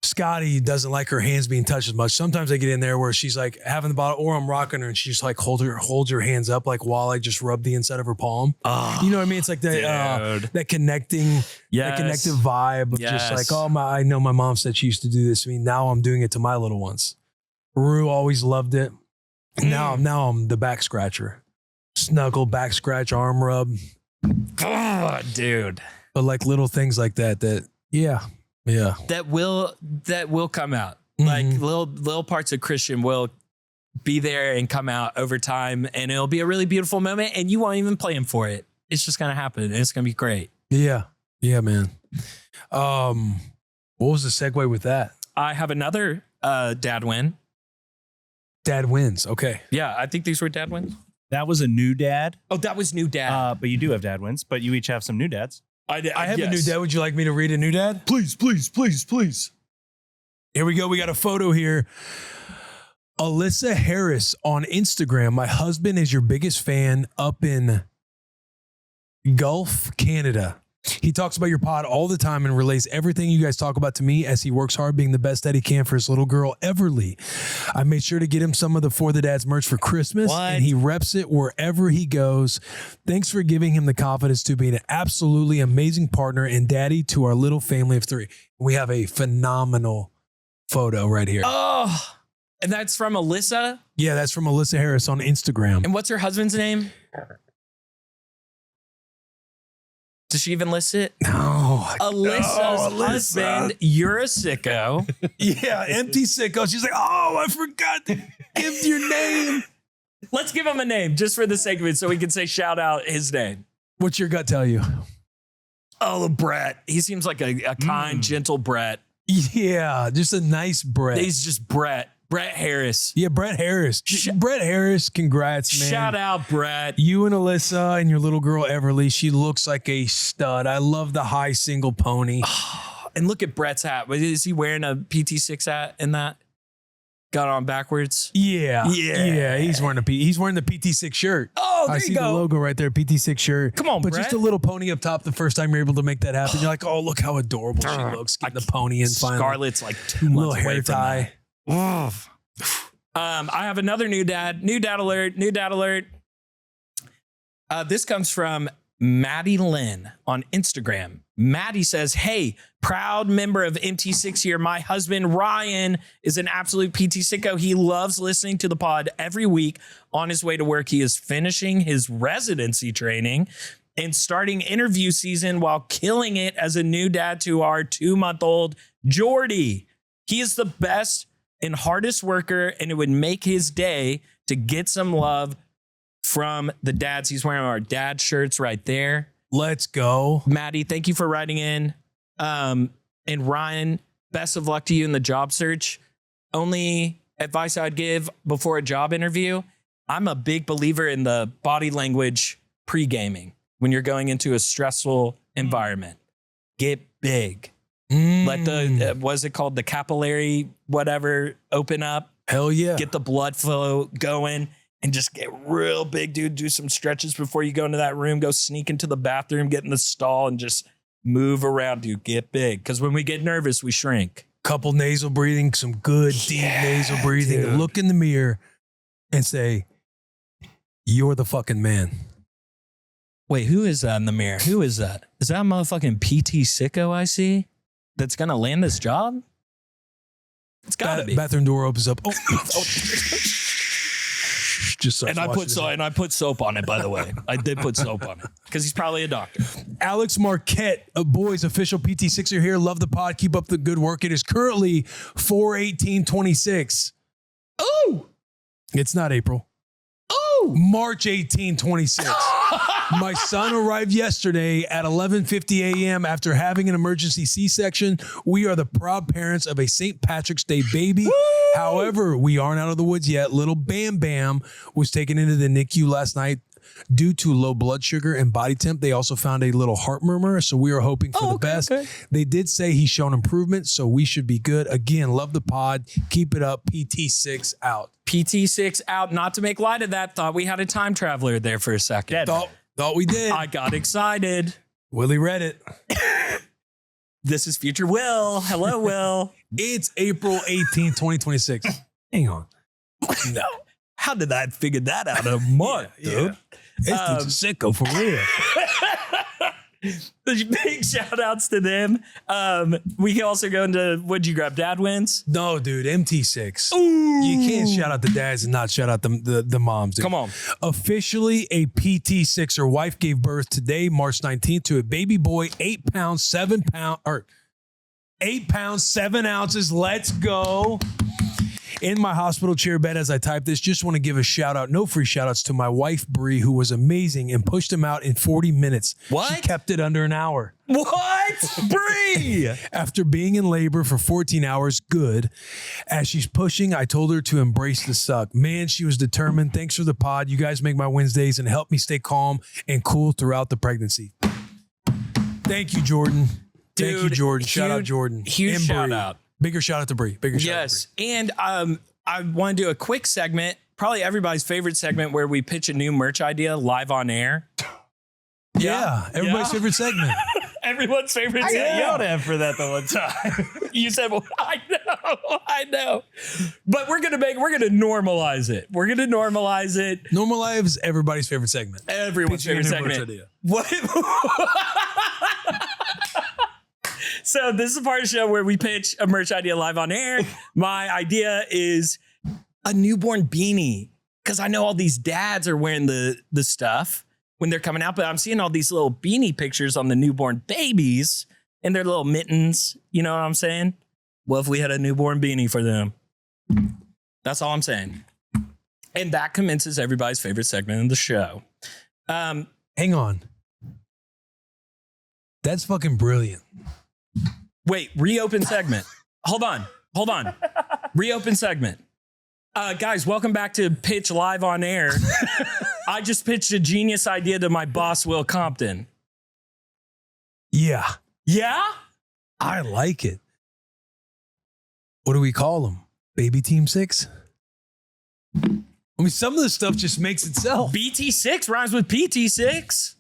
Scottie doesn't like her hands being touched as much. Sometimes I get in there where she's like having the bottle, or I'm rocking her and she's like holds her hands up like while I just rub the inside of her palm. You know what I mean? It's like that connecting, that connective vibe of just like, I know my mom said she used to do this to me. Now I'm doing it to my little ones. Rue always loved it. Now I'm the back scratcher. Snuggle, back scratch, arm rub.
Oh, dude.
But like little things like that, that will come out. Like little parts of Christian will be there and come out over time, and it'll be a really beautiful moment, and you won't even plan for it. It's just gonna happen, and it's gonna be great. Yeah, man. What was the segue with that?
I have another dad win.
Dad wins. Okay.
Yeah, I think these were dad wins.
That was a new dad.
Oh, that was new dad.
But you do have dad wins, but you each have some new dads.
I have a new dad. Would you like me to read a new dad? Please. Here we go. We got a photo here. Alyssa Harris on Instagram. My husband is your biggest fan up in Gulf, Canada. He talks about your pod all the time and relays everything you guys talk about to me as he works hard being the best that he can for his little girl, Everly. I made sure to get him some of the For the Dads merch for Christmas, and he reps it wherever he goes. Thanks for giving him the confidence to be an absolutely amazing partner and daddy to our little family of 3. We have a phenomenal photo right here.
Oh, and that's from Alyssa?
Yeah, that's from Alyssa Harris on Instagram.
And what's her husband's name? Does she even list it?
No.
Alyssa's husband, you're a sicko.
Yeah, empty sicko. She's like, I forgot to give your name.
Let's give him a name just for the sake of it so we can say shout out his name.
What's your gut tell you?
Oh, Brett. He seems like a kind, gentle Brett.
Yeah, just a nice Brett.
He's just Brett. Brett Harris.
Yeah, Brett Harris. Brett Harris, congrats, man.
Shout out, Brett.
You and Alyssa and your little girl, Everly, she looks like a stud. I love the high single pony.
And look at Brett's hat. Is he wearing a PT6 hat in that? Got on backwards.
Yeah. He's wearing the PT6 shirt.
Oh, there
I
you
see
go.
the logo right there, PT6 shirt.
Come on,
but
Brett.
just a little pony up top. The first time you're able to make that happen, you're like, oh, look how adorable she looks. Getting the pony in finally.
Scarlett's like 2 months
Little
away
hair
from
tie.
that. I have another new dad. New dad alert. This comes from Maddie Lynn on Instagram. Maddie says, hey, proud member of MT6 here. My husband, Ryan, is an absolute PT sicko. He loves listening to the pod every week. On his way to work, he is finishing his residency training and starting interview season while killing it as a new dad to our 2-month-old Jordy. He is the best and hardest worker, and it would make his day to get some love from the dads. He's wearing our dad shirts right there.
Let's go.
Maddie, thank you for writing in. And Ryan, best of luck to you in the job search. Only advice I'd give before a job interview, I'm a big believer in the body language pre-gaming when you're going into a stressful environment. Get big. Let the, what's it called? The capillary, whatever, open up.
Hell yeah.
Get the blood flow going. And just get real big, dude. Do some stretches before you go into that room. Go sneak into the bathroom, get in the stall, and just move around, dude. Get big. Because when we get nervous, we shrink.
Couple nasal breathing, some good deep nasal breathing.
dude.
Look in the mirror and say, you're the fucking man.
Wait, who is that in the mirror? Who is that? Is that motherfucking PT sicko I see that's going to land this job? It's got to be.
Bathroom door opens up. Oh. Just
And I put soap on it, by the way. I did put soap on it because he's probably a doctor.
Alex Marquette, a boys official PT6er here. Love the pod. Keep up the good work. It is currently 4/18/26.
Oh,
It's not April.
oh,
March 18/26. My son arrived yesterday at 11:50 a.m. after having an emergency C-section. We are the proud parents of a St. Patrick's Day baby. However, we aren't out of the woods yet. Little Bam Bam was taken into the NICU last night due to low blood sugar and body temp. They also found a little heart murmur, so we are hoping for the best.
Okay.
They did say he's shown improvement, so we should be good. Again, love the pod. Keep it up. PT6 out.
PT6 out. Not to make light of that. Thought we had a time traveler there for a second.
Thought we did.
I got excited.
Willie read it.
This is future Will. Hello, Will.
It's April 18th, 2026. Hang on.
No. How did I figure that out in a month, dude?
This dude's a sicko for real.
Big shout outs to them. We can also go into what'd you grab? Dad wins?
No, dude, MT6.
Ooh.
You can't shout out the dads and not shout out the moms. Dude.
Come on.
Officially, a PT6er wife gave birth today, March 19th, to a baby boy, 8 pounds, 7 ounces. Let's go. In my hospital chair bed as I type this, just want to give a shout out, no free shout outs to my wife, Bree, who was amazing and pushed him out in 40 minutes.
What?
She kept it under an hour.
What? Bree!
After being in labor for 14 hours, good. As she's pushing, I told her to embrace the suck. Man, she was determined. Thanks for the pod. You guys make my Wednesdays and help me stay calm and cool throughout the pregnancy. Thank you, Jordan. Thank you,
Dude,
Jordan. Shout out, Jordan.
Huge
And
shout
Bree.
out.
Bigger shout out to Bree. Bigger shout out to Bree.
And I want to do a quick segment, probably everybody's favorite segment where we pitch a new merch idea live on air.
Yeah, everybody's favorite segment.
Everyone's favorite
I got
segment.
yelled at for that the one time.
You said, well, I know. But we're gonna normalize it. We're gonna normalize it.
Normal Lives, everybody's favorite segment.
Everyone's
Pitching
favorite
a new merch
segment.
idea.
What? So this is a part of the show where we pitch a merch idea live on air. My idea is a newborn beanie, because I know all these dads are wearing the stuff when they're coming out, but I'm seeing all these little beanie pictures on the newborn babies and their little mittens. You know what I'm saying? Well, if we had a newborn beanie for them, that's all I'm saying. And that commences everybody's favorite segment in the show.
Hang on. That's fucking brilliant.
Wait, reopen segment. Hold on. Reopen segment. Guys, welcome back to Pitch Live on Air. I just pitched a genius idea to my boss, Will Compton.
Yeah,
Yeah?
I like it. What do we call him? Baby Team 6? I mean, some of the stuff just makes itself.
BT6 rhymes with PT6.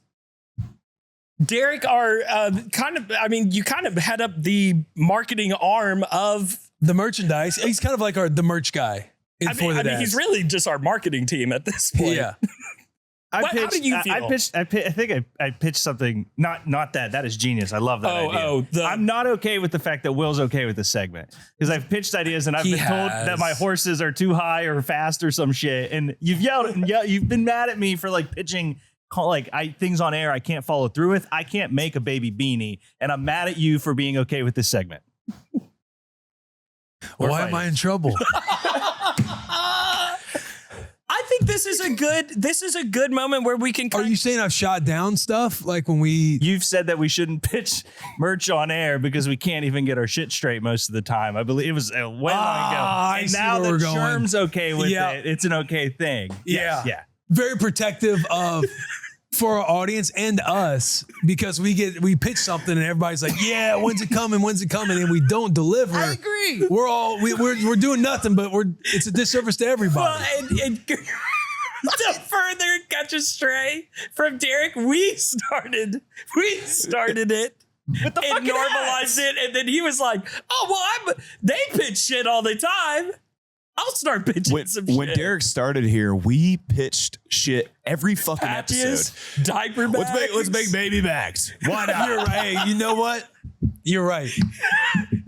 Derek, you kind of head up the marketing arm of
The merchandise. He's kind of like the merch guy.
He's really just our marketing team at this point.
Yeah.
How do you feel?
I think I pitched something. Not that. That is genius. I love that idea. I'm not okay with the fact that Will's okay with this segment because I've pitched ideas and I've been told that my horses are too high or fast or some shit. And you've yelled and you've been mad at me for like pitching things on air I can't follow through with. I can't make a baby beanie, and I'm mad at you for being okay with this segment.
Why am I in trouble?
I think this is a good moment where we can.
Are you saying I've shot down stuff like when we?
You've said that we shouldn't pitch merch on air because we can't even get our shit straight most of the time. I believe it was way long ago. And now that Sherm's okay with it, it's an okay thing.
Yeah.
Yeah.
Very protective of for our audience and us because we pitch something and everybody's like, yeah, when's it coming? When's it coming? And we don't deliver.
I agree.
We're doing nothing, but it's a disservice to everybody.
Well, and to further catch a stray from Derek, we started it.
With the
and normalized it, and then he was like, "Oh well, they pitch shit all the time. I'll start pitching some shit."
When Derek started here, we pitched shit every fucking
Patches,
episode.
diaper bags.
Let's make baby bags. Why not?
You're right. Hey, you know what? You're right.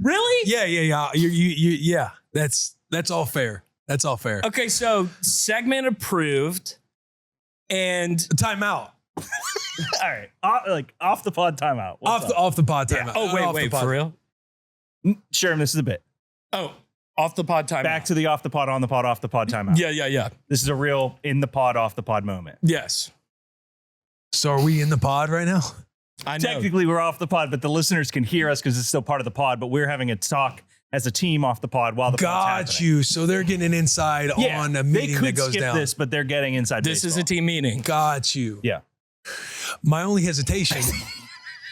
Really?
Yeah. Yeah. That's all fair. That's all fair.
Okay, so segment approved, and
Timeout.
All right. Off the pod timeout.
Off the pod timeout.
oh wait, for real?
Sherman, this is a bit.
Oh, off the pod time.
Back to the off the pod, on the pod, off the pod timeout.
Yeah.
This is a real in the pod, off the pod moment.
Yes.
So are we in the pod right now?
I know.
Technically, we're off the pod, but the listeners can hear us because it's still part of the pod. But we're having a talk as a team off the pod while the pod's happening.
you. So they're getting an inside on a meeting that goes down.
This, but they're getting inside.
This
baseball.
is a team meeting.
Got you.
Yeah.
My only hesitation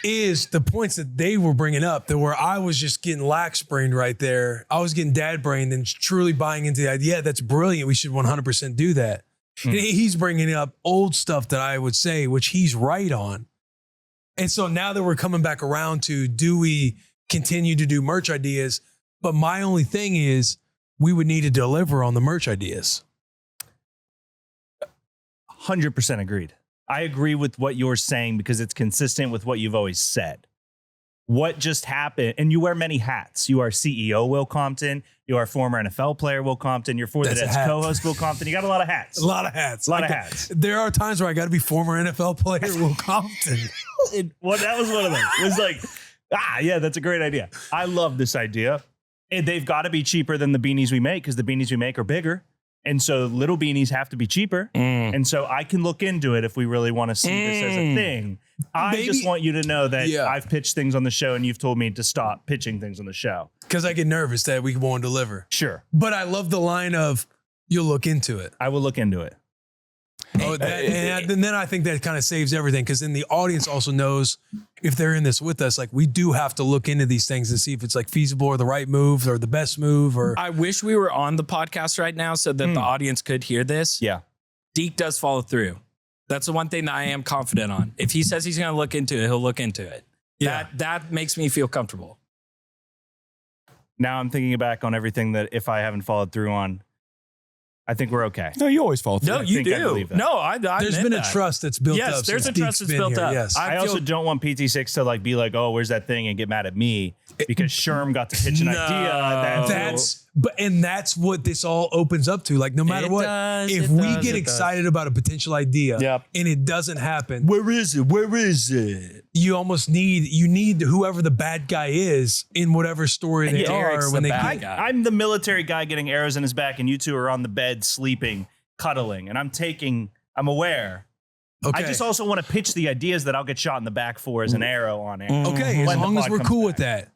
is the points that they were bringing up that where I was just getting lax brained right there. I was getting dad brained and truly buying into the idea. Yeah, that's brilliant. We should 100% do that. And he's bringing up old stuff that I would say, which he's right on. And so now that we're coming back around to, do we continue to do merch ideas? But my only thing is we would need to deliver on the merch ideas.
100% agreed. I agree with what you're saying because it's consistent with what you've always said. What just happened, and you wear many hats. You are CEO Will Compton. You are former NFL player Will Compton. You're For the Dead's co-host Will Compton. You got a lot of hats.
A lot of hats. There are times where I got to be former NFL player Will Compton.
Well, that was one of them. It was like, yeah, that's a great idea. I love this idea. And they've got to be cheaper than the beanies we make because the beanies we make are bigger. And so little beanies have to be cheaper. And so I can look into it if we really want to see this as a thing. I just want you to know that I've pitched things on the show and you've told me to stop pitching things on the show.
Because I get nervous that we won't deliver.
Sure.
But I love the line of, you'll look into it.
I will look into it.
And then I think that kind of saves everything because then the audience also knows if they're in this with us, like we do have to look into these things and see if it's like feasible or the right move or the best move. Or
I wish we were on the podcast right now so that the audience could hear this.
Yeah.
Deke does follow through. That's the one thing that I am confident on. If he says he's going to look into it, he'll look into it.
Yeah.
That makes me feel comfortable.
Now I'm thinking back on everything that if I haven't followed through on, I think we're okay.
No, you always fall through.
No, you do. I
there's been a trust that's built up.
Yes, there's a
since
trust
Deke's
that's
been
built
here.
up.
Yes.
I also don't want PT6 to like be like, oh, where's that thing and get mad at me because Sherm got to pitch an idea.
That's what this all opens up to. Like no matter if we get excited about a potential idea and it doesn't happen,
where is it?
You almost need whoever the bad guy is in whatever story they are when they
bad guy.
I'm the military guy getting arrows in his back and you two are on the bed sleeping, cuddling, and I'm aware. Okay. I just also want to pitch the ideas that I'll get shot in the back for as an arrow on air.
Okay, as long as we're cool with that.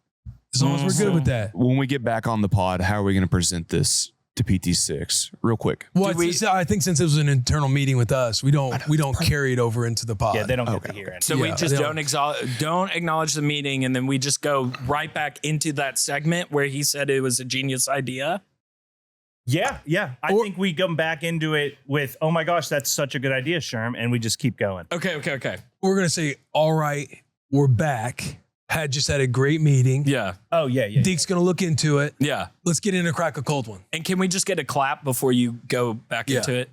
As long as we're good with that.
When we get back on the pod, how are we going to present this to PT6 real quick?
Well, I think since it was an internal meeting with us, we don't carry it over into the pod.
Yeah, they don't get to hear it.
So we just don't acknowledge the meeting, and then we just go right back into that segment where he said it was a genius idea.
Yeah. I think we come back into it with, oh my gosh, that's such a good idea, Sherm, and we just keep going.
Okay.
We're going to say, all right, we're back. Had a great meeting.
Yeah.
Oh, yeah.
Deke's going to look into it.
Yeah.
Let's get in and crack a cold one.
And can we just get a clap before you go back into it?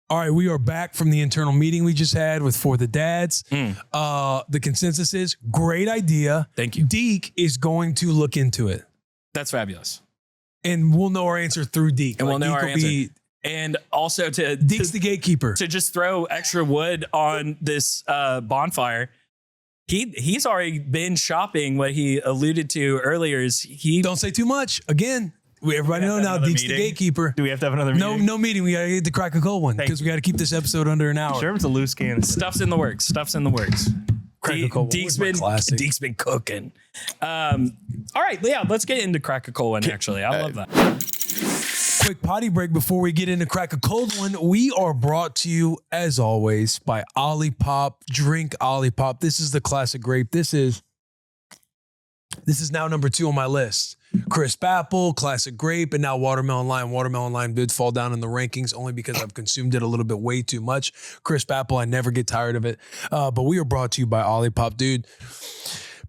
All right, we are back from the internal meeting we just had with For the Dads. The consensus is great idea.
Thank you.
Deke is going to look into it.
That's fabulous.
And we'll know our answer through Deke.
And we'll know our answer. And also
Deke's the gatekeeper.
To just throw extra wood on this bonfire. He's already been shopping. What he alluded to earlier is he
don't say too much. Again, everybody know now Deke's the gatekeeper.
Do we have to have another meeting?
No meeting. We got to get to crack a cold one because we got to keep this episode under an hour.
Sherman's a loose cannon.
Stuff's in the works.
Crack a cold one.
Deke's been cooking. All right, yeah, let's get into crack a cold one. Actually, I love that.
Quick potty break before we get into crack a cold one. We are brought to you, as always, by Olipop. Drink Olipop. This is the classic grape. This is now number 2 on my list. Crisp apple, classic grape, and now watermelon lime. Watermelon lime did fall down in the rankings only because I've consumed it a little bit way too much. Crisp apple, I never get tired of it. But we are brought to you by Olipop, dude.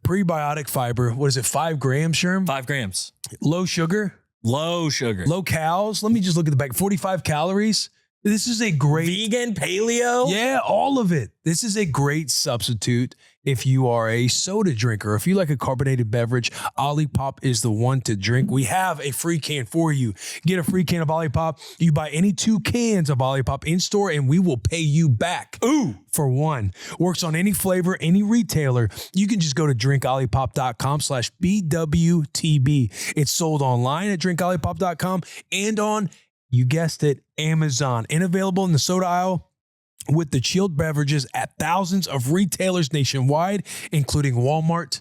Prebiotic fiber. What is it? 5 grams, Sherm?
5 grams.
Low sugar.
Low sugar.
Low calories. Let me just look at the back. 45 calories. This is a great
vegan, paleo.
Yeah, all of it. This is a great substitute if you are a soda drinker. If you like a carbonated beverage, Olipop is the one to drink. We have a free can for you. Get a free can of Olipop. You buy any 2 cans of Olipop in store and we will pay you back. For 1. Works on any flavor, any retailer. You can just go to drinkolipop.com/BWTB. It's sold online at drinkolipop.com and on, you guessed it, Amazon. And available in the soda aisle with the chilled beverages at thousands of retailers nationwide, including Walmart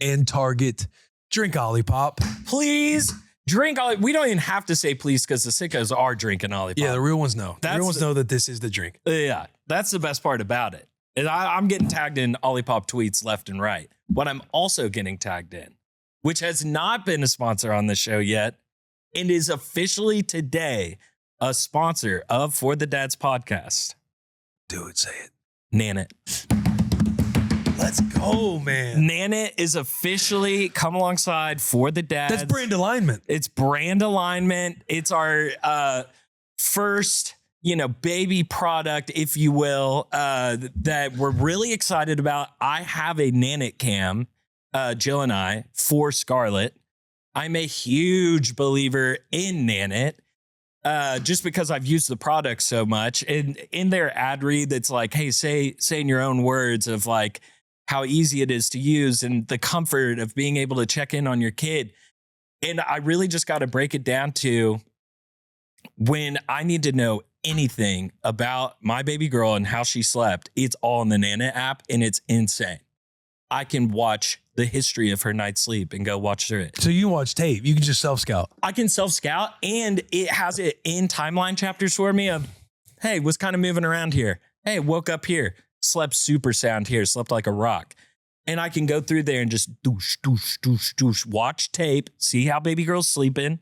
and Target. Drink Olipop.
Please drink Olipop. We don't even have to say please because the sickos are drinking Olipop.
Yeah, the real ones know. The real ones know that this is the drink.
Yeah, that's the best part about it. And I'm getting tagged in Olipop tweets left and right. What I'm also getting tagged in, which has not been a sponsor on the show yet, and is officially today a sponsor of For the Dads podcast.
Do it, say it.
Nanit.
Let's go, man.
Nanit is officially come alongside For the Dads.
That's brand alignment.
It's brand alignment. It's our first, baby product, if you will, that we're really excited about. I have a Nanit cam, Jill and I, for Scarlett. I'm a huge believer in Nanit. Just because I've used the product so much. And in their ad read, that's like, hey, say in your own words of like how easy it is to use and the comfort of being able to check in on your kid. And I really just got to break it down to when I need to know anything about my baby girl and how she slept, it's all in the Nanit app and it's insane. I can watch the history of her night's sleep and go watch through it.
So you watch tape. You can just self-scout.
I can self-scout, and it has it in timeline chapters for me of, hey, was kind of moving around here. Hey, woke up here. Slept super sound here. Slept like a rock. And I can go through there and just doosh, doosh, doosh, doosh, watch tape, see how baby girl's sleeping.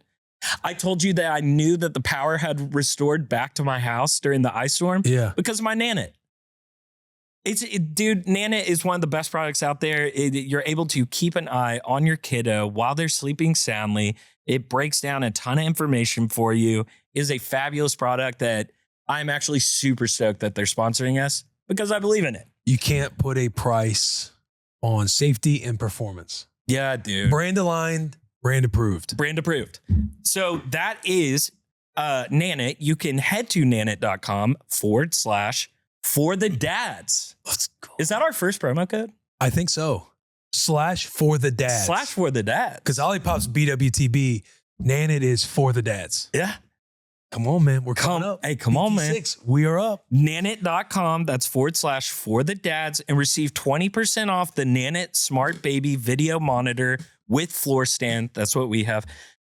I told you that I knew that the power had restored back to my house during the ice storm because of my Nanit. Dude, Nanit is one of the best products out there. You're able to keep an eye on your kiddo while they're sleeping soundly. It breaks down a ton of information for you. It is a fabulous product that I'm actually super stoked that they're sponsoring us because I believe in it.
You can't put a price on safety and performance.
Yeah, dude.
Brand aligned, brand approved.
Brand approved. So that is Nanit. You can head to nanit.com/for the dads.
Let's go.
Is that our first promo code?
I think so. /for the dads.
/for the dads.
Because Olipop's BWTB, Nanit is for the dads.
Yeah.
Come on, man. We're coming up.
Hey, come on, man.
We are up.
Nanit.com. That's /for the dads and receive 20% off the Nanit Smart Baby Video Monitor with floor stand. That's what we have.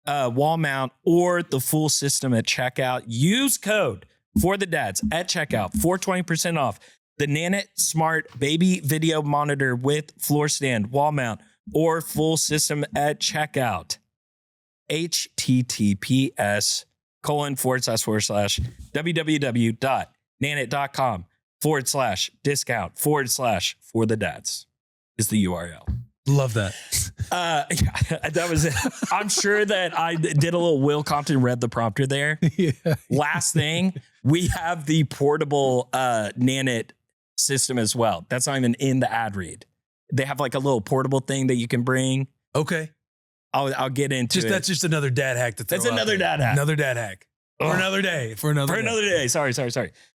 Wall mount or the full system at checkout. Use code for the dads at checkout for 20% off the Nanit Smart Baby Video Monitor with floor stand, wall mount, or full system at checkout. https://www.nanit.com/discount/for the dads is the URL.
Love that.
That was it. I'm sure that I did a little Will Compton read the prompter there.
Yeah.
Last thing, we have the portable Nanit system as well. That's not even in the ad read. They have like a little portable thing that you can bring.
Okay.
I'll get into it.
That's just another dad hack to throw
That's another dad hack.
Another dad hack. For another day. For another
day. Sorry.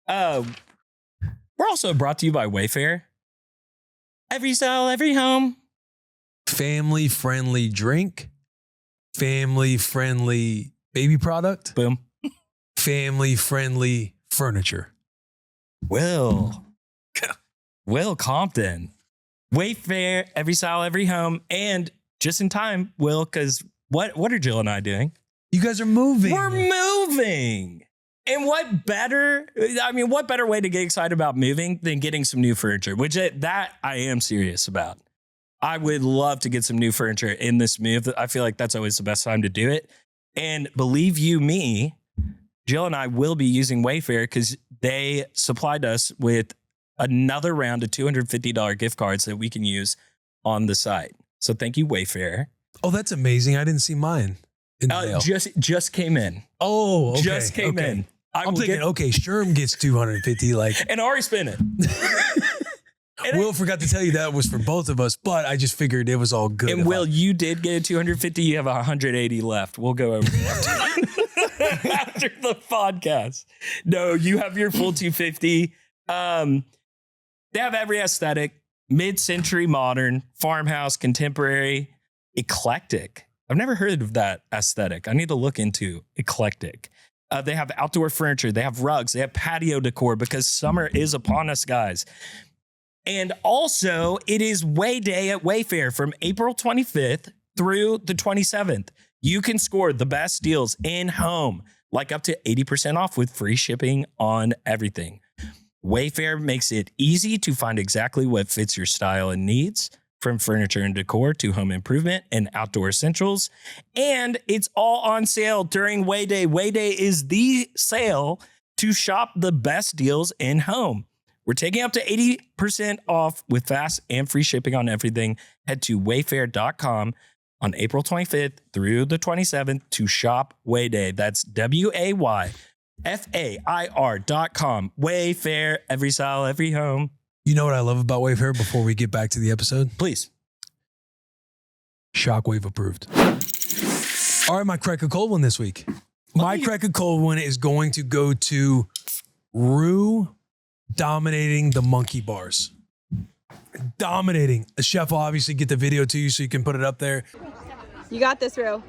We're also brought to you by Wayfair. Every style, every home.
Family friendly drink. Family friendly baby product.
Boom.
Family friendly furniture.
Will Compton. Wayfair, every style, every home, and just in time, Will, because what are Jill and I doing?
You guys are moving.
We're moving. And what better way to get excited about moving than getting some new furniture, which that I am serious about. I would love to get some new furniture in this move. I feel like that's always the best time to do it. And believe you me, Jill and I will be using Wayfair because they supplied us with another round of $250 gift cards that we can use on the site. So thank you, Wayfair.
Oh, that's amazing. I didn't see mine in the mail.
Just came in.
Oh, okay.
Just came in.
I'm thinking, Sherm gets 250,
and Ari spent it.
Will forgot to tell you that was for both of us, but I just figured it was all good.
And Will, you did get a 250. You have 180 left. We'll go over after the podcast. No, you have your full 250. They have every aesthetic: mid-century, modern, farmhouse, contemporary, eclectic. I've never heard of that aesthetic. I need to look into eclectic. They have outdoor furniture. They have rugs. They have patio decor because summer is upon us, guys. And also, it is Way Day at Wayfair from April 25th through the 27th. You can score the best deals in home, like up to 80% off with free shipping on everything. Wayfair makes it easy to find exactly what fits your style and needs, from furniture and decor to home improvement and outdoor essentials. And it's all on sale during Way Day. Way Day is the sale to shop the best deals in home. We're taking up to 80% off with fast and free shipping on everything. Head to wayfair.com on April 25th through the 27th to shop Way Day. That's WAYFAIR.com. Wayfair, every style, every home.
You know what I love about Wayfair before we get back to the episode?
Please.
Shockwave approved. All right, my crack a cold one this week. My crack a cold one is going to go to Rue dominating the monkey bars. Dominating. The chef will obviously get the video to you so you can put it up there.
You got this, Rue.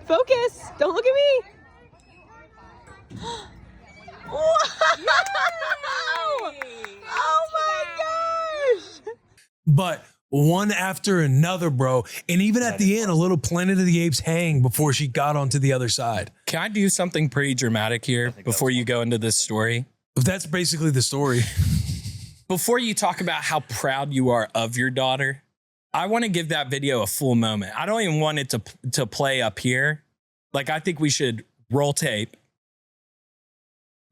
Focus. Don't look at me. Wow! Oh my gosh!
But one after another, bro. And even at the end, a little Planet of the Apes hang before she got onto the other side.
Can I do something pretty dramatic here before you go into this story?
That's basically the story.
Before you talk about how proud you are of your daughter, I want to give that video a full moment. I don't even want it to play up here. Like, I think we should roll tape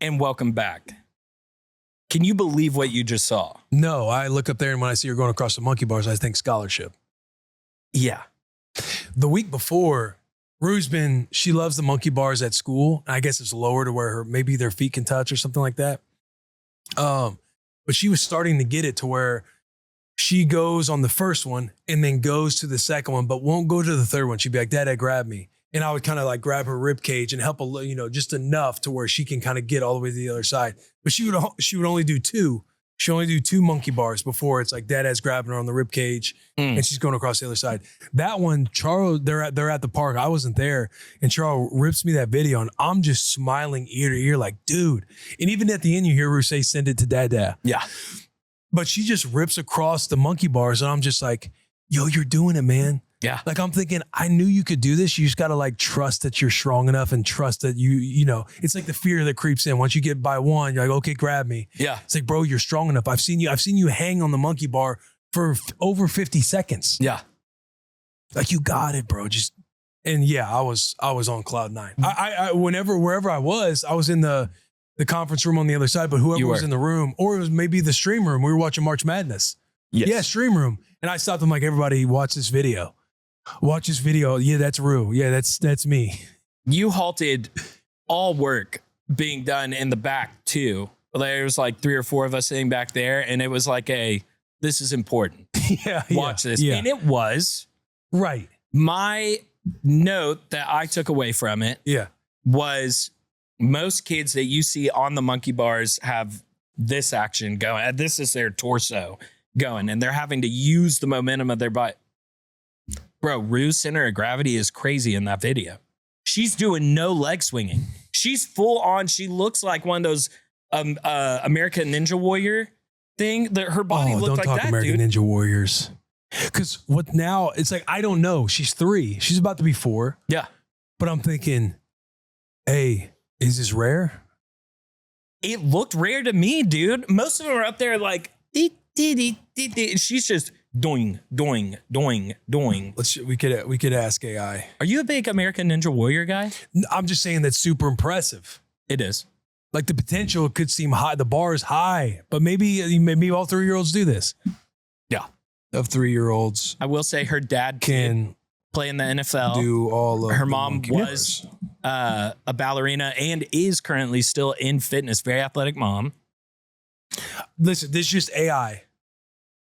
and welcome back. Can you believe what you just saw?
No, I look up there and when I see her going across the monkey bars, I think scholarship.
Yeah.
The week before, Rue's she loves the monkey bars at school. I guess it's lower to where maybe their feet can touch or something like that. But she was starting to get it to where she goes on the first one and then goes to the second one, but won't go to the third one. She'd be like, Dad, grab me. And I would kind of like grab her rib cage and help a little, just enough to where she can kind of get all the way to the other side. But she would only do two. She only do two monkey bars before it's like Dad grabbing her on the rib cage and she's going across the other side. That one, Charles, they're at the park. I wasn't there, and Charles rips me that video, and I'm just smiling ear to ear, like, dude. And even at the end, you hear her say, "Send it to Dad."
Yeah.
But she just rips across the monkey bars, and I'm just like, yo, you're doing it, man.
Yeah.
Like, I'm thinking, I knew you could do this. You just got to like trust that you're strong enough and trust that it's like the fear that creeps in. Once you get by one, you're like, okay, grab me.
Yeah.
It's like, bro, you're strong enough. I've seen you hang on the monkey bar for over 50 seconds.
Yeah.
Like, you got it, bro. And yeah, I was on cloud nine. I wherever I was in the conference room on the other side, but whoever was in the room, or it was maybe the stream room, we were watching March Madness.
Yes.
Yeah, stream room. And I stopped them like, everybody watch this video. Watch this video. Yeah, that's Rue. Yeah, that's me.
You halted all work being done in the back too. There was like 3 or 4 of us sitting back there, and it was like this is important. Watch this.
Yeah.
And it was.
Right.
My note that I took away from it was most kids that you see on the monkey bars have this action going. This is their torso going, and they're having to use the momentum of their butt. Bro, Rue's center of gravity is crazy in that video. She's doing no leg swinging. She's full on. She looks like one of those American Ninja Warrior thing. That her body looked like that,
American
dude.
Ninja Warriors. Because what now? It's like, I don't know. She's 3. She's about to be 4.
Yeah.
But I'm thinking, hey, is this rare?
It looked rare to me, dude. Most of them are up there like, she's just doing.
We could ask AI.
Are you a big American Ninja Warrior guy?
I'm just saying that's super impressive.
It is.
Like, the potential could seem high. The bar is high, but maybe all 3-year-olds do this.
Yeah.
Of 3-year-olds
I will say her dad
can
play in the NFL.
do all of
Her
the
mom
monkey
was
bars.
a ballerina and is currently still in fitness. Very athletic mom.
Listen, this is just AI.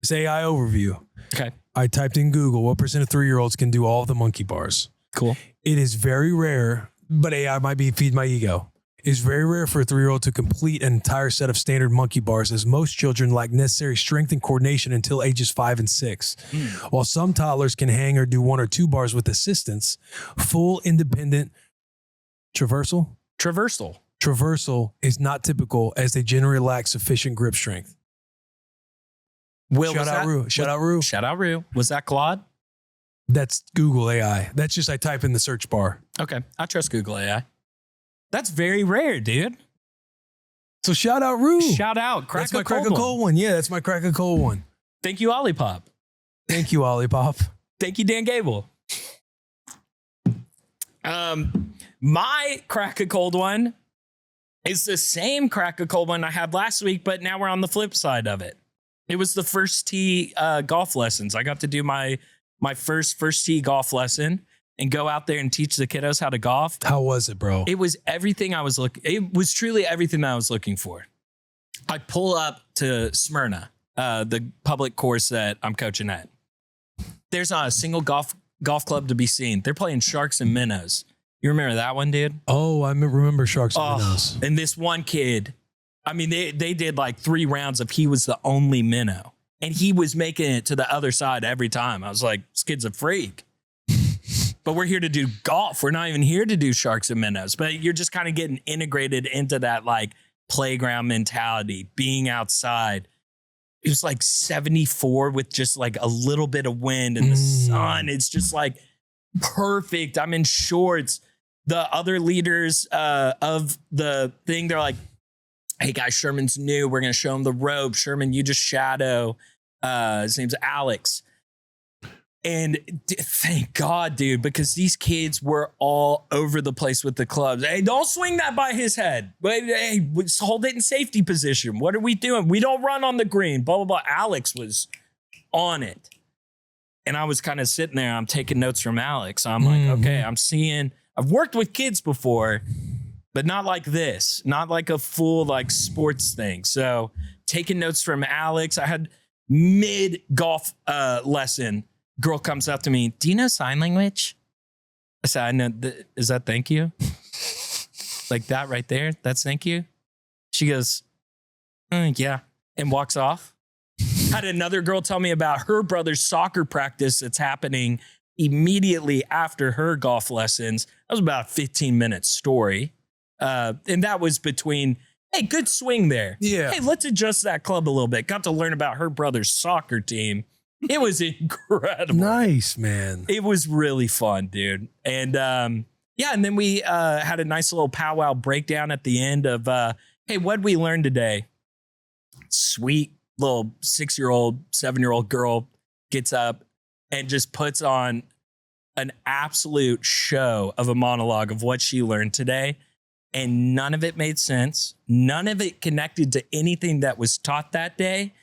It's AI overview.
Okay.
I typed in Google, what % of 3-year-olds can do all of the monkey bars?
Cool.
It is very rare, but AI might be feed my ego. It's very rare for a 3-year-old to complete an entire set of standard monkey bars, as most children lack necessary strength and coordination until ages 5 and 6. While some toddlers can hang or do 1 or 2 bars with assistance, full independent traversal is not typical, as they generally lack sufficient grip strength.
Will,
Shout out Rue.
Shout out Rue. Was that Claude?
That's Google AI. That's just, I type in the search bar.
Okay. I trust Google AI. That's very rare, dude.
So shout out Rue.
Shout out. Crack
That's my crack a cold one. Yeah, that's my crack a cold one.
Thank you, Olipop.
Thank you, Olipop.
Thank you, Dan Gable. My crack a cold one is the same crack a cold one I had last week, but now we're on the flip side of it. It was the first tee golf lessons. I got to do my first tee golf lesson and go out there and teach the kiddos how to golf.
How was it, bro?
It was everything I was it was truly everything that I was looking for. I pull up to Smyrna, the public course that I'm coaching at. There's not a single golf club to be seen. They're playing sharks and minnows. You remember that one, dude?
Oh, I remember sharks and minnows.
And this one kid, I mean, they did like 3 rounds of he was the only minnow. And he was making it to the other side every time. I was like, this kid's a freak. But we're here to do golf. We're not even here to do sharks and minnows. But you're just kind of getting integrated into that like playground mentality, being outside. It was like 74 with just like a little bit of wind and the sun. It's just like perfect. I'm in shorts. The other leaders of the thing, they're like, hey guys, Sherman's new. We're going to show him the rope. Sherman, you just shadow. His name's Alex. And thank God, dude, because these kids were all over the place with the clubs. Hey, don't swing that by his head. But hey, hold it in safety position. What are we doing? We don't run on the green. Blah, blah, blah. Alex was on it. And I was kind of sitting there. I'm taking notes from Alex. I'm like, okay, I've worked with kids before, but not like this. Not like a full like sports thing. So taking notes from Alex. I had mid-golf lesson. Girl comes up to me, do you know sign language? I said, I know. Is that thank you? Like that right there? That's thank you? She goes, yeah, and walks off. Had another girl tell me about her brother's soccer practice that's happening immediately after her golf lessons. That was about a 15-minute story. And that was between, hey, good swing there.
Yeah.
Hey, let's adjust that club a little bit. Got to learn about her brother's soccer team. It was incredible.
Nice, man.
It was really fun, dude. And yeah, and then we had a nice little powwow breakdown at the end of, hey, what'd we learn today? Sweet little 6-year-old, 7-year-old girl gets up and just puts on an absolute show of a monologue of what she learned today. And none of it made sense. None of it connected to anything that was taught that day.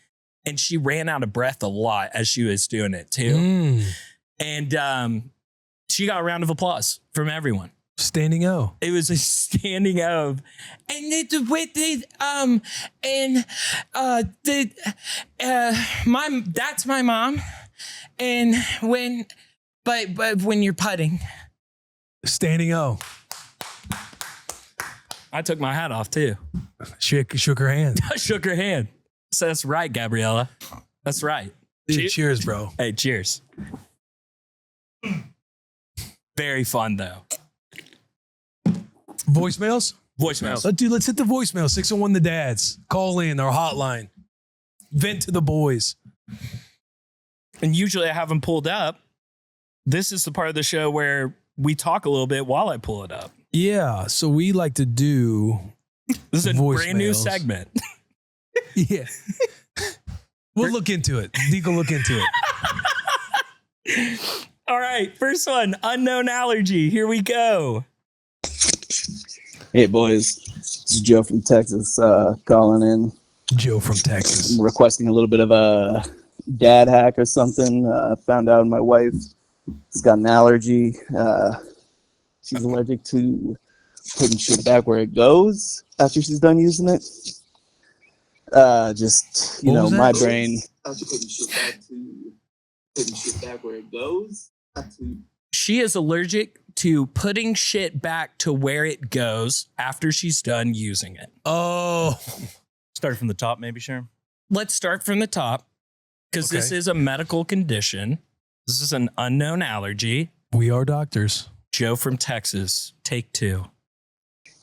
And she ran out of breath a lot as she was doing it too. And she got a round of applause from everyone.
Standing O.
It was a standing O. And that's my mom. And but when you're putting.
Standing O.
I took my hat off too.
Shook her hand.
I shook her hand. So that's right, Gabriella. That's right.
Dude, cheers, bro.
Hey, cheers. Very fun though.
Voicemails?
Voicemails.
Dude, let's hit the voicemail. 601 The Dads. Call in our hotline. Vent to the boys.
And usually I have them pulled up. This is the part of the show where we talk a little bit while I pull it up.
Yeah, so we like to do
This is a brand new
voicemails.
segment.
Yeah. We'll look into it. Deke will look into it.
All right, first one, unknown allergy. Here we go.
Hey boys, this is Joe from Texas calling in.
Joe from Texas.
I'm requesting a little bit of a dad hack or something. Found out my wife has got an allergy. She's allergic to putting shit back where it goes after she's done using it. Just, you
What
know,
was
my
that?
brain. After putting shit back where it goes.
She is allergic to putting shit back to where it goes after she's done using it.
Oh.
Start from the top, maybe, Sherm.
Let's start from the top because this
Okay.
is a medical condition. This is an unknown allergy.
We are doctors.
Joe from Texas, take 2.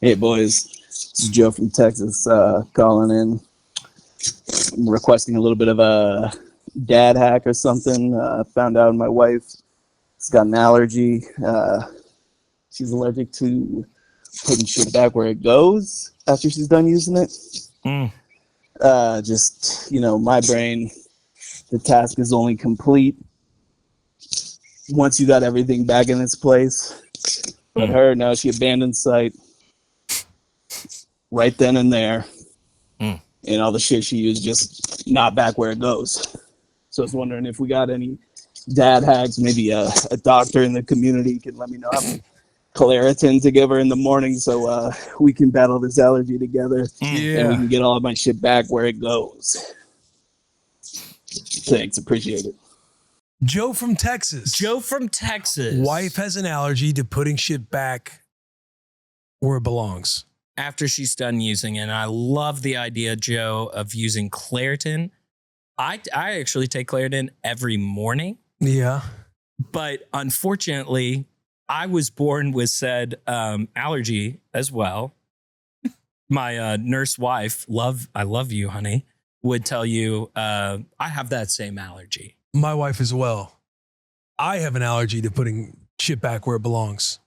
Hey boys, this is Joe from Texas calling in. I'm requesting a little bit of a dad hack or something. Found out my wife has got an allergy. She's allergic to putting shit back where it goes after she's done using it. Just, you know, my brain, the task is only complete once you got everything back in its place. But her, now she abandoned site right then and there. And all the shit she used just not back where it goes. So I was wondering if we got any dad hacks, maybe a doctor in the community can let me know how many Claritin to give her in the morning so we can battle this allergy together. And we
Yeah.
can get all of my shit back where it goes. Thanks, appreciate it.
Joe from Texas.
Joe from Texas.
Wife has an allergy to putting shit back where it belongs.
After she's done using it. And I love the idea, Joe, of using Claritin. I actually take Claritin every morning,
Yeah.
but unfortunately, I was born with said allergy as well. My nurse wife, I love you, honey, would tell you I have that same allergy.
My wife as well. I have an allergy to putting shit back where it belongs.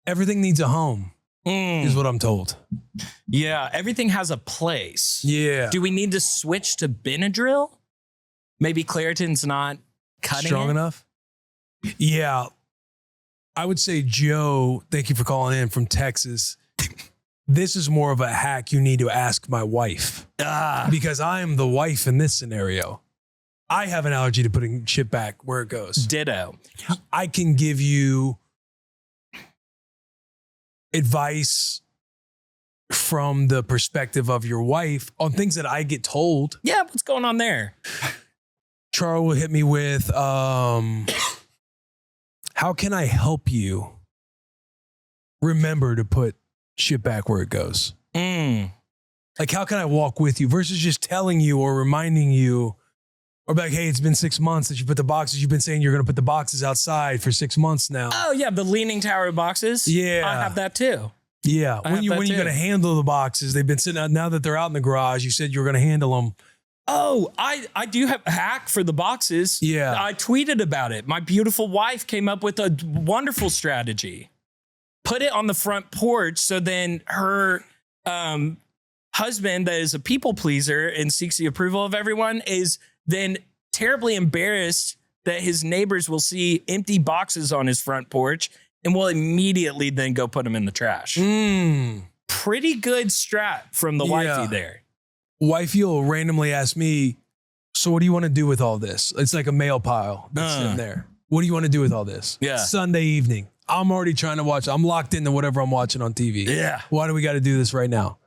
Everything needs a home, is what I'm told.
Yeah, everything has a place.
Yeah.
Do we need to switch to Benadryl? Maybe Claritin's not cutting
Strong
it?
enough? Yeah. I would say, Joe, thank you for calling in from Texas. This is more of a hack you need to ask my wife because I am the wife in this scenario. I have an allergy to putting shit back where it goes.
Ditto.
I can give you advice from the perspective of your wife on things that I get told.
Yeah, what's going on there?
Charles will hit me with, how can I help you remember to put shit back where it goes? Like, how can I walk with you versus just telling you or reminding you or be like, hey, it's been 6 months that you put the boxes. You've been saying you're going to put the boxes outside for 6 months now.
Oh, yeah, the leaning tower boxes.
Yeah.
I have that too.
Yeah.
I
When
have
you're
that
going to
too.
handle the boxes, they've been sitting out now that they're out in the garage. You said you were going to handle them.
Oh, I do have a hack for the boxes.
Yeah.
I tweeted about it. My beautiful wife came up with a wonderful strategy. Put it on the front porch so then her husband that is a people pleaser and seeks the approval of everyone is then terribly embarrassed that his neighbors will see empty boxes on his front porch and will immediately then go put them in the trash. Pretty good strat from the wifey there.
Wifey will randomly ask me, so what do you want to do with all this? It's like a mail pile that's sitting there. What do you want to do with all this?
Yeah.
Sunday evening. I'm already trying to watch. I'm locked into whatever I'm watching on TV.
Yeah.
Why do we got to do this right now?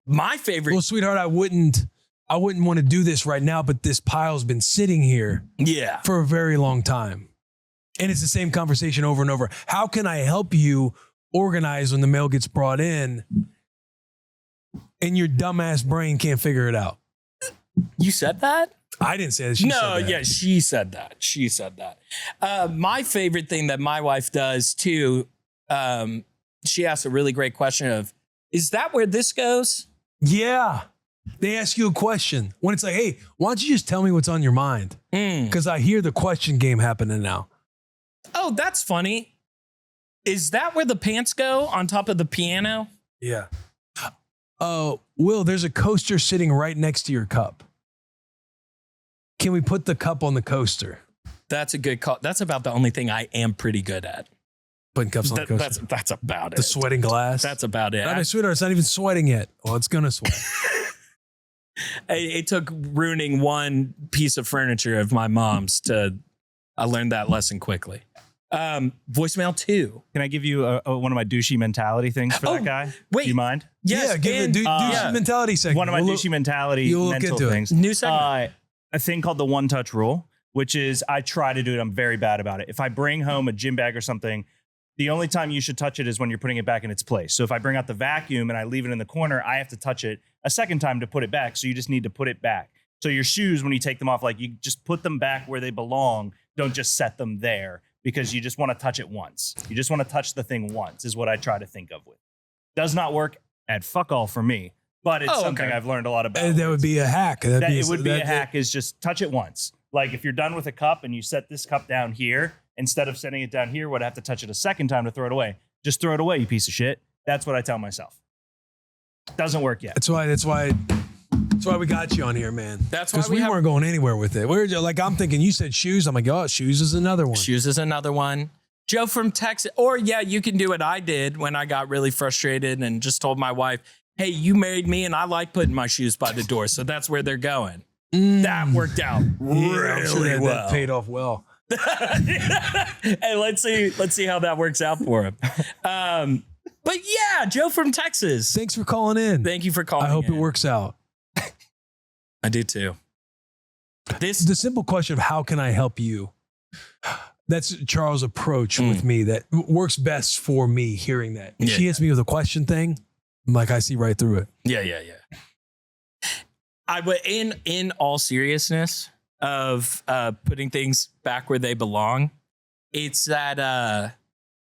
My favorite.
Well, sweetheart, I wouldn't want to do this right now, but this pile's been sitting here for a very long time. And it's the same conversation over and over. How can I help you organize when the mail gets brought in and your dumbass brain can't figure it out?
You said that?
I didn't say that. She said that.
Yeah, she said that. She said that. My favorite thing that my wife does too, she asked a really great question of, is that where this goes?
Yeah. They ask you a question when it's like, hey, why don't you just tell me what's on your mind? Because I hear the question game happening now.
Oh, that's funny. Is that where the pants go on top of the piano?
Yeah. Will, there's a coaster sitting right next to your cup. Can we put the cup on the coaster?
That's a good call. That's about the only thing I am pretty good at.
Putting cups on the coaster.
That's about it.
The sweating glass.
That's about it.
I mean, sweetheart, it's not even sweating yet. Well, it's going to sweat.
It took ruining one piece of furniture of my mom's I learned that lesson quickly. Voicemail 2.
Can I give you one of my douchey mentality things for that guy?
Wait.
Do you mind?
Yes,
yeah, give the douchey mentality segment.
One of my douchey mentality mental things.
New segment.
A thing called the one touch rule, which is I try to do it. I'm very bad about it. If I bring home a gym bag or something, the only time you should touch it is when you're putting it back in its place. So if I bring out the vacuum and I leave it in the corner, I have to touch it a second time to put it back. So you just need to put it back. So your shoes, when you take them off, like you just put them back where they belong. Don't just set them there because you just want to touch it once. You just want to touch the thing once is what I try to think of with. Does not work at fuck all for me, but it's something I've learned a lot about.
That would be a hack.
It would be a hack is just touch it once. Like if you're done with a cup and you set this cup down here, instead of setting it down here, would have to touch it a second time to throw it away. Just throw it away, you piece of shit. That's what I tell myself. Doesn't work yet.
That's why we got you on here, man.
That's why
because we weren't going anywhere with it. We're just, like, I'm thinking you said shoes. I'm like, oh, shoes is another one.
Shoes is another one. Joe from Texas. Or yeah, you can do what I did when I got really frustrated and just told my wife, hey, you married me and I like putting my shoes by the door. So that's where they're going. That worked out really well.
That paid off well.
Hey, let's see how that works out for him. But yeah, Joe from Texas.
Thanks for calling in.
Thank you for calling.
I hope it works out.
I do too.
The simple question of how can I help you? That's Charles' approach with me that works best for me hearing that. If she hits me with a question thing, I'm like, I see right through it.
Yeah. I would, in all seriousness of putting things back where they belong, it's that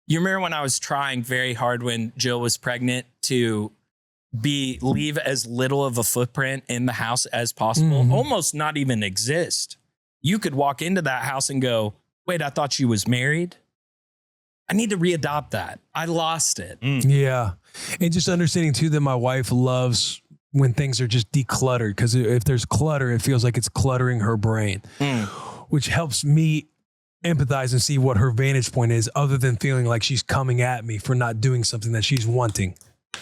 you remember when I was trying very hard when Jill was pregnant to leave as little of a footprint in the house as possible, almost not even exist. You could walk into that house and go, wait, I thought she was married. I need to readopt that. I lost it.
Yeah. And just understanding too that my wife loves when things are just decluttered, because if there's clutter, it feels like it's cluttering her brain, which helps me empathize and see what her vantage point is, other than feeling like she's coming at me for not doing something that she's wanting.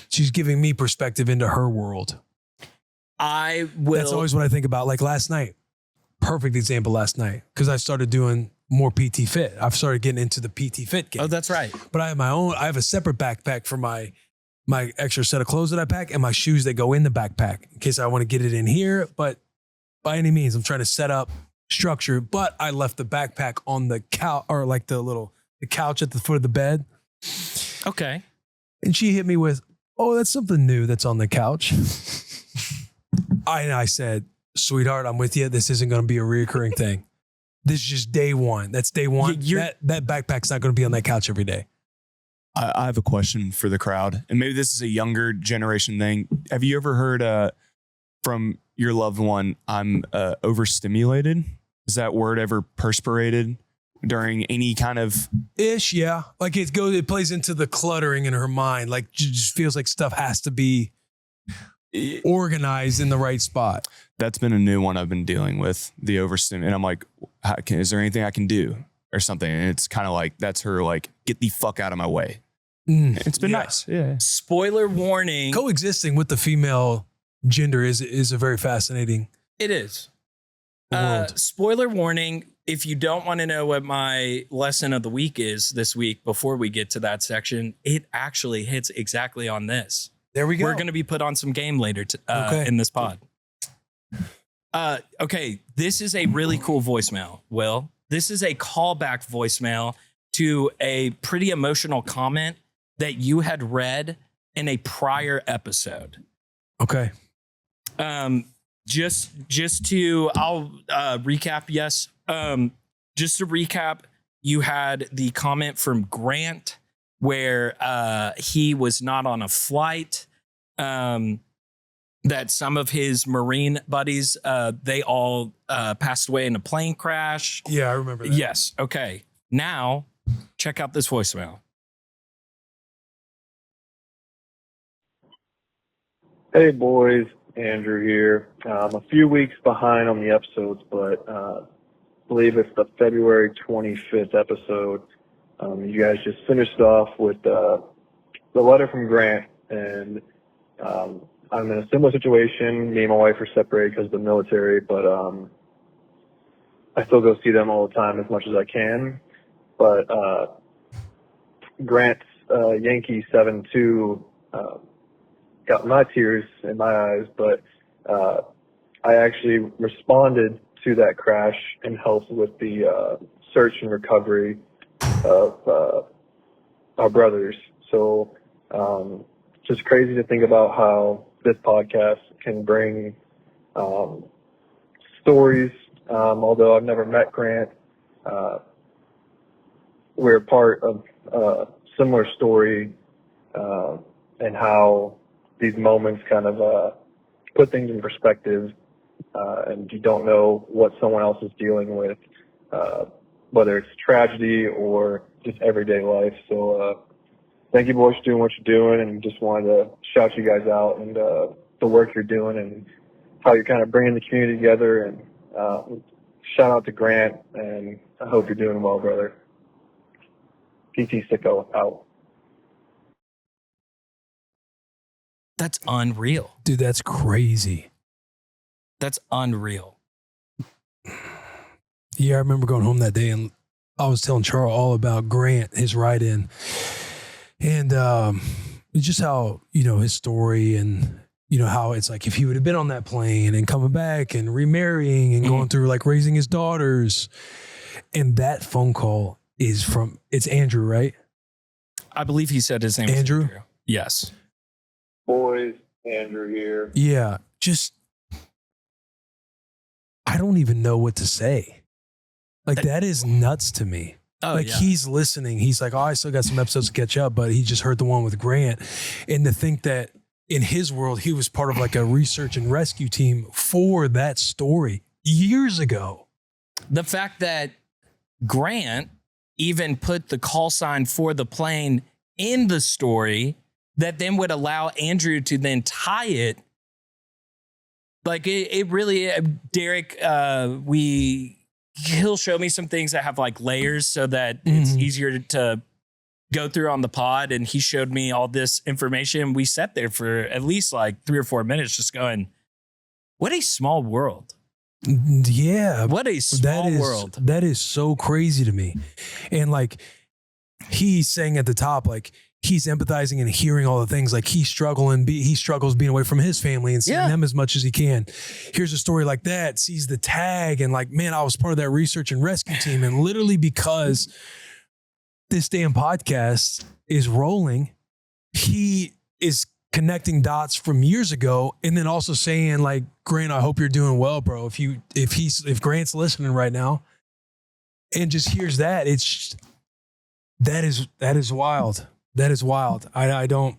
She's giving me perspective into her world. That's always what I think about. Like last night, perfect example last night, because I started doing more PTFit. I've started getting into the PTFit game.
Oh, that's right.
But I have a separate backpack for my extra set of clothes that I pack and my shoes that go in the backpack in case I want to get it in here. But by any means, I'm trying to set up structure, but I left the backpack on the couch, or like the couch at the foot of the bed.
Okay.
And she hit me with, oh, that's something new that's on the couch. I said, sweetheart, I'm with you. This isn't going to be a reoccurring thing. This is just day one. That's day one. That backpack's not going to be on that couch every day.
I have a question for the crowd, and maybe this is a younger generation thing. Have you ever heard from your loved one, I'm overstimulated? Is that word ever perspirated during any kind of
ish? Yeah. Like it plays into the cluttering in her mind. Like she just feels like stuff has to be organized in the right spot.
That's been a new one I've been dealing with, the overstim. And I'm like, is there anything I can do or something? And it's kind of like, that's her like, get the fuck out of my way. It's been nice. Yeah.
Spoiler warning.
Coexisting with the female gender is a very fascinating.
It is.
World.
Spoiler warning. If you don't want to know what my lesson of the week is this week, before we get to that section, it actually hits exactly on this.
There we go.
We're going to be put on some game later in this pod. Okay, this is a really cool voicemail, Will. This is a callback voicemail to a pretty emotional comment that you had read in a prior episode.
Okay.
I'll recap. Yes. Just to recap, you had the comment from Grant where he was not on a flight, that some of his Marine buddies, they all passed away in a plane crash.
Yeah, I remember that.
Yes. Okay. Now, check out this voicemail.
Hey boys, Andrew here. I'm a few weeks behind on the episodes, but I believe it's the February 25th episode. You guys just finished off with the letter from Grant, and I'm in a similar situation. Me and my wife are separated because of the military, but I still go see them all the time as much as I can. But Grant's Yankee 7-2 got my tears in my eyes, but I actually responded to that crash and helped with the search and recovery of our brothers. So just crazy to think about how this podcast can bring stories. Although I've never met Grant, we're part of a similar story, and how these moments kind of put things in perspective, and you don't know what someone else is dealing with, whether it's tragedy or just everyday life. So thank you boys for doing what you're doing, and just wanted to shout you guys out and the work you're doing and how you're kind of bringing the community together. And shout out to Grant, and I hope you're doing well, brother. PT Sicko out.
That's unreal.
Dude, that's crazy.
That's unreal.
Yeah, I remember going home that day and I was telling Charles all about Grant, his ride-in, and just how, his story, and how it's like if he would have been on that plane and coming back and remarrying and going through like raising his daughters. And that phone call is it's Andrew, right?
I believe he said his name
Andrew?
was Andrew. Yes.
Boys, Andrew here.
Yeah, I don't even know what to say. Like, that is nuts to me.
Oh,
like,
yeah.
he's listening. He's like, I still got some episodes to catch up, but he just heard the one with Grant. And to think that in his world, he was part of like a research and rescue team for that story years ago.
The fact that Grant even put the call sign for the plane in the story that then would allow Andrew to then tie it. Like it really, Derek, he'll show me some things that have like layers so that it's easier to go through on the pod. And he showed me all this information. We sat there for at least like 3 or 4 minutes just going, what a small world.
Yeah.
What a small world.
That is so crazy to me. And like he's saying at the top, like he's empathizing and hearing all the things, like he struggles being away from his family and seeing them as much as he can. Here's a story like that, sees the tag and like, man, I was part of that research and rescue team. And literally because this damn podcast is rolling, he is connecting dots from years ago, and then also saying like, Grant, I hope you're doing well, bro. If Grant's listening right now and just hears that, that is wild. That is wild. I don't,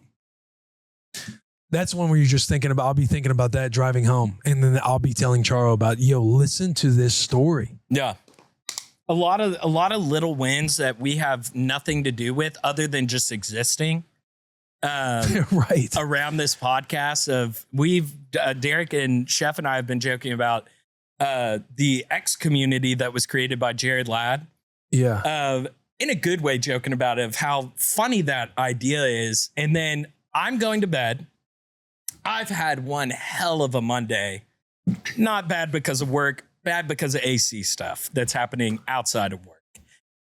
that's one where you're just thinking about, I'll be thinking about that driving home. And then I'll be telling Charo about, listen to this story.
Yeah. A lot of little wins that we have nothing to do with other than just existing.
Right.
around this podcast of Derek and Chef and I have been joking about the X community that was created by Jared Ladd.
Yeah.
In a good way, joking about it, of how funny that idea is. And then I'm going to bed. I've had one hell of a Monday. Not bad because of work, bad because of AC stuff that's happening outside of work.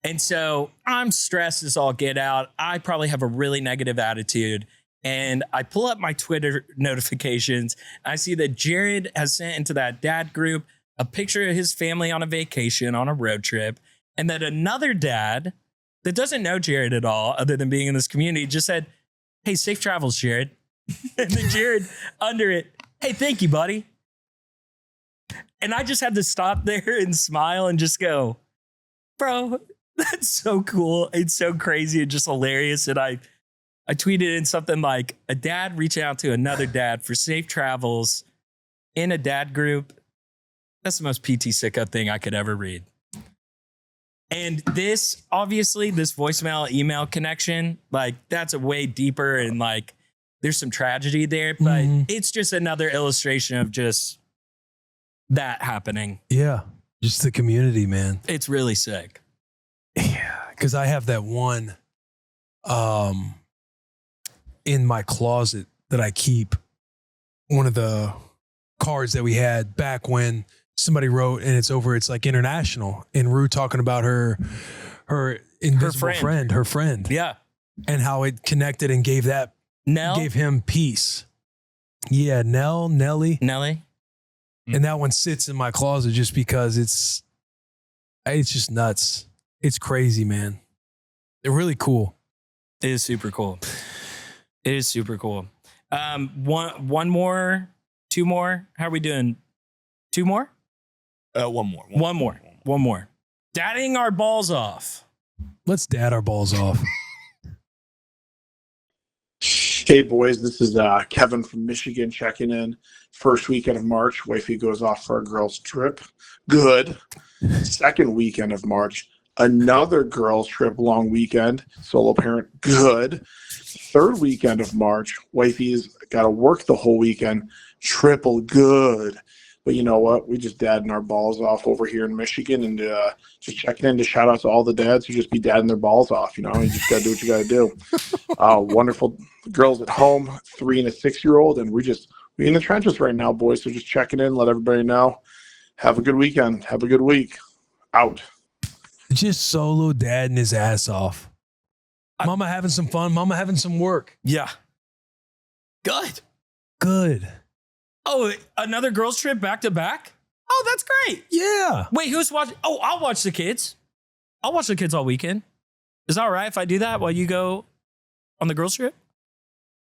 And so I'm stressed as all get out. I probably have a really negative attitude. And I pull up my Twitter notifications. I see that Jared has sent into that dad group a picture of his family on a vacation on a road trip. And that another dad that doesn't know Jared at all, other than being in this community, just said, "Hey, safe travels, Jared." And then Jared under it, "Hey, thank you, buddy." And I just had to stop there and smile and just go, bro, that's so cool. It's so crazy and just hilarious. And I tweeted in something like, a dad reaching out to another dad for safe travels in a dad group. That's the most PT sicko thing I could ever read. And this, obviously, this voicemail email connection, like that's a way deeper and like there's some tragedy there, but it's just another illustration of just that happening.
Yeah. Just the community, man.
It's really sick.
Yeah. Cause I have that one in my closet that I keep, one of the cards that we had back when somebody wrote, and it's like international, and Rue talking about her invisible friend, her friend.
Yeah.
And how it connected and gave him peace. Yeah. Nelly. And that one sits in my closet just because it's just nuts. It's crazy, man. They're really cool.
It is super cool. It is super cool. One more, two more. How are we doing? Two more?
One more.
Dadding our balls off.
Let's dad our balls off.
Hey boys, this is Kevin from Michigan checking in. First weekend of March, wifey goes off for a girls' trip. Good. Second weekend of March, another girls' trip, long weekend. Solo parent. Good. Third weekend of March, wifey's got to work the whole weekend. Triple good. But you know what? We just dadding our balls off over here in Michigan, and just checking in to shout out to all the dads who just be dadding their balls off. You know, you just got to do what you got to do. Wonderful girls at home, 3 and a 6-year-old, and we in the trenches right now, boys. So just checking in, let everybody know. Have a good weekend. Have a good week. Out.
Just solo dadding his ass off. Mama having some fun. Mama having some work.
Yeah.
Good.
Oh, another girls' trip back to back? Oh, that's great.
Yeah.
Wait, who's watching? Oh, I'll watch the kids. I'll watch the kids all weekend. Is that all right if I do that while you go on the girls' trip?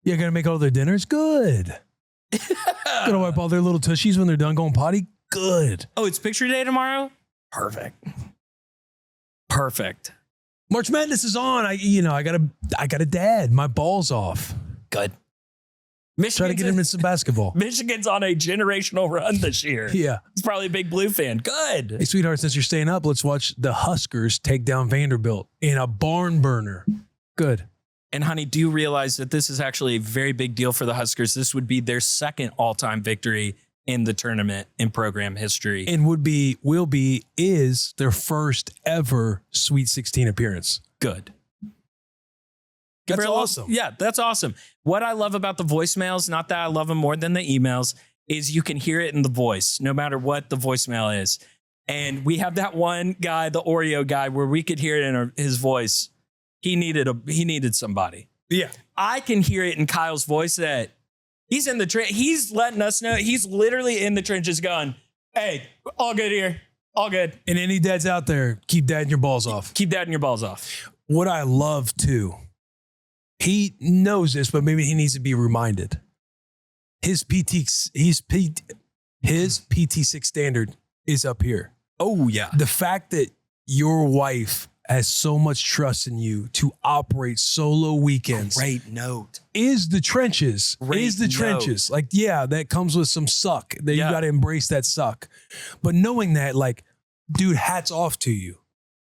Yeah, gonna make all their dinners? Good. Gonna wipe all their little tushies when they're done going potty? Good.
Oh, it's picture day tomorrow? Perfect.
March Madness is on. I gotta dad my balls off.
Good.
Try to get him in some basketball.
Michigan's on a generational run this year.
Yeah.
He's probably a big Blue fan. Good.
Hey, sweetheart, since you're staying up, let's watch the Huskers take down Vanderbilt in a barn burner. Good.
And honey, do you realize that this is actually a very big deal for the Huskers? This would be their second all-time victory in the tournament in program history.
And is their first ever Sweet 16 appearance.
Good.
That's awesome.
Yeah, that's awesome. What I love about the voicemails, not that I love them more than the emails, is you can hear it in the voice, no matter what the voicemail is. And we have that one guy, the Oreo guy, where we could hear it in his voice. He needed somebody.
Yeah.
I can hear it in Kyle's voice that he's in the he's letting us know. He's literally in the trenches going, "Hey, all good here. All good."
And any dads out there, keep dadding your balls off.
Keep dadding your balls off.
What I love too, he knows this, but maybe he needs to be reminded. His PT6 standard is up here.
Oh, yeah.
The fact that your wife has so much trust in you to operate solo weekends.
Great note.
Is the trenches. Like, yeah, that comes with some suck. That you got to embrace that suck. But knowing that, like, dude, hats off to you.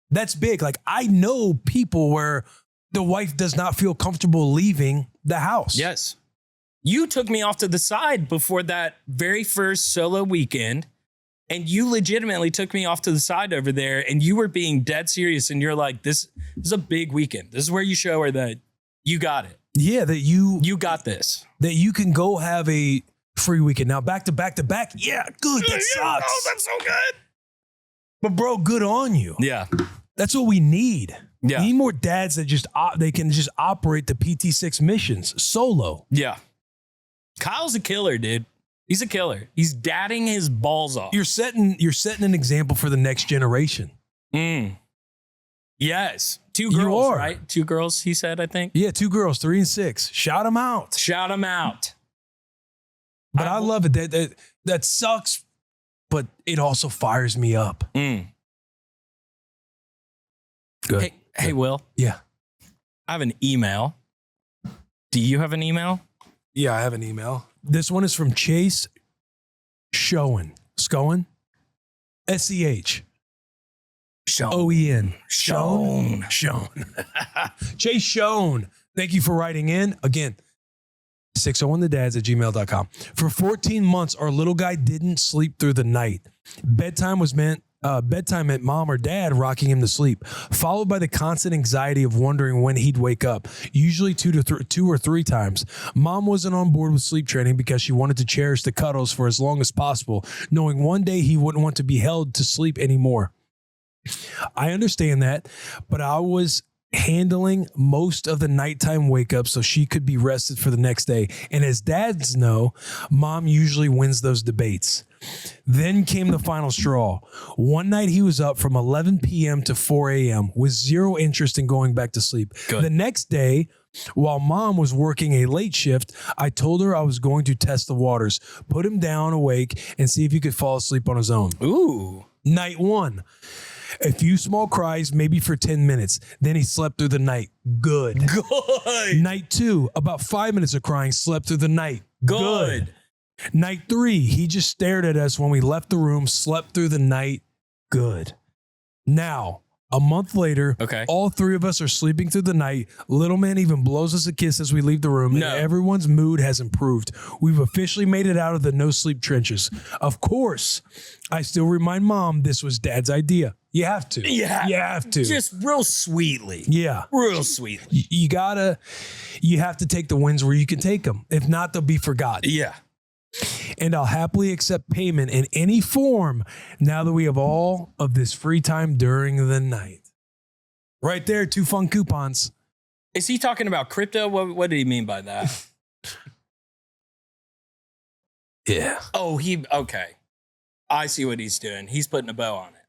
That's big. Like, I know people where the wife does not feel comfortable leaving the house.
Yes. You took me off to the side before that very first solo weekend, and you legitimately took me off to the side over there, and you were being dead serious, and you're like, this is a big weekend. This is where you show her that you got it.
Yeah, that you
got this.
That you can go have a free weekend. Now, back to back to back. Yeah, good. That sucks.
Oh, that's so good.
But bro, good on you.
Yeah.
That's what we need.
Yeah.
We need more dads that just they can just operate the PT6 missions solo.
Yeah. Kyle's a killer, dude. He's a killer. He's dadding his balls off.
You're setting an example for the next generation.
Yes. 2 girls, right? 2 girls, he said, I think.
Yeah, 2 girls, 3 and 6. Shout them out.
Shout them out.
But I love it. That sucks, but it also fires me up. Good.
Hey, Will.
Yeah.
I have an email. Do you have an email?
Yeah, I have an email. This one is from Chase Schoen. Schoen? S-C-H. O-E-N. Schoen. Chase Schoen. Thank you for writing in. Again, 601thedads@gmail.com. For 14 months, our little guy didn't sleep through the night. Bedtime meant mom or dad rocking him to sleep, followed by the constant anxiety of wondering when he'd wake up, usually 2 or 3 times. Mom wasn't on board with sleep training because she wanted to cherish the cuddles for as long as possible, knowing one day he wouldn't want to be held to sleep anymore. I understand that, but I was handling most of the nighttime wake up so she could be rested for the next day. And as dads know, mom usually wins those debates. Then came the final straw. One night he was up from 11 p.m. to 4 a.m. with zero interest in going back to sleep. Good. The next day, while mom was working a late shift, I told her I was going to test the waters, put him down awake, and see if he could fall asleep on his own.
Ooh.
Night 1. A few small cries, maybe for 10 minutes. Then he slept through the night. Good. Night 2, about 5 minutes of crying, slept through the night. Good. Night 3, he just stared at us when we left the room, slept through the night. Good. Now, a month later, all 3 of us are sleeping through the night. Little man even blows us a kiss as we leave the room, and everyone's mood has improved. We've officially made it out of the no-sleep trenches. Of course, I still remind mom this was dad's idea. You have to.
Yeah.
You have to.
Just real sweetly.
Yeah.
Real sweetly.
You have to take the wins where you can take them. If not, they'll be forgotten.
Yeah.
And I'll happily accept payment in any form now that we have all of this free time during the night. Right there, 2 fun coupons.
Is he talking about crypto? What did he mean by that?
Yeah.
Oh, okay. I see what he's doing. He's putting a bow on it.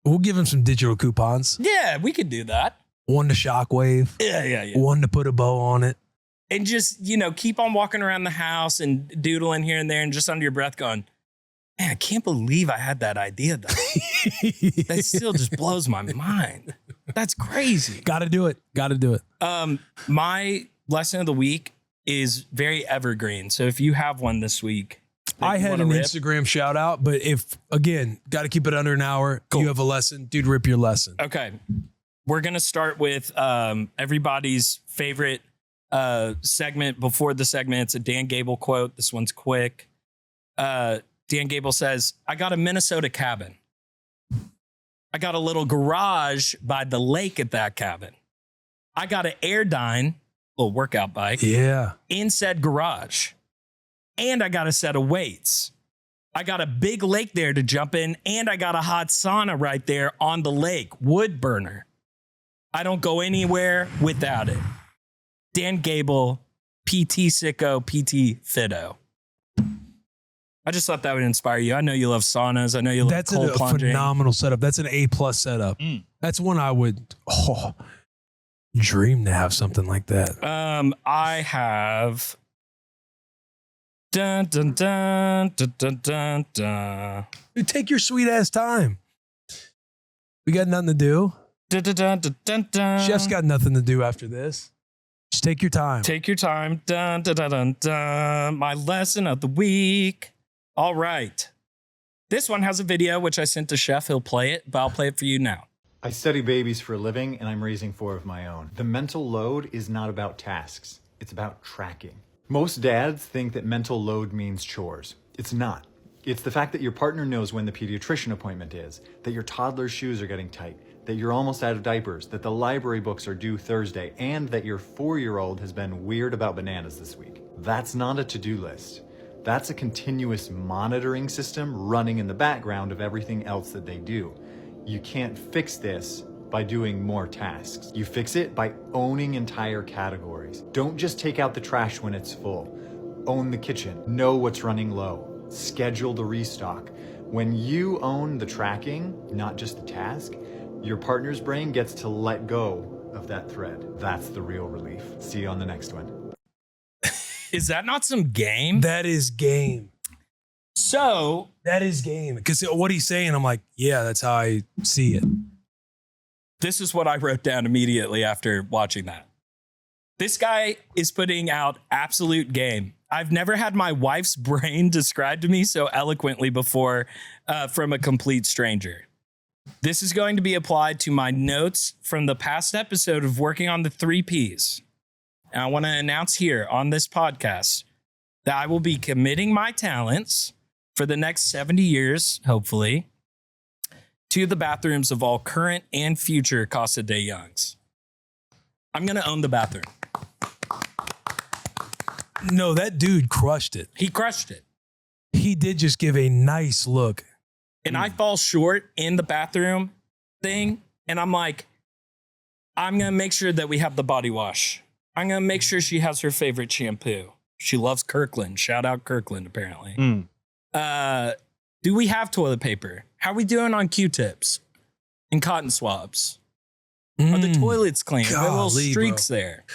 We'll give him some digital coupons.
Yeah, we could do that.
1 to Shockwave.
Yeah.
1 to put a bow on it.
And just, keep on walking around the house and doodling here and there and just under your breath going, man, I can't believe I had that idea though. That still just blows my mind. That's crazy.
Got to do it.
My lesson of the week is very evergreen. So if you have one this week.
I had an Instagram shout out, but got to keep it under an hour. Cool. You have a lesson, dude, rip your lesson.
Okay. We're going to start with everybody's favorite segment. Before the segment, it's a Dan Gable quote. This one's quick. Dan Gable says, I got a Minnesota cabin. I got a little garage by the lake at that cabin. I got an Airdyne, little workout bike.
Yeah.
In said garage. And I got a set of weights. I got a big lake there to jump in, and I got a hot sauna right there on the lake, wood burner. I don't go anywhere without it. Dan Gable, PT Sicko, PT Fitto. I just thought that would inspire you. I know you love saunas. I know you love cold plunging.
That's a phenomenal setup. That's an A+ setup. That's one I would dream to have something like that.
I have... Dun, dun, dun, dun, dun, dun, dun.
Dude, take your sweet ass time. We got nothing to do.
Dun, dun, dun, dun, dun, dun.
Chef's got nothing to do after this. Just take your time.
Take your time. Dun, dun, dun, dun, dun. My lesson of the week. All right. This one has a video, which I sent to Chef. He'll play it, but I'll play it for you now.
I study babies for a living, and I'm raising 4 of my own. The mental load is not about tasks. It's about tracking. Most dads think that mental load means chores. It's not. It's the fact that your partner knows when the pediatrician appointment is, that your toddler's shoes are getting tight, that you're almost out of diapers, that the library books are due Thursday, and that your 4-year-old has been weird about bananas this week. That's not a to-do list. That's a continuous monitoring system running in the background of everything else that they do. You can't fix this by doing more tasks. You fix it by owning entire categories. Don't just take out the trash when it's full. Own the kitchen. Know what's running low. Schedule the restock. When you own the tracking, not just the task, your partner's brain gets to let go of that thread. That's the real relief. See you on the next one.
Is that not some game?
That is game.
So
That is game. Because what he's saying, I'm like, yeah, that's how I see it.
this is what I wrote down immediately after watching that. This guy is putting out absolute game. I've never had my wife's brain described to me so eloquently before from a complete stranger. This is going to be applied to my notes from the past episode of working on the 3 Ps. And I want to announce here on this podcast that I will be committing my talents for the next 70 years, hopefully, to the bathrooms of all current and future Casa de Youngs. I'm going to own the bathroom.
No, that dude crushed it.
He crushed it.
He did just give a nice look.
And I fall short in the bathroom thing. And I'm like, I'm going to make sure that we have the body wash. I'm going to make sure she has her favorite shampoo. She loves Kirkland. Shout out Kirkland, apparently. Do we have toilet paper? How are we doing on Q-tips and cotton swabs? Are the toilets clean? Are there little
Golly,
streaks
bro.
there?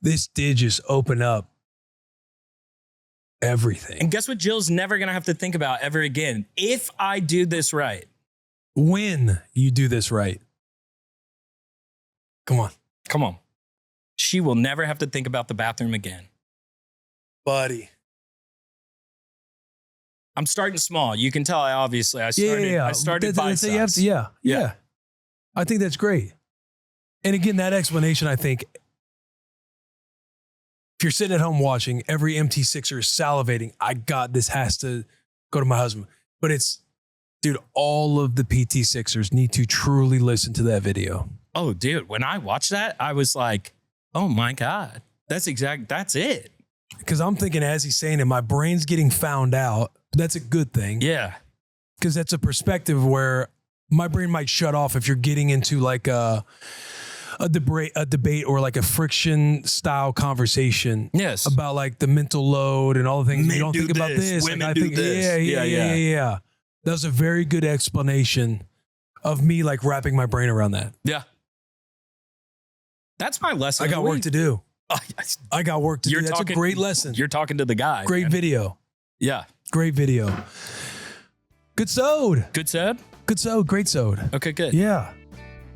This did just open up everything.
And guess what Jill's never going to have to think about ever again? If I do this right.
When you do this right. Come on.
Come on. She will never have to think about the bathroom again.
Buddy.
I'm starting small. You can tell I started by size.
Yeah. I think that's great. And again, that explanation, I think, if you're sitting at home watching, every MT Sixer is salivating. This has to go to my husband. But dude, all of the PT Sixers need to truly listen to that video.
Oh, dude, when I watched that, I was like, oh my God, that's it.
Because I'm thinking, as he's saying it, my brain's getting found out. That's a good thing.
Yeah.
Because that's a perspective where my brain might shut off if you're getting into like a debate or like a friction style conversation.
Yes.
About like the mental load and all the things.
Men
you don't
do
think about
this,
this.
women
I
do
think,
this.
Yeah. That was a very good explanation of me like wrapping my brain around that.
Yeah. That's my lesson.
I got work to do. I got work to do. That's a great lesson.
You're talking to the guy.
Great video.
Yeah.
Great video. Good sewed.
Good sewed?
Good sewed. Great sewed.
Okay, good.
Yeah.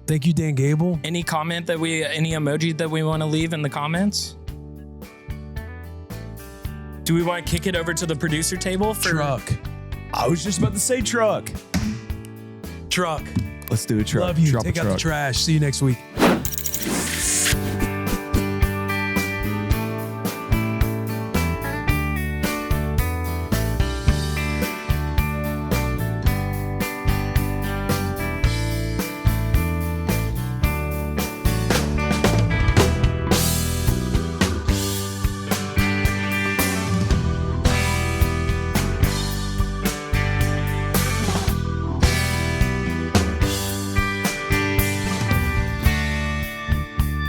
Thank you, Dan Gable.
Any emoji that we want to leave in the comments? Do we want to kick it over to the producer table for
truck?
I was just about to say truck.
Truck.
Let's do a truck.
Love you.
Drop
Take
a
out the
truck.
trash. See you next week.